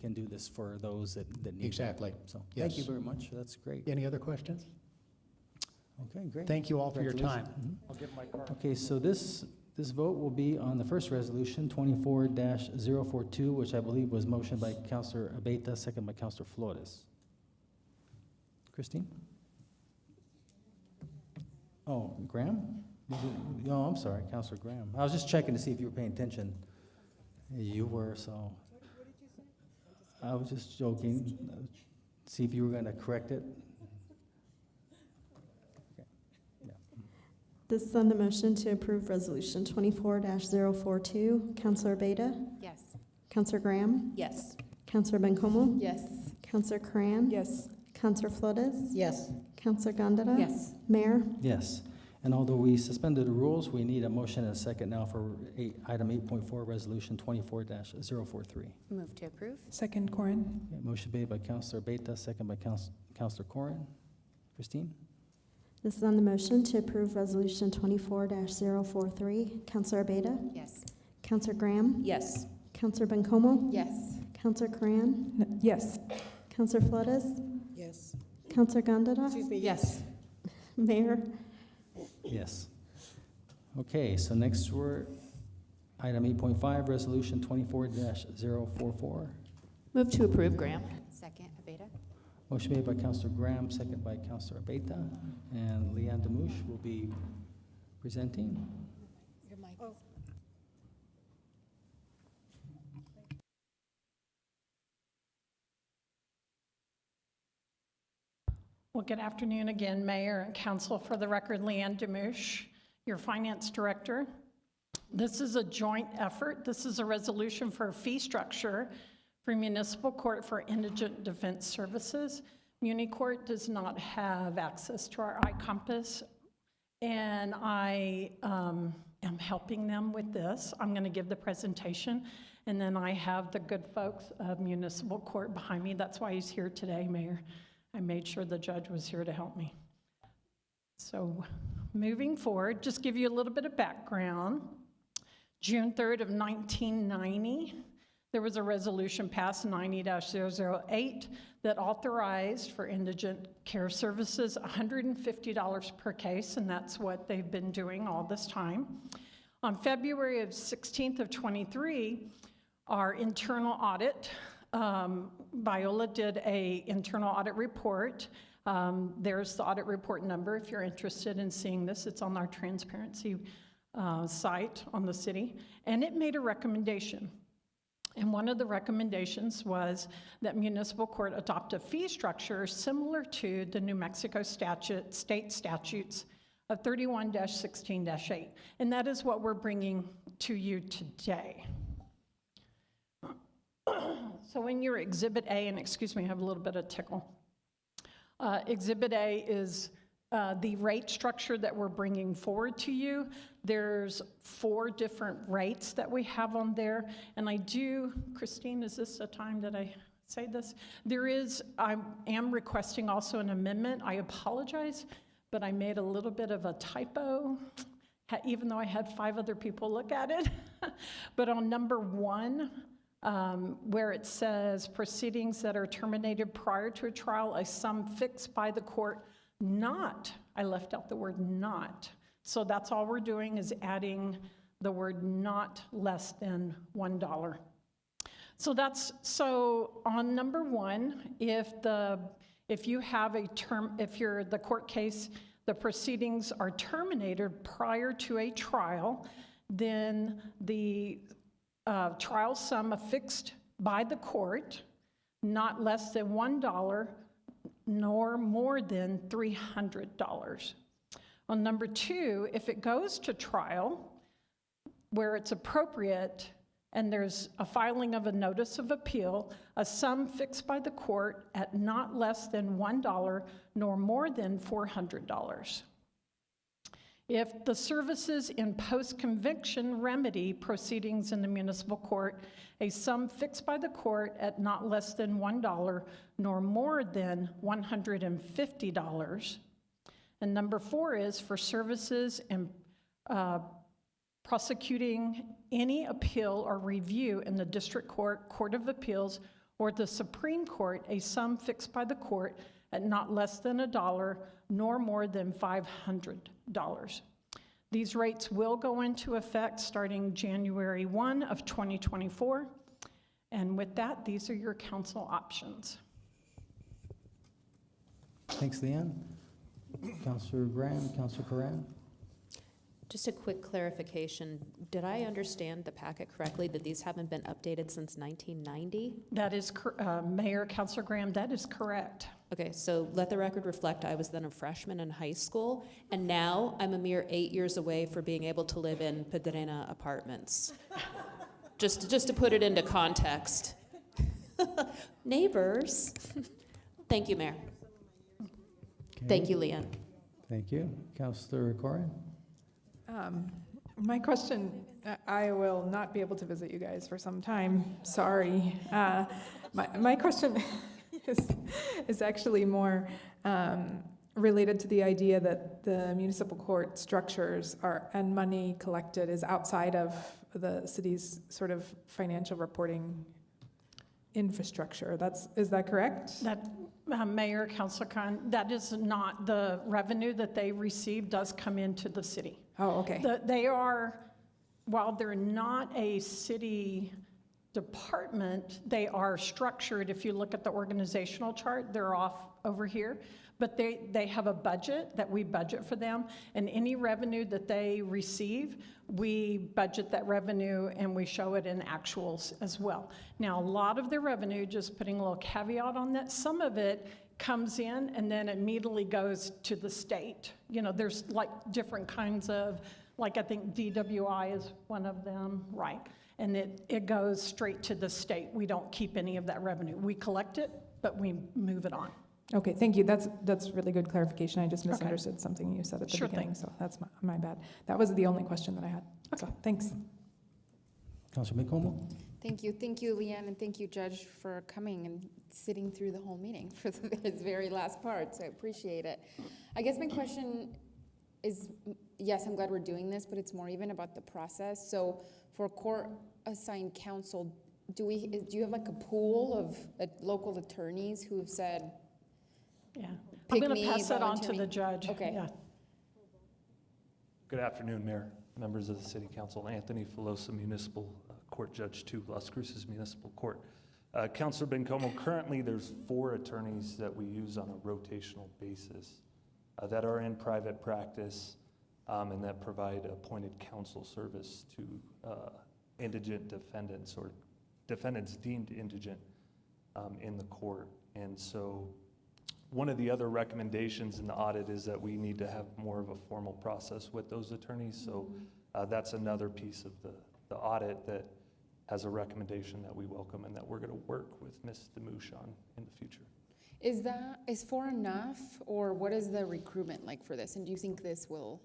can do this for those that need Exactly. it. So Yes. thank you very much. That's great. Any other questions? Okay, great. Thank you all for your time. Congratulations. I'll give my card. Okay, so this vote will be on the first resolution, 24-042, which I believe was motioned by Councilor Abeyta, second by Councilor Flores. Christine? Oh, Graham? No, I'm sorry, Councilor Graham. I was just checking to see if you were paying attention. You were, so. I was just joking. See if you were going to correct it. This is on the motion to approve Resolution 24-042. Councilor Beta? Yes. Councilor Graham? Yes. Councilor Bencomo? Yes. Councilor Cran? Yes. Councilor Flores? Yes. Councilor Gondeta? Yes. Mayor? Yes. And although we suspended the rules, we need a motion and a second now for item 8.4, Resolution 24-043. Move to approve. Second, Corin. Okay, motion made by Councilor Beta, second by Councilor Corrin. Christine? This is on the motion to approve Resolution 24-043. Counselor Abeta? Yes. Counselor Graham? Yes. Counselor Bencomo? Yes. Counselor Coran? Yes. Counselor Flores? Yes. Counselor Gondeta? Excuse me, Yes. Mayor? Yes. Okay, so next we're item 8.5, Resolution 24-044. Move to approve, Graham. Second, Abeta. Motion made by Councilor Graham, second by Councilor Abeta, and Leanne Demouche will be presenting. Your mic. Well, good afternoon again, Mayor and Council. For the record, Leanne Demouche, your Finance Director. This is a joint effort. This is a resolution for a fee structure for Municipal Court for Indigent Defense Services. Muni Court does not have access to our iCompass, and I am helping them with this. I'm going to give the presentation, and then I have the good folks of Municipal Court behind me. That's why he's here today, Mayor. I made sure the judge was here to help me. So moving forward, just give you a little bit of background. June 3rd of 1990, there was a resolution passed, 90-008, that authorized for indigent care services $150 per case, and that's what they've been doing all this time. On February of 16th of 23, our internal audit, Viola did an internal audit report. There's the audit report number if you're interested in seeing this. It's on our transparency site on the city. And it made a recommendation. And one of the recommendations was that municipal court adopt a fee structure similar to the New Mexico state statutes of 31-16-8. And that is what we're bringing to you today. So in your Exhibit A, and excuse me, I have a little bit of tickle. Exhibit A is the rate structure that we're bringing forward to you. There's 4 different rates that we have on there. And I do, Christine, is this a time that I say this? I am requesting also an amendment. I apologize, but I made a little bit of a typo, even though I had 5 other people look at it. But on number 1, where it says proceedings that are terminated prior to a trial, a sum fixed by the court, not, I left out the word not. So that's all we're doing is adding the word not less than $1. So on number 1, if you have a term, if you're the court case, the proceedings are terminated prior to a trial, then the trial sum affixed by the court, not less than $1 nor more than $300. On number 2, if it goes to trial where it's appropriate and there's a filing of a notice of appeal, a sum fixed by the court at not less than $1 nor more than $400. If the services in post-conviction remedy proceedings in the municipal court, a sum fixed by the court at not less than $1 nor more than $150. And number 4 is for services in prosecuting any appeal or review in the district court, court of appeals, or the Supreme Court, a sum fixed by the court at not less than $1 nor more than $500. These rates will go into effect starting January 1 of 2024. And with that, these are your council options. Thanks, Leanne. Councilor Graham, Councilor Coran. Just a quick clarification. Did I understand the packet correctly that these haven't been updated since 1990? That is, Mayor, Councilor Graham, that is correct. Okay, so let the record reflect I was then a freshman in high school, and now I'm a mere 8 years away from being able to live in Pedrena apartments. just to put it into context. Neighbors. Thank you, Mayor. Okay. Thank you, Leanne. Thank you. Councilor Corrin? My question, I will not be able to visit you guys for some time, sorry. My question is actually more related to the idea that the municipal court structures and money collected is outside of the city's sort of financial reporting infrastructure. Is that correct? That, Mayor, Councilor Khan, that is not the revenue that they receive does come into the city. Oh, okay. They are, while they're not a city department, they are structured. If you look at the organizational chart, they're off over here. But they have a budget that we budget for them, and any revenue that they receive, we budget that revenue and we show it in actuals as well. Now, a lot of their revenue, just putting a little caveat on that, some of it comes in and then immediately goes to the state. You know, there's like different kinds of, like I think DWI is one of them, right? And it goes straight to the state. We don't keep any of that revenue. We collect it, but we move it on. Okay, thank you. That's really good clarification. I just misunderstood something you said at the beginning, so that's my bad. That was the only question that I had. So, thanks. Councilor Bencomo? Thank you, Leanne, and thank you, Judge, for coming and sitting through the whole meeting for this very last part, so I appreciate it. I guess my question is, yes, I'm glad we're doing this, but it's more even about the process. So for court-assigned counsel, do you have like a pool of local attorneys who have said, yeah, I'm going to pass that on to the judge. Okay. Yeah. Good afternoon, Mayor, members of the City Council. Anthony Filosa, Municipal Court Judge 2, Las Cruces Municipal Court. Councilor Bencomo, currently there's 4 attorneys that we use on a rotational basis that are in private practice and that provide appointed counsel service to indigent defendants or defendants deemed indigent in the court. And so one of the other recommendations in the audit is that we need to have more of a formal process with those attorneys. So that's another piece of the audit that has a recommendation that we welcome and that we're going to work with Ms. Demouche on in the future. Is 4 enough, or what is the recruitment like for this? And do you think this will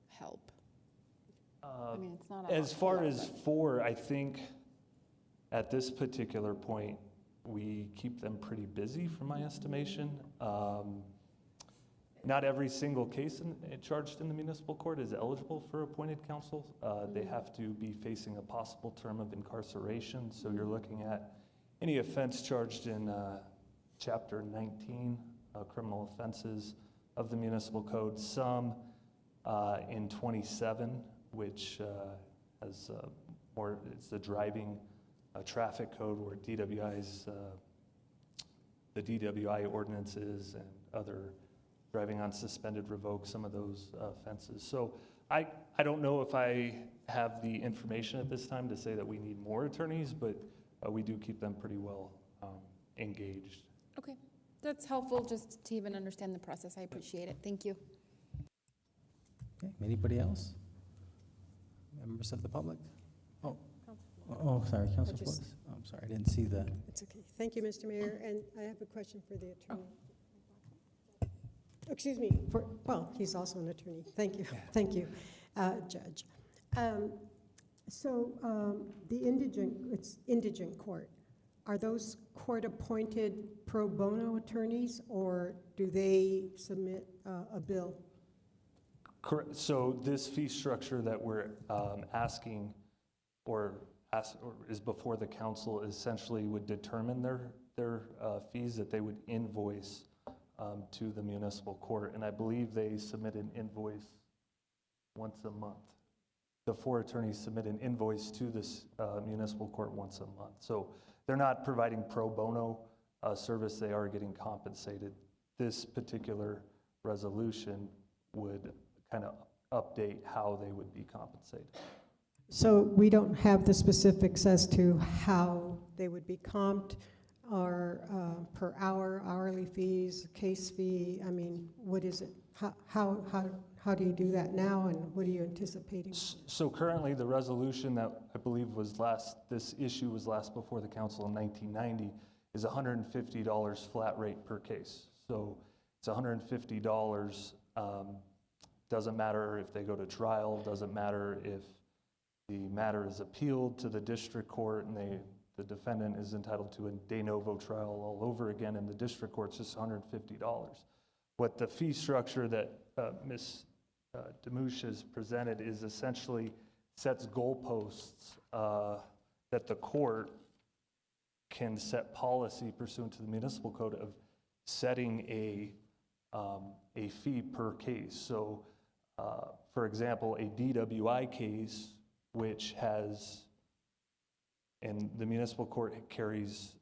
help? I mean, it's not as far as 4, I think at this particular point, we keep them pretty busy from my estimation. Not every single case charged in the municipal court is eligible for appointed counsel. They have to be facing a possible term of incarceration. So you're looking at any offense charged in Chapter 19, criminal offenses of the municipal code, some in 27, which has more, it's the driving traffic code where DWI's, the DWI ordinances and other driving on suspended revoke, some of those offenses. So I don't know if I have the information at this time to say that we need more attorneys, but we do keep them pretty well engaged. Okay, that's helpful just to even understand the process. I appreciate it. Thank you. Okay, anybody else? Members of the public? Oh, sorry, Councilor Flores. Oh, I'm sorry, I didn't see the. It's okay. Thank you, Mr. Mayor, and I have a question for the attorney. Excuse me, well, he's also an attorney. Thank you, thank you, Judge. It's indigent court. Are those court-appointed pro bono attorneys, or do they submit a bill? Correct. So this fee structure that we're asking or is before the council essentially would determine their fees that they would invoice to the municipal court. And I believe they submit an invoice once a month. The 4 attorneys submit an invoice to this municipal court once a month. So they're not providing pro bono service, they are getting compensated. This particular resolution would kind of update how they would be compensated. So we don't have the specifics as to how they would be comped, or per hour, hourly fees, case fee. I mean, what is it? How do you do that now, and what are you anticipating? So currently, the resolution that I believe was this issue was last before the council in 1990 is $150 flat rate per case. So it's $150 Doesn't matter if they go to trial, doesn't matter if the matter is appealed to the district court and the defendant is entitled to a de novo trial all over again in the district court. It's just $150. What the fee structure that Ms. Demouche has presented is essentially sets goalposts that the court can set policy pursuant to the municipal code of setting a fee per case. So, for example, a DWI case, which has, and the municipal court carries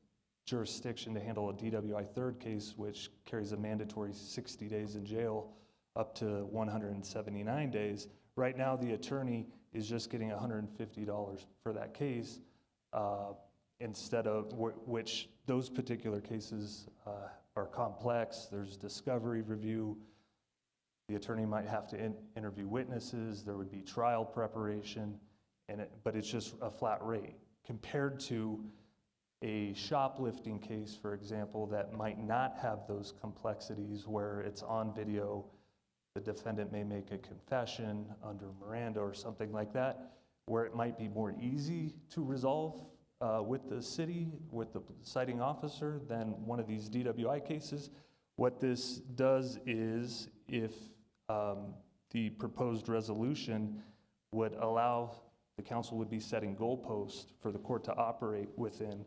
jurisdiction to handle a DWI third case, which carries a mandatory 60 days in jail up to 179 days. Right now, the attorney is just getting $150 for that case, instead of, which those particular cases are complex. There's discovery review. The attorney might have to interview witnesses. There would be trial preparation, but it's just a flat rate compared to a shoplifting case, for example, that might not have those complexities where it's on video. The defendant may make a confession under Miranda or something like that, where it might be more easy to resolve with the city, with the citing officer, than one of these DWI cases. What this does is, if the proposed resolution would allow, the council would be setting goalposts for the court to operate within,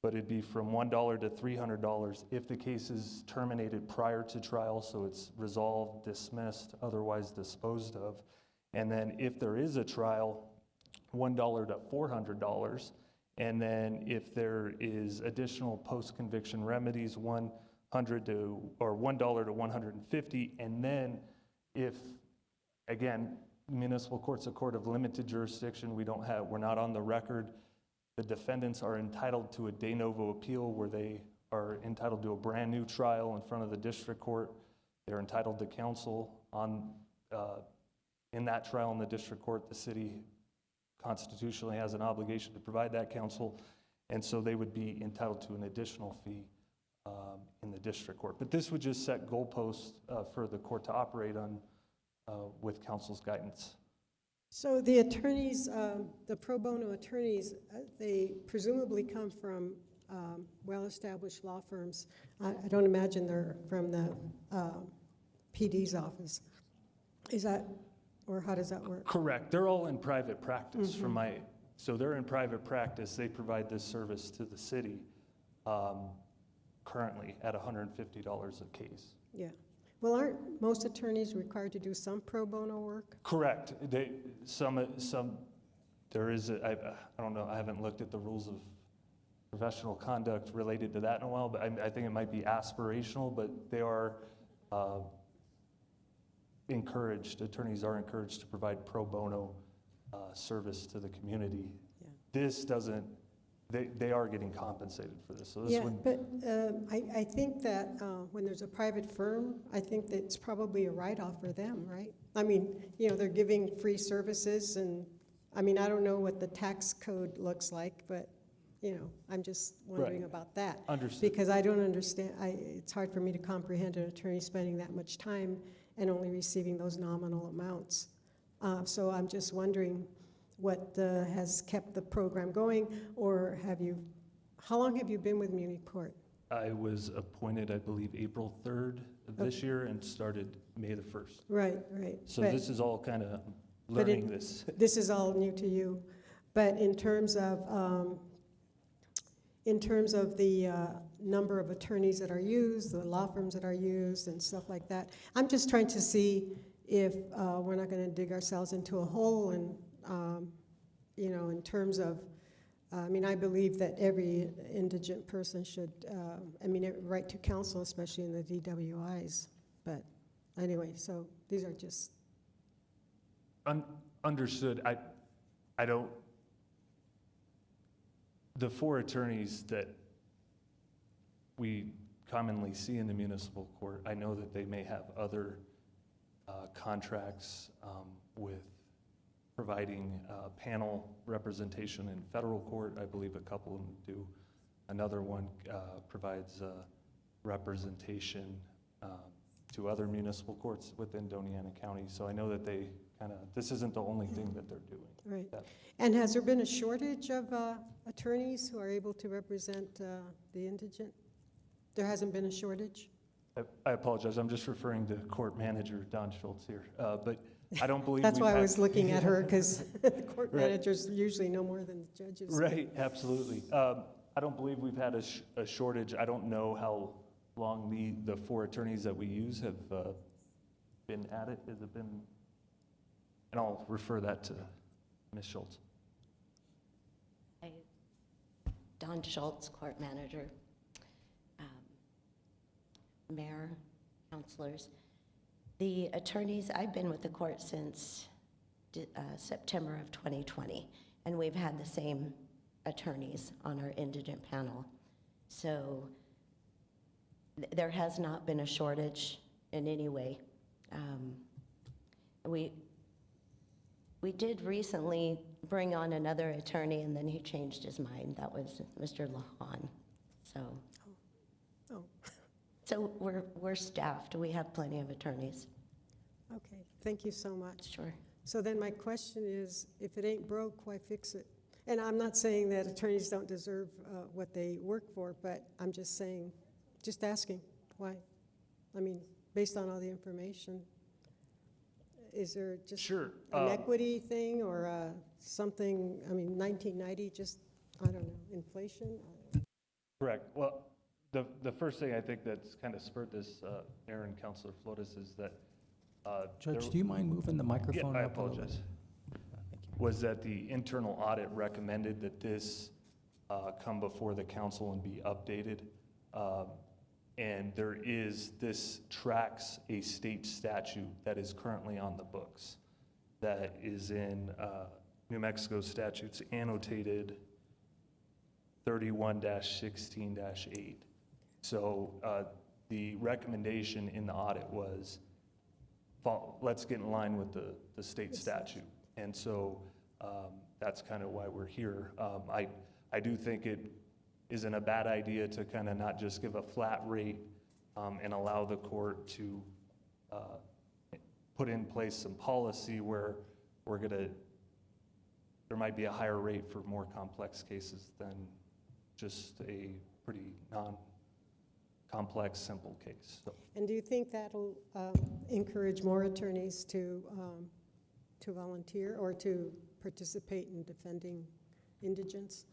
but it'd be from $1 to $300 if the case is terminated prior to trial, so it's resolved, dismissed, otherwise disposed of. And then if there is a trial, $1 to $400. And then if there is additional post-conviction remedies, $1 to $150. And then if, again, municipal court's a court of limited jurisdiction, we're not on the record. The defendants are entitled to a de novo appeal where they are entitled to a brand new trial in front of the district court. They're entitled to counsel in that trial in the district court. The city constitutionally has an obligation to provide that counsel, and so they would be entitled to an additional fee in the district court. But this would just set goalposts for the court to operate on with counsel's guidance. So the attorneys, the pro bono attorneys, they presumably come from well-established law firms. I don't imagine they're from the PD's office. Is that, or how does that work? Correct. They're all in private practice so they're in private practice. They provide this service to the city currently at $150 a case. Yeah. Well, aren't most attorneys required to do some pro bono work? Correct. There is, I don't know, I haven't looked at the rules of professional conduct related to that in a while, but I think it might be aspirational, but they are encouraged, attorneys are encouraged to provide pro bono service to the community. Yeah. This doesn't, they are getting compensated for this. So this Yeah, but I think that when there's a private firm, I think that it's probably a write-off for them, right? I mean, they're giving free services, and I mean, I don't know what the tax code looks like, but I'm just wondering about that. Understood. Because I don't understand, it's hard for me to comprehend an attorney spending that much time and only receiving those nominal amounts. So I'm just wondering what has kept the program going, or how long have you been with Muni Court? I was appointed, I believe, April 3rd of this year and started May the 1st. Right. So this is all kind of learning this. This is all new to you. But in terms of the number of attorneys that are used, the law firms that are used, and stuff like that, I'm just trying to see if we're not going to dig ourselves into a hole, and in terms of, I believe that every indigent person should, right to counsel, especially in the DWIs. But anyway, so these are just. Understood. I don't. The 4 attorneys that we commonly see in the municipal court, I know that they may have other contracts with providing panel representation in federal court. I believe a couple of them do. Another one provides representation to other municipal courts within Doñana County. So I know that they this isn't the only thing that they're doing. Right. That- And has there been a shortage of attorneys who are able to represent the indigent? There hasn't been a shortage? I apologize, I'm just referring to court manager Don Schultz here, but I don't believe That's we've why I had- was looking at her, because the court Right. managers usually know more than the judges. Right, absolutely. I don't believe we've had a shortage. I don't know how long the 4 attorneys that we use have been at it. Has it been? And I'll refer that to Ms. Schultz. Don Schultz, court manager. Mayor, councilors. The attorneys, I've been with the court since September of 2020, and we've had the same attorneys on our indigent panel. So there has not been a shortage in any way. We did recently bring on another attorney, and then he changed his mind. That was Mr. Lahan. So we're staffed. We have plenty of attorneys. Okay, thank you so much. Sure. So then my question is, if it ain't broke, why fix it? And I'm not saying that attorneys don't deserve what they work for, but I'm just saying, just asking, why? I mean, based on all the information, is there just Sure. an equity thing or something, I mean, 1990, just, I don't know, inflation? Correct. Well, the first thing I think that's kind of spurred this, Mayor and Councilor Flores, is that Judge, do you mind moving the microphone I up a little bit? apologize. Was that the internal audit recommended that this come before the council and be updated. And this tracks a state statute that is currently on the books that is in New Mexico statutes annotated 31-16-8. So the recommendation in the audit was, let's get in line with the state statute. And so that's kind of why we're here. I do think it isn't a bad idea to kind of not just give a flat rate and allow the court to put in place some policy where there might be a higher rate for more complex cases than just a pretty non-complex, simple case. So. And do you think that'll encourage more attorneys to volunteer or to participate in defending indigents?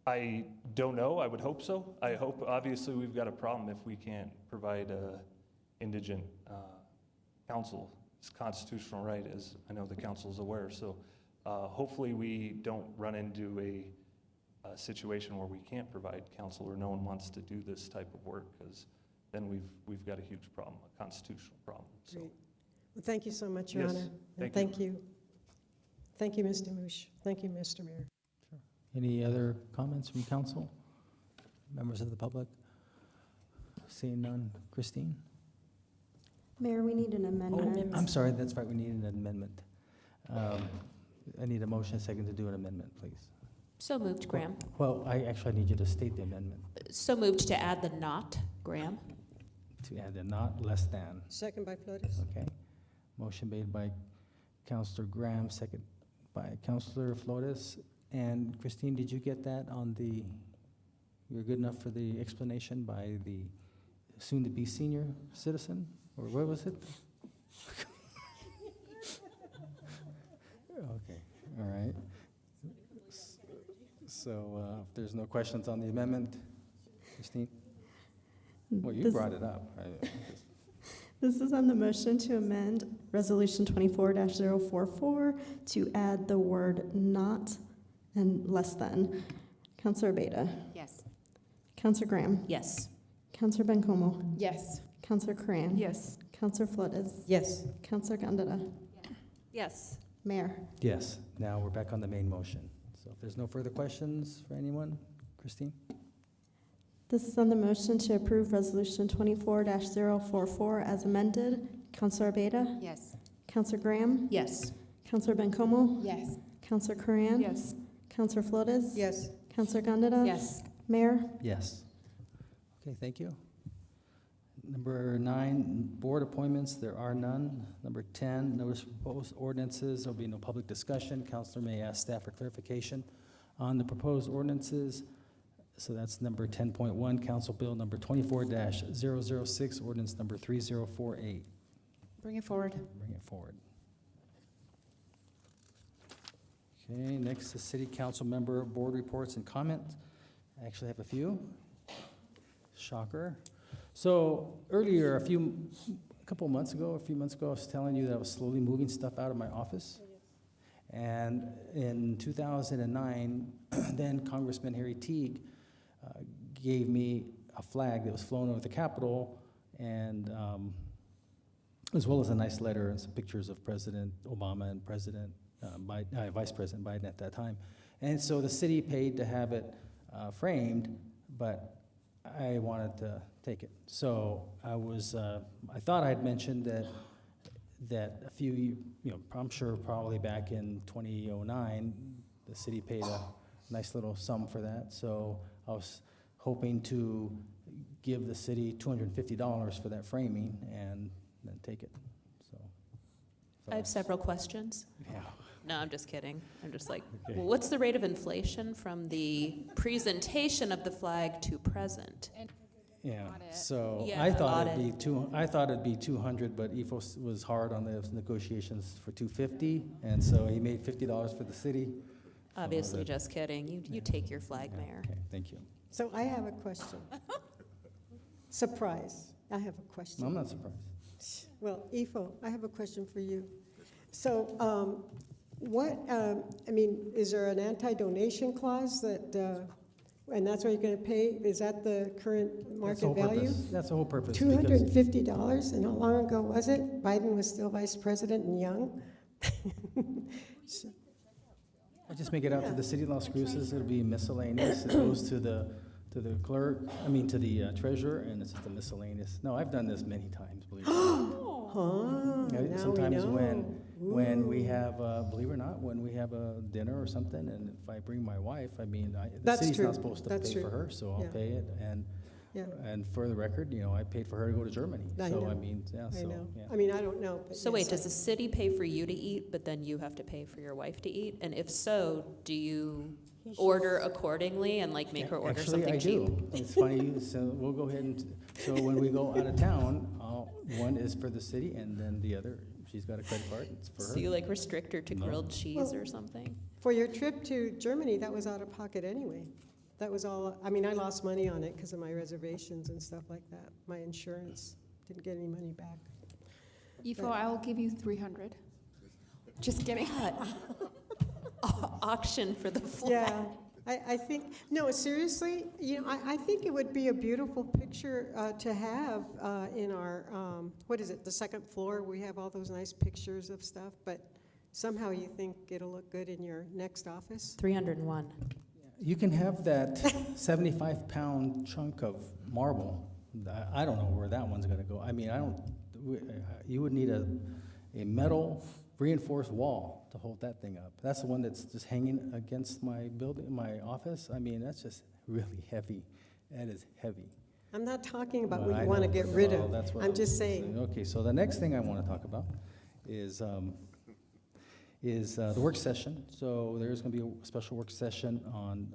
I don't know. I would hope so. I hope, obviously, we've got a problem if we can't provide indigent counsel. It's a constitutional right, as I know the council is aware. So hopefully we don't run into a situation where we can't provide counsel or no one wants to do this type of work, because then we've got a huge problem, a constitutional problem. So. Great. Well, thank you so much, Your Yes, Honor. And thank you. Thank you, Mr. Moosh. Thank you, Mr. Mayor. Any other comments from council? Members of the public? Seeing none. Christine? Mayor, we need an amendment. I'm sorry, that's right, we need an amendment. I need a motion, a second to do an amendment, please. So moved, Graham. Well, I need you to state the amendment. So moved to add the not, Graham. To add the not less than. Second by Flores. Okay. Motion made by Councilor Graham, second by Councilor Flores. And Christine, did you get that on you're good enough for the explanation by the soon-to-be senior citizen? Or what was it? Okay, all right. So if there's no questions on the amendment, Christine? Well, you brought it up. Right? This is on the motion to amend Resolution 24-044 to add the word not and less than. Councilor Abeyta? Yes. Councilor Graham? Yes. Councilor Bencomo? Yes. Councilor Coran? Yes. Councilor Flores? Yes. Councilor Gondeta? Yes. Mayor? Yes, now we're back on the main motion. So if there's no further questions for anyone, Christine? This is on the motion to approve Resolution 24-044 as amended. Councilor Abeyta? Yes. Councilor Graham? Yes. Councilor Bencomo? Yes. Councilor Coran? Yes. Councilor Flores? Number 9, board appointments, there are none. Number 10, notice of proposed ordinances, there'll be no public discussion. Counselor may ask staff for clarification on the proposed ordinances. So that's number 10.1, Council Bill number 24-006, ordinance number 3048. Bring it forward. Bring it forward. Okay, next is City Council member board reports and comments. I actually have a few. Shocker. So earlier, a few months ago, I was telling you that I was slowly moving stuff out of my office. And in 2009, then Congressman Harry Teague gave me a flag that was flown over the Capitol, and as well as a nice letter and some pictures of President Obama and Vice President Biden at that time. And so the city paid to have it framed, but I wanted to take it. So I thought I'd mentioned that a few, I'm sure probably back in 2009, the city paid a nice little sum for that. So I was hoping to give the city $250 for that framing and then take it. So I have several questions. Yeah. No, I'm just kidding. I'm just like, Okay. well, what's the rate of inflation from the presentation of the flag to present? Yeah, so Yeah, I thought audit. it'd be 200, but EFOS was hard on the negotiations for 250, and so he made $50 for the city. Obviously, that- just kidding. You take your flag, Mayor. Okay, thank you. So I have a question. Surprise, I have a question. No, I'm not surprised. Well, Ifo, I have a question for you. So is there an anti-donation clause that, and that's what you're going to pay? Is that the current That's the market whole value? purpose. That's the whole purpose. $250, and how long ago was it? Biden was still vice president and young? So- I just make it out to the city of Las Cruces. It'll be miscellaneous. It goes to the clerk, to the treasurer, and it's just a miscellaneous. No, I've done this many times, believe it or not. Now we Sometimes know. when we have, believe it or not, when we have a dinner or something, and if I bring my wife, the That's city's true. not supposed to That's pay for true. her, so I'll Yeah. pay it. Yeah. And for the record, I paid for her to go to Germany. I So know. yeah, I so know. yeah. I don't know. But So yes, wait, does the city pay for you to eat, but then you have to pay for your wife to eat? And if so, do you order accordingly and make her order Actually, something I cheap? do. It's funny, so we'll go ahead so when we go out of town, one is for the city, and then the other, she's got a credit card, it's for her. So you restrict her to No. grilled cheese Well- or something? For your trip to Germany, that was out of pocket anyway. That was all, I lost money on it because of my reservations and stuff like that. My insurance didn't get any money back. Ifo, I'll give you 300. Just kidding. Auction for the flag. Yeah, I think, no, seriously, I think it would be a beautiful picture to have in our, what is it, the second floor? We have all those nice pictures of stuff, but somehow you think it'll look good in your next office? 301. You can have that 75-pound chunk of marble. I don't know where that one's gonna go. You would need a metal reinforced wall to hold that thing up. That's the one that's just hanging against my building, my office. That's just really heavy. That is heavy. I'm not talking about Well, what I you want to know. get rid Well, of. that's what I'm just saying. Okay, so the next thing I want to talk about is the work session. So there's going to be a special work session on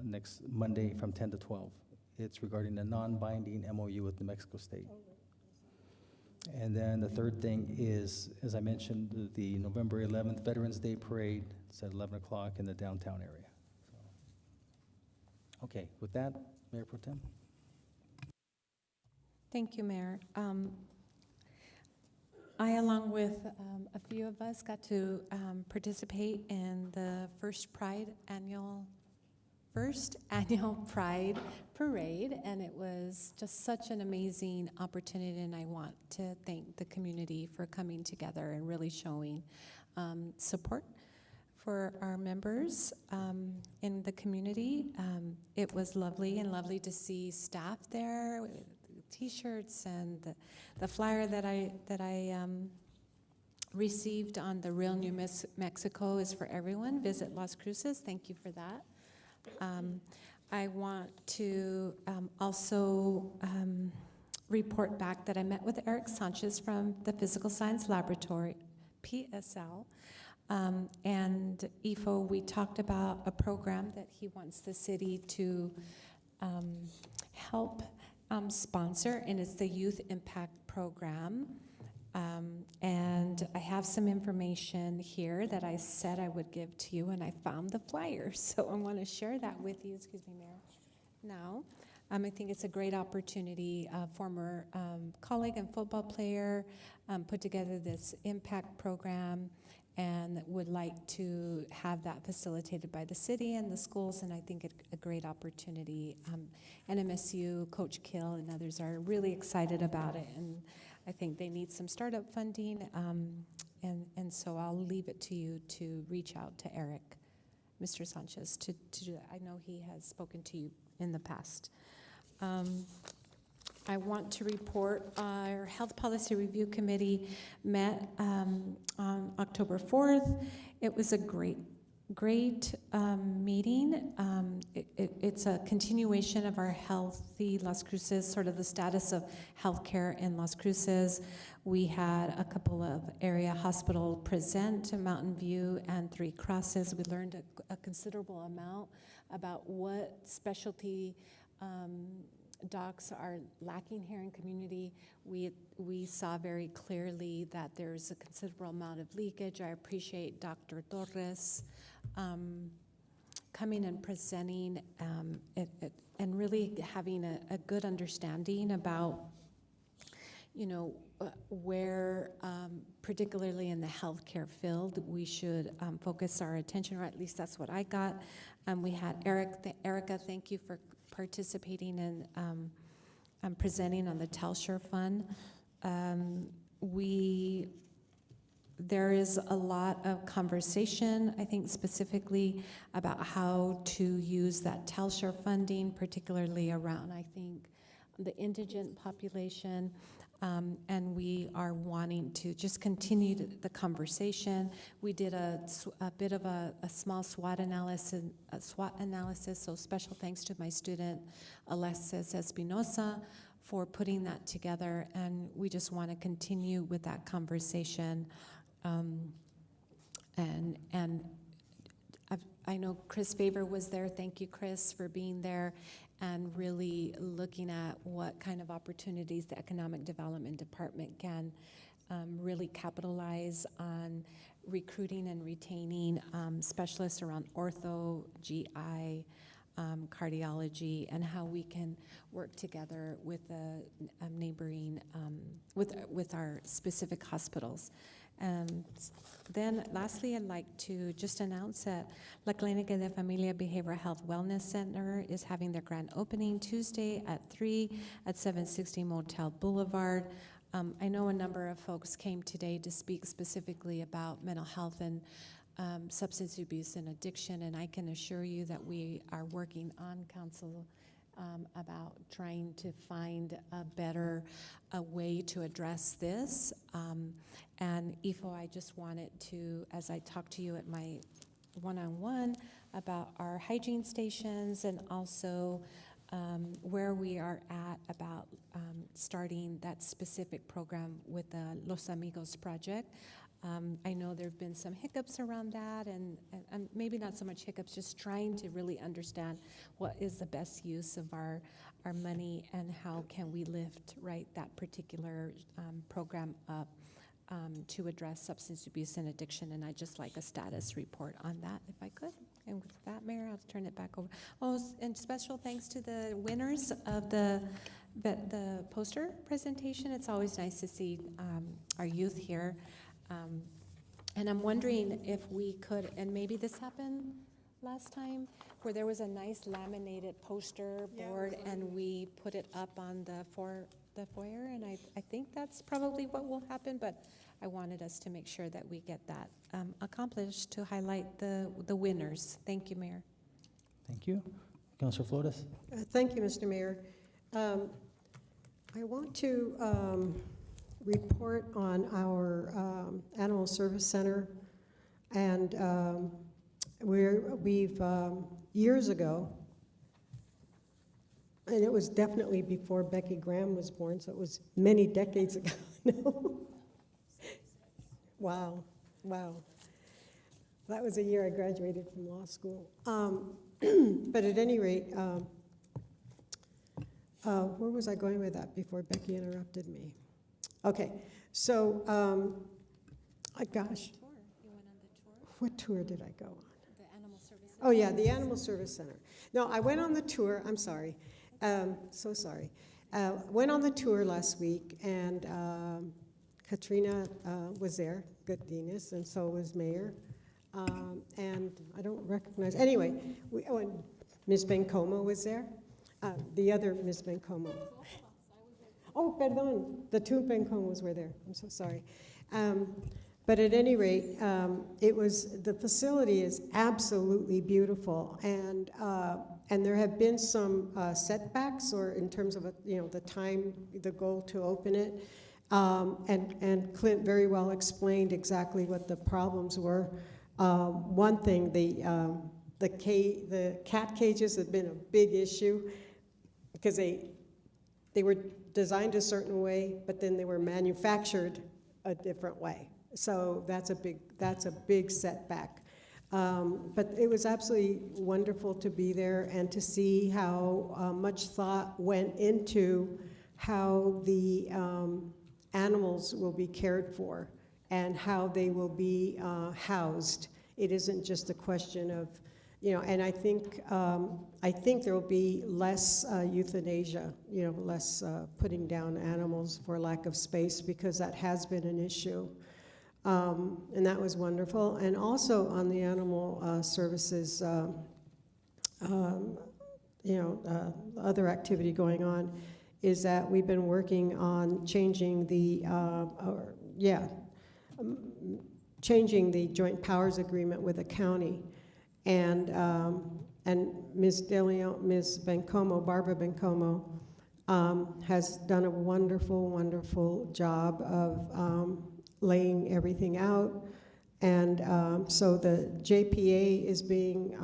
next Monday from 10 to 12. It's regarding a non-binding MOU with New Mexico State. And then the third thing is, as I mentioned, the November 11th Veterans Day Parade. It's at 11 o'clock in the downtown area. Okay, with that, Mayor Pro Tem. Thank you, Mayor. I, along with a few of us, got to participate in the first annual Pride Parade, and it was just such an amazing opportunity, and I want to thank the community for coming together and really showing support for our members in the community. It was lovely to see staff there with T-shirts, and the flyer that I received on the Real New Mexico is for everyone. Visit Las Cruces. Thank you for that. I want to also report back that I met with Eric Sanchez from the Physical Science Laboratory, PSL. And IFO, we talked about a program that he wants the city to help sponsor, and it's the Youth Impact Program. And I have some information here that I said I would give to you, and I found the flyer, so I want to share that with you. Excuse me, Mayor. Now, I think it's a great opportunity. A former colleague and football player put together this impact program and would like to have that facilitated by the city and the schools, and I think a great opportunity. NMSU, Coach Kill, and others are really excited about it, and I think they need some startup funding, and so I'll leave it to you to reach out to Eric, Mr. Sanchez, to do that. I know he has spoken to you in the past. I want to report our Health Policy Review Committee met on October 4th. It was a great meeting. It's a continuation of our Healthy Las Cruces, sort of the status of healthcare in Las Cruces. We had a couple of area hospitals present to Mountain View and Three Cruces. We learned a considerable amount about what specialty docs are lacking here in community. We saw very clearly that there's a considerable amount of leakage. I appreciate Dr. Torres coming and presenting and really having a good understanding about, where, particularly in the healthcare field, we should focus our attention, or at least that's what I got. We had Erica, thank you for participating and presenting on the Telsure Fund. There is a lot of conversation, I think, specifically about how to use that Telsure funding, particularly around, I think, the indigent population. And we are wanting to just continue the conversation. We did a bit of a small SWOT analysis, so special thanks to my student, Alexis Espinosa, for putting that together, and we just want to continue with that conversation. I know Chris Favor was there. Thank you, Chris, for being there and really looking at what kind of opportunities the Economic Development Department can really capitalize on recruiting and retaining specialists around ortho, GI, cardiology, and how we can work together with the neighboring, with our specific hospitals. Then lastly, I'd like to just announce that La Clínica de Familia Behavioral Health Wellness Center is having their grand opening Tuesday at 3 at 760 Motel Boulevard. I know a number of folks came today to speak specifically about mental health and substance abuse and addiction, and I can assure you that we are working on council about trying to find a better way to address this. And IFO, I just wanted to, as I talked to you at my one-on-one about our hygiene stations and also where we are at about starting that specific program with the Los Amigos project. I know there have been some hiccups around that, and maybe not so much hiccups, just trying to really understand what is the best use of our money and how can we lift that particular program up to address substance abuse and addiction. And I'd just like a status report on that, if I could. And with that, Mayor, I'll turn it back over. Oh, and special thanks to the winners of the poster presentation. It's always nice to see our youth here. And I'm wondering if we could, and maybe this happened last time, where there was a nice laminated poster board and we put it up on the foyer, and I think that's probably what will happen, but I wanted us to make sure that we get that accomplished to highlight the winners. Thank you, Mayor. Thank you. Councilor Flores. Thank you, Mr. Mayor. I want to report on our Animal Service Center, and we've years ago And it was definitely before Becky Graham was born, so it was many decades ago. No. Wow, wow. That was the year I graduated from law school. But at any rate, where was I going with that before Becky interrupted me? Okay, so, gosh. What tour did I go on? The Animal Service Center. Oh, yeah, the Animal Service Center. No, I went on the tour, I'm sorry, so sorry. Went on the tour last week, and Katrina was there, Godinez, and so was Mayor. And I don't recognize, anyway, and Ms. Bencomo was there, the other Ms. Bencomo. Oh, perdón, the two Bencomos were there, I'm so sorry. But at any rate, the facility is absolutely beautiful, and there have been some setbacks, or in terms of the time, the goal to open it, and Clint very well explained exactly what the problems were. One thing, the cat cages have been a big issue because they were designed a certain way, but then they were manufactured a different way. So that's a big setback. But it was absolutely wonderful to be there and to see how much thought went into how the animals will be cared for and how they will be housed. It isn't just a question of, and I think there will be less euthanasia, less putting down animals for lack of space, because that has been an issue. And that was wonderful. And also on the animal services, other activity going on is that we've been working on changing the joint powers agreement with the county, and Ms. Bencomo, Barbara Bencomo, has done a wonderful, wonderful job of laying everything out, and so the JPA is being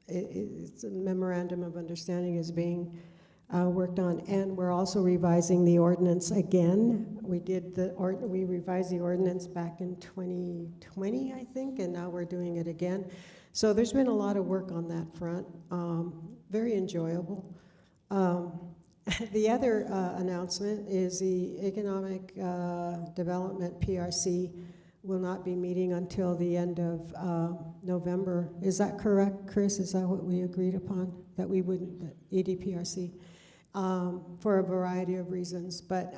it's a memorandum of understanding is being worked on, and we're also revising the ordinance again. We revised the ordinance back in 2020, I think, and now we're doing it again. So there's been a lot of work on that front. Very enjoyable. The other announcement is the Economic Development PRC will not be meeting until the end of November. Is that correct, Chris? Is that what we agreed upon? That we wouldn't, the EDPRC, for a variety of reasons. But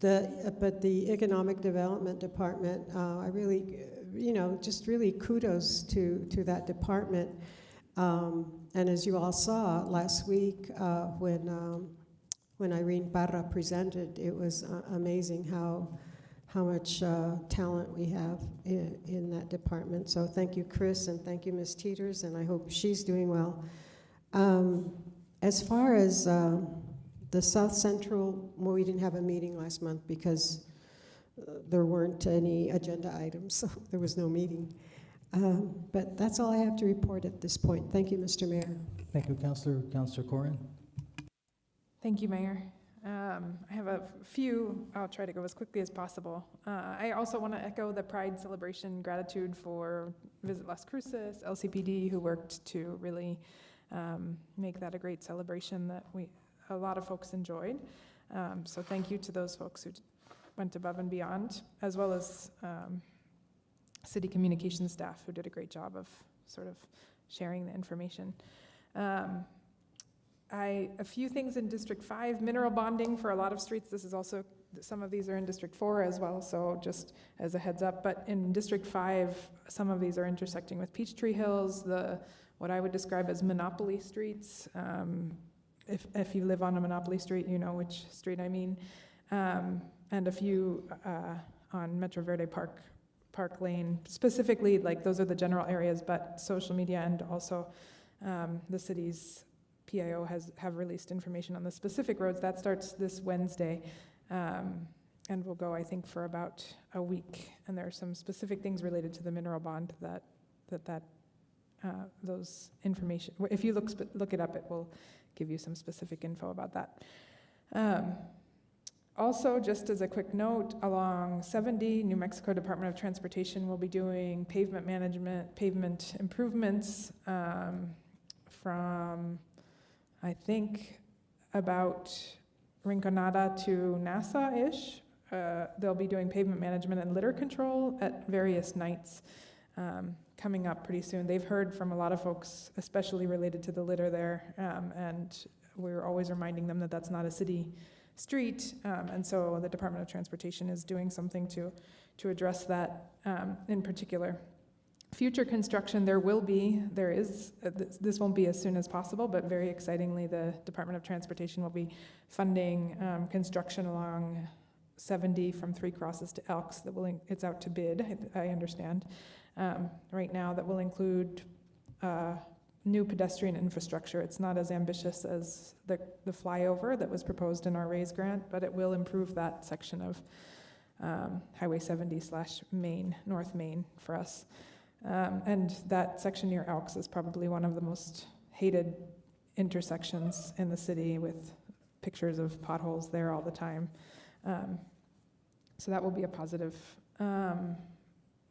the Economic Development Department, I really, just really kudos to that department. And as you all saw last week, when Irene Parra presented, it was amazing how much talent we have in that department. So thank you, Chris, and thank you, Ms. Teeters, and I hope she's doing well. As far as the South Central, well, we didn't have a meeting last month because there weren't any agenda items, so there was no meeting. But that's all I have to report at this point. Thank you, Mr. Mayor. Thank you, Councilor. Councilor Corrin. Thank you, Mayor. I have a few, I'll try to go as quickly as possible. I also want to echo the Pride celebration gratitude for Visit Las Cruces, LCPD, who worked to really make that a great celebration that a lot of folks enjoyed. So thank you to those folks who went above and beyond, as well as city communications staff who did a great job of sort of sharing the information. A few things in District 5, mineral bonding for a lot of streets. This is also, some of these are in District 4 as well, so just as a heads up. But in District 5, some of these are intersecting with Peachtree Hills, what I would describe as monopoly streets. If you live on a monopoly street, you know which street I mean. And a few on Metro Verde Park Lane. Specifically, like those are the general areas, but social media and also the city's PIO have released information on the specific roads. That starts this Wednesday and will go, I think, for about a week. And there are some specific things related to the mineral bond that those information. If you look it up, it will give you some specific info about that. Also, just as a quick note, along 70, New Mexico Department of Transportation will be doing pavement improvements from, I think, about Rinconada to Nassau-ish. They'll be doing pavement management and litter control at various nights coming up pretty soon. They've heard from a lot of folks, especially related to the litter there, and we're always reminding them that that's not a city street, and so the Department of Transportation is doing something to address that in particular. Future construction, there is, this won't be as soon as possible, but very excitingly, the Department of Transportation will be funding construction along 70 from Three Crosses to Elks. It's out to bid, I understand, right now, that will include new pedestrian infrastructure. It's not as ambitious as the flyover that was proposed in our RAISE grant, but it will improve that section of Highway 70/Main, North Main for us. And that section near Elks is probably one of the most hated intersections in the city, with pictures of potholes there all the time. So that will be a positive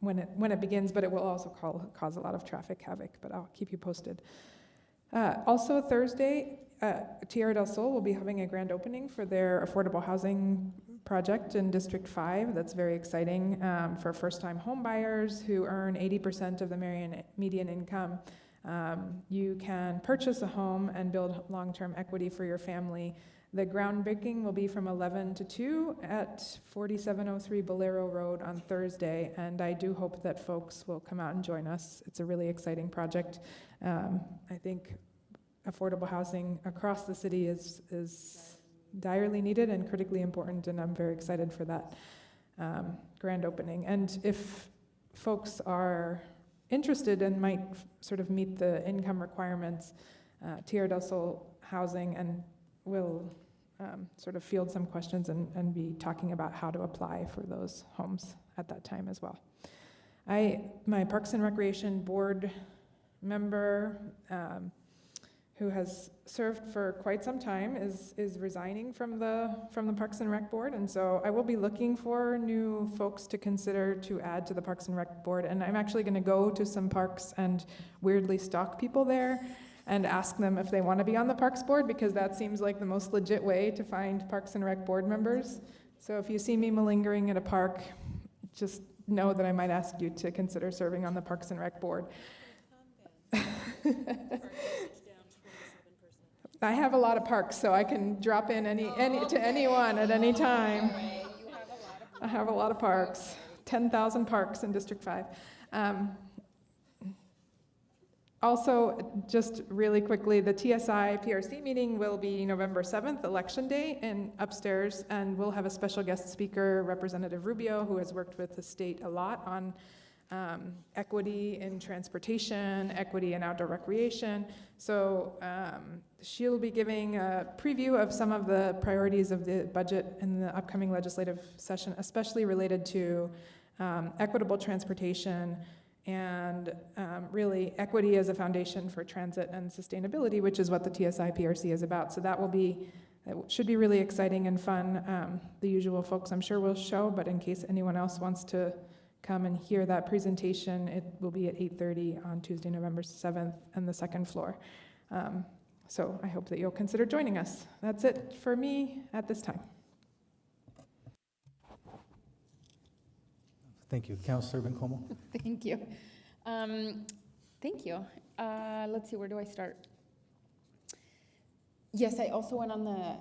when it begins, but it will also cause a lot of traffic havoc, but I'll keep you posted. Also Thursday, Tierra del Sol will be having a grand opening for their affordable housing project in District 5. That's very exciting for first-time home buyers who earn 80% of the median income. You can purchase a home and build long-term equity for your family. The groundbreaking will be from 11 to 2 at 4703 Bolero Road on Thursday, and I do hope that folks will come out and join us. It's a really exciting project. I think affordable housing across the city is direly needed and critically important, and I'm very excited for that grand opening. And if folks are interested and might sort of meet the income requirements, Tierra del Sol Housing and will sort of field some questions and be talking about how to apply for those homes at that time as well. My Parks and Recreation Board member, who has served for quite some time, is resigning from the Parks and Rec Board, and so I will be looking for new folks to consider to add to the Parks and Rec Board, and I'm actually going to go to some parks and weirdly stalk people there and ask them if they want to be on the Parks Board, because that seems like the most legit way to find Parks and Rec Board members. So if you see me malingering at a park, just know that I might ask you to consider serving on the Parks and Rec Board. I have a lot of parks, so I can drop in to anyone at any time. I have a lot of parks, 10,000 parks in District 5. Also, just really quickly, the TSI PRC meeting will be November 7th, Election Day, and upstairs, and we'll have a special guest speaker, Representative Rubio, who has worked with the state a lot on equity in transportation, equity in outdoor recreation. So she'll be giving a preview of some of the priorities of the budget in the upcoming legislative session, especially related to equitable transportation and really equity as a foundation for transit and sustainability, which is what the TSI PRC is about. So that should be really exciting and fun. The usual folks I'm sure will show, but in case anyone else wants to come and hear that presentation, it will be at 8:30 on Tuesday, November 7th, on the second floor. So I hope that you'll consider joining us. That's it for me at this time. Thank you. Councilor Bencomo. Thank you. Thank you. Let's see, where do I start? Yes, I also went on the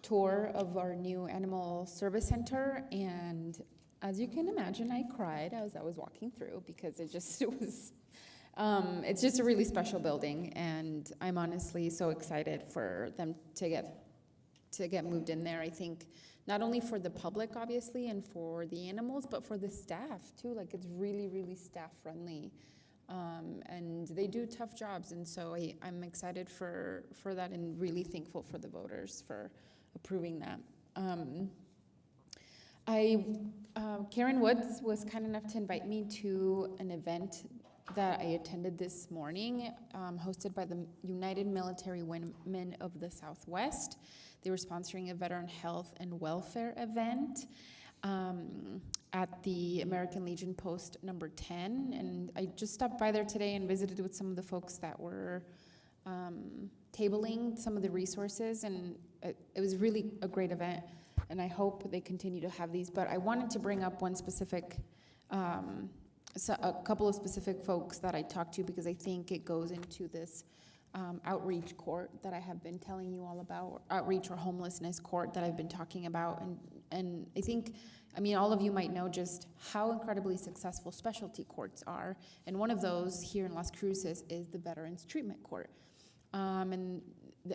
tour of our new animal service center, and as you can imagine, I cried as I was walking through, because it's just a really special building, and I'm honestly so excited for them to get moved in there. I think not only for the public, obviously, and for the animals, but for the staff too. Like, it's really, really staff friendly, and they do tough jobs, and so I'm excited for that, and really thankful for the voters for approving that. Karen Woods was kind enough to invite me to an event that I attended this morning, hosted by the United Military Women of the Southwest. They were sponsoring a veteran health and welfare event at the American Legion Post number 10. And I just stopped by there today and visited with some of the folks that were tabling some of the resources, and it was really a great event, and I hope they continue to have these. But I wanted to bring up one specific, a couple of specific folks that I talked to, because I think it goes into this outreach court that I have been telling you all about, outreach or homelessness court that I've been talking about. And I think, I mean, all of you might know just how incredibly successful specialty courts are. And one of those here in Las Cruces is the Veterans Treatment Court. And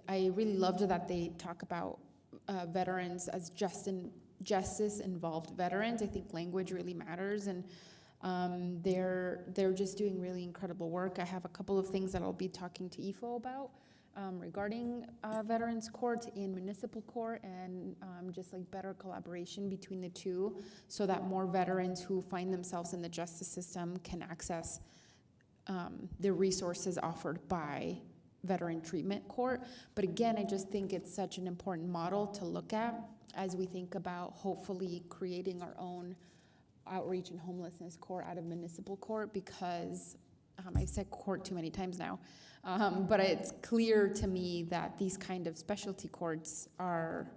I really loved that they talk about veterans as justice-involved veterans. I think language really matters, and they're just doing really incredible work. I have a couple of things that I'll be talking to IFO about regarding veterans court and municipal court, and just like better collaboration between the two, so that more veterans who find themselves in the justice system can access the resources offered by Veteran Treatment Court. But again, I just think it's such an important model to look at as we think about hopefully creating our own outreach and homelessness court out of municipal court, because I've said court too many times now, but it's clear to me that these kind of specialty courts are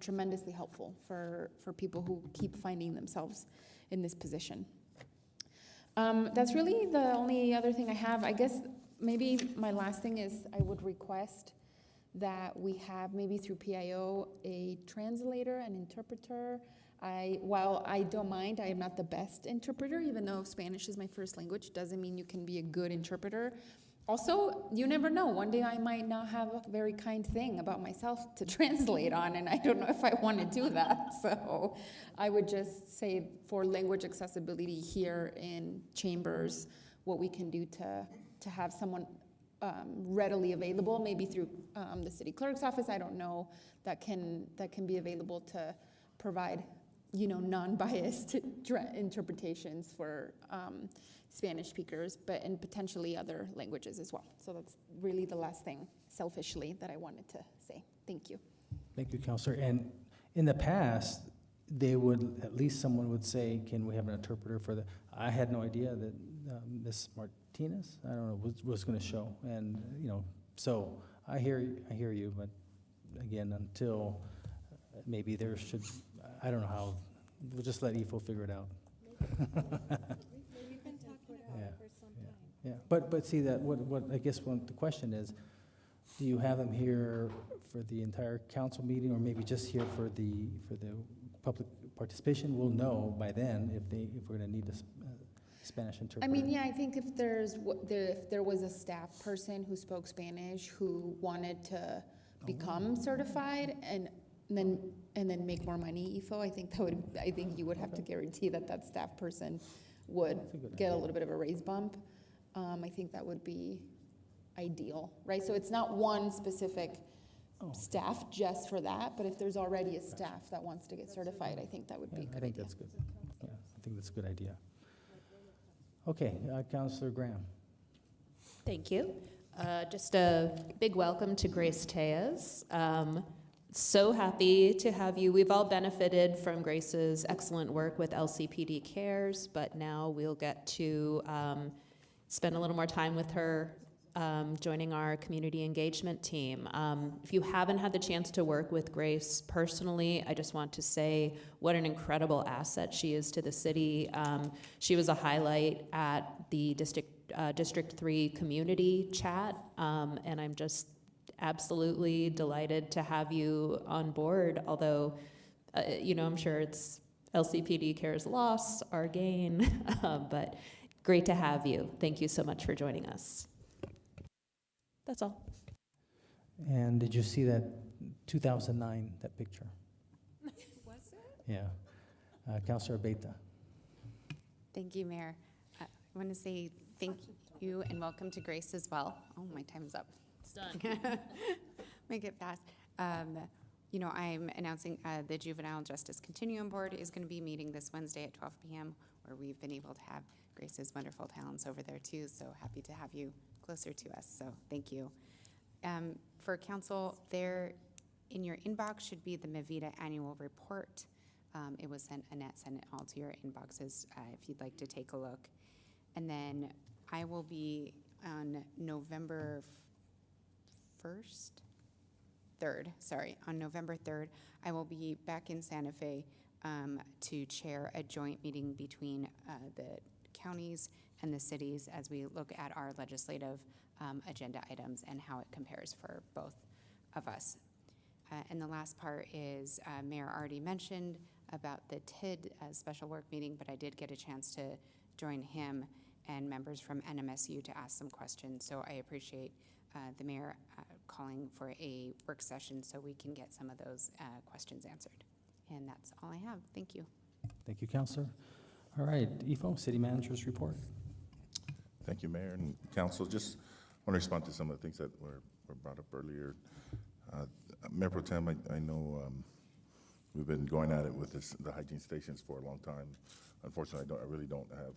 tremendously helpful for people who keep finding themselves in this position. That's really the only other thing I have. I guess maybe my last thing is I would request that we have, maybe through PIO, a translator, an interpreter. While I don't mind, I am not the best interpreter, even though Spanish is my first language, doesn't mean you can be a good interpreter. Also, you never know. One day I might not have a very kind thing about myself to translate on, and I don't know if I want to do that. So I would just say for language accessibility here in Chambers, what we can do to have someone readily available, maybe through the city clerk's office, I don't know, that can be available to provide, you know, non-biased interpretations for Spanish speakers, and potentially other languages as well. So that's really the last thing, selfishly, that I wanted to say. Thank you. Thank you, Counselor. And in the past, they would, at least someone would say, can we have an interpreter for the, I had no idea that Ms. Martinez, I don't know, was going to show. And, you know, so I hear you, but again, until maybe there should, I don't know how, we'll just let IFO figure it out. We've been talking about it for some time. Yeah, but see that, what I guess the question is, do you have them here for the entire council meeting, or maybe just here for the public participation? We'll know by then if we're going to need a Spanish interpreter. I mean, yeah, I think if there was a staff person who spoke Spanish who wanted to become certified and then make more money, IFO, I think you would have to guarantee that staff person would get a little bit of a raise bump. I think that would be ideal, right? So it's not one specific staff just for that, but if there's already a staff that wants to get certified, I think that would be a good idea. I think that's good. Yeah, I think that's a good idea. Okay, Councilor Graham. Thank you. Just a big welcome to Grace Tejas. So happy to have you. We've all benefited from Grace's excellent work with LCPD Cares, but now we'll get to spend a little more time with her joining our community engagement team. If you haven't had the chance to work with Grace personally, I just want to say what an incredible asset she is to the city. She was a highlight at the District 3 community chat, and I'm just absolutely delighted to have you on board, although, I'm sure it's LCPD Cares loss, our gain, but great to have you. Thank you so much for joining us. That's all. And did you see that 2009, that picture? Was it? Yeah. Councilor Beta. Thank you, Mayor. I want to say thank you and welcome to Grace as well. Oh, my time's up. It's done. Make it fast. You know, I'm announcing the Juvenile Justice Continuum Board is going to be meeting this Wednesday at 12 p.m., where we've been able to have Grace's wonderful talents over there too. So happy to have you closer to us. So thank you. For council, there in your inbox should be the MVITA annual report. It was sent, Annette sent it all to your inboxes if you'd like to take a look. And then I will be on November 3rd, I will be back in Santa Fe to chair a joint meeting between the counties and the cities as we look at our legislative agenda items and how it compares for both of us. And the last part is Mayor already mentioned about the TID special work meeting, but I did get a chance to join him and members from NMSU to ask some questions. So I appreciate the mayor calling for a work session so we can get some of those questions answered. And that's all I have. Thank you. Thank you, Councilor. All right, Ifo, City Manager's report. Thank you, Mayor and Council. Just want to respond to some of the things that were brought up earlier. Mayor Pro Tem, I know we've been going at it with the hygiene stations for a long time. Unfortunately, I really don't have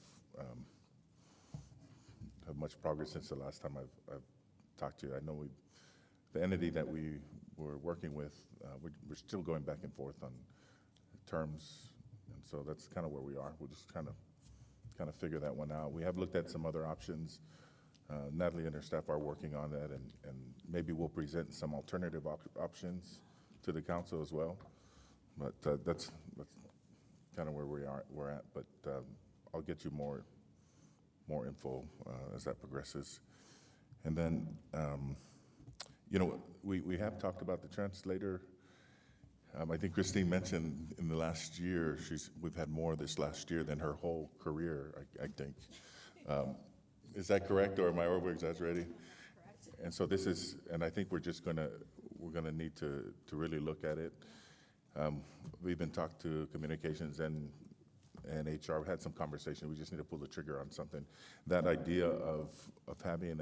much progress since the last time I've talked to you. I know the entity that we were working with, we're still going back and forth on terms, and so that's kind of where we are. We'll just kind of figure that one out. We have looked at some other options. Natalie and her staff are working on that, and maybe we'll present some alternative options to the council as well. But that's kind of where we're at. But I'll get you more info as that progresses. And then, you know, we have talked about the translator. I think Christine mentioned in the last year, we've had more this last year than her whole career, I think. Is that correct, or am I over-exaggerating? Correct. And so this is, and I think we're gonna need to really look at it. We've been talking to communications and HR. We had some conversation. We just need to pull the trigger on something. That idea of having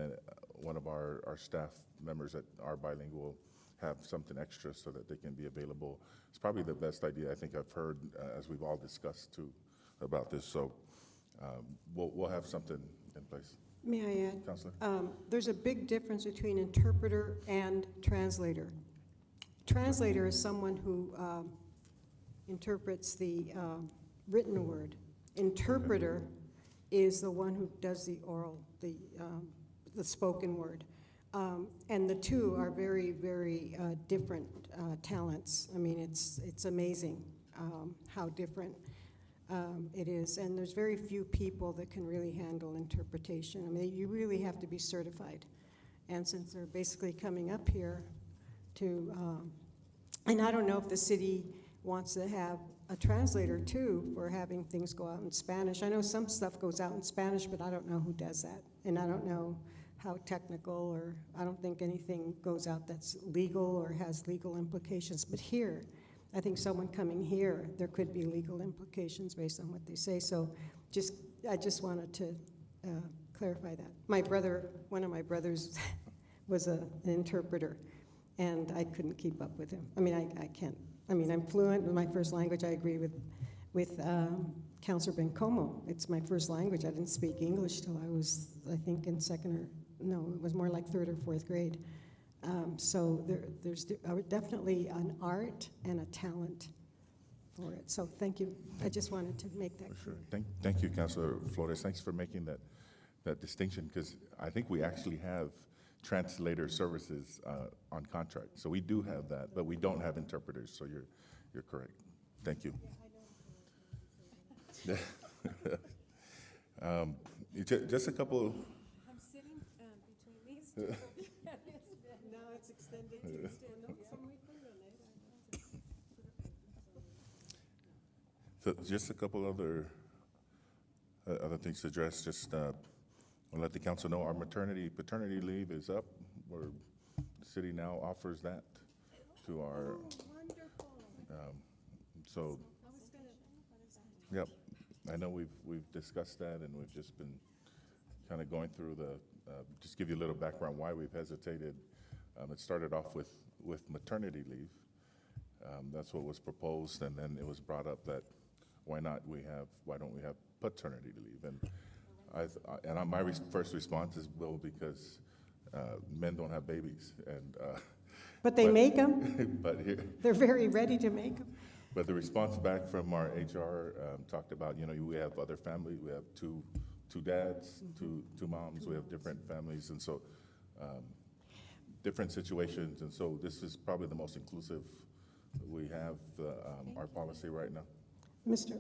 one of our staff members that are bilingual have something extra so that they can be available. It's probably the best idea I think I've heard as we've all discussed too about this. So we'll have something in place. May I add? Councilor? There's a big difference between interpreter and translator. Translator is someone who interprets the written word. Interpreter is the one who does the oral, the spoken word. And the two are very, very different talents. I mean, it's amazing how different it is. And there's very few people that can really handle interpretation. I mean, you really have to be certified. And since they're basically coming up here to, and I don't know if the city wants to have a translator too for having things go out in Spanish. I know some stuff goes out in Spanish, but I don't know who does that. And I don't know how technical, or I don't think anything goes out that's legal or has legal implications. But here, I think someone coming here, there could be legal implications based on what they say. So I just wanted to clarify that. My brother, one of my brothers was an interpreter, and I couldn't keep up with him. I mean, I can't. I mean, I'm fluent in my first language. I agree with Councilor Bencomo. It's my first language. I didn't speak English till I was, I think, in it was more like 3rd or 4th grade. So there's definitely an art and a talent for it. So thank you. I just wanted to make that clear. Sure. Thank you, Councilor Flores. Thanks for making that distinction, because I think we actually have translator services on contract. So we do have that, but we don't have interpreters. So you're correct. Thank you. Just a couple. I'm sitting between these two. Now it's extended to extend. So just a couple other things to address. Just I'll let the council know our paternity leave is up. The city now offers that to our. So. Yep, I know we've discussed that, and we've just been kind of going through just give you a little background why we've hesitated. It started off with maternity leave, That's what was proposed, and then it was brought up that why don't we have paternity leave? And my first response is, well, because men don't have babies, and But they make them. but here, They're very ready to make them. but the response back from our HR talked about, we have other families, we have two dads, two moms, we have different families, and so different situations, and so this is probably the most inclusive we have our policy right now. Mr.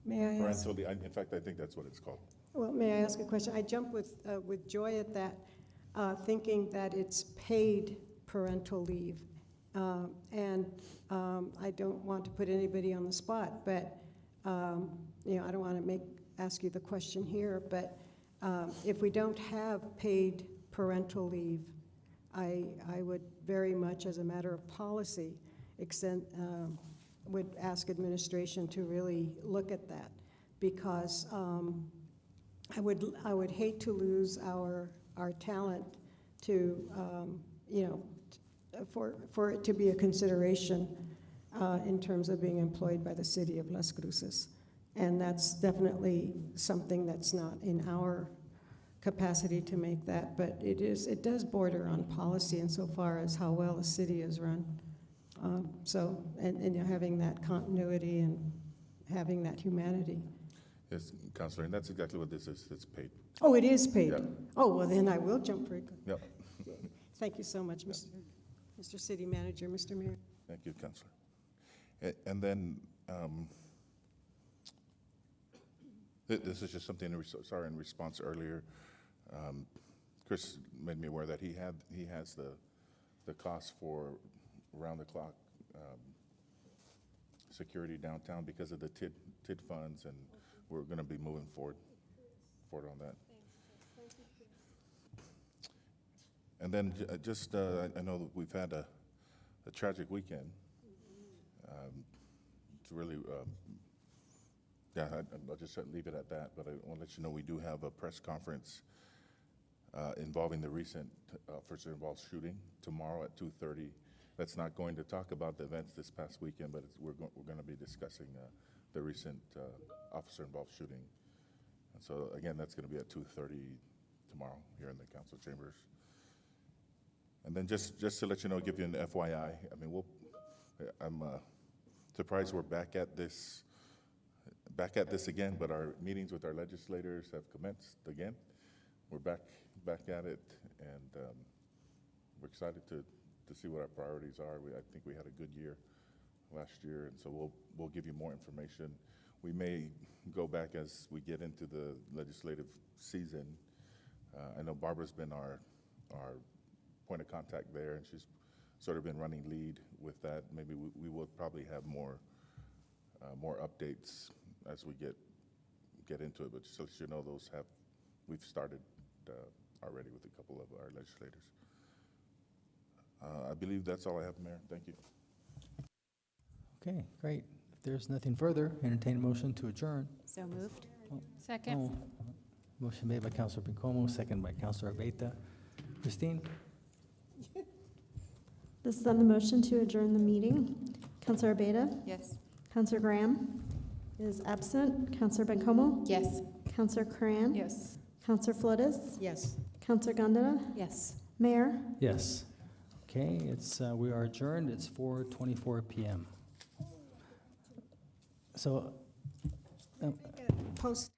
May I ask? Parental, in fact, I think that's what it's called. Well, may I ask a question? I jump with joy at that, thinking that it's paid parental leave. And I don't want to put anybody on the spot, but, I don't want to ask you the question here, but if we don't have paid parental leave, I would very much, as a matter of policy, would ask administration to really look at that, because I would hate to lose our talent to, for it to be a consideration in terms of being employed by the city of Las Cruces. And that's definitely something that's not in our capacity to make that, but it does border on policy insofar as how well a city is run. And having that continuity and having that humanity. Yes, Councilor, and that's exactly what this is. It's paid. Oh, it is paid? Yeah. Oh, well, then I will jump very quick. Yep. Thank you so much, Mr. City Manager, Mr. Mayor. Thank you, Councilor. And then, this is just something, in response earlier. Chris made me aware that he has the cost for round-the-clock security downtown because of the TID funds, and we're going to be moving forward on that. And then I know that we've had a tragic weekend. It's really, I'll just leave it at that, but I want to let you know we do have a press conference involving the recent officer-involved shooting tomorrow at 2:30. That's not going to talk about the events this past weekend, but we're going to be discussing the recent officer-involved shooting. And so again, that's going to be at 2:30 tomorrow here in the council chambers. And then just to let you know, give you an FYI. I mean, I'm surprised we're back at this again, but our meetings with our legislators have commenced again. We're back at it, and we're excited to see what our priorities are. I think we had a good year last year, and so we'll give you more information. We may go back as we get into the legislative season. I know Barbara's been our point of contact there, and she's sort of been running lead with that. Maybe we will probably have more updates as we get into it, but just so you know, we've started already with a couple of our legislators. I believe that's all I have, Mayor. Thank you. Okay, great. If there's nothing further, entertain a motion to adjourn. So moved. Second. Motion made by Councilor Bencomo, second by Councilor Abeta. Christine? This is on the motion to adjourn the meeting. Councilor Abeta? Yes. Councilor Graham is absent. Councilor Bencomo? Yes. Councilor Cran? Yes. Councilor Flores? Yes. Councilor Gondeta? Yes. Mayor? Yes. Okay, we are adjourned. It's 4:24 p.m. So, Post.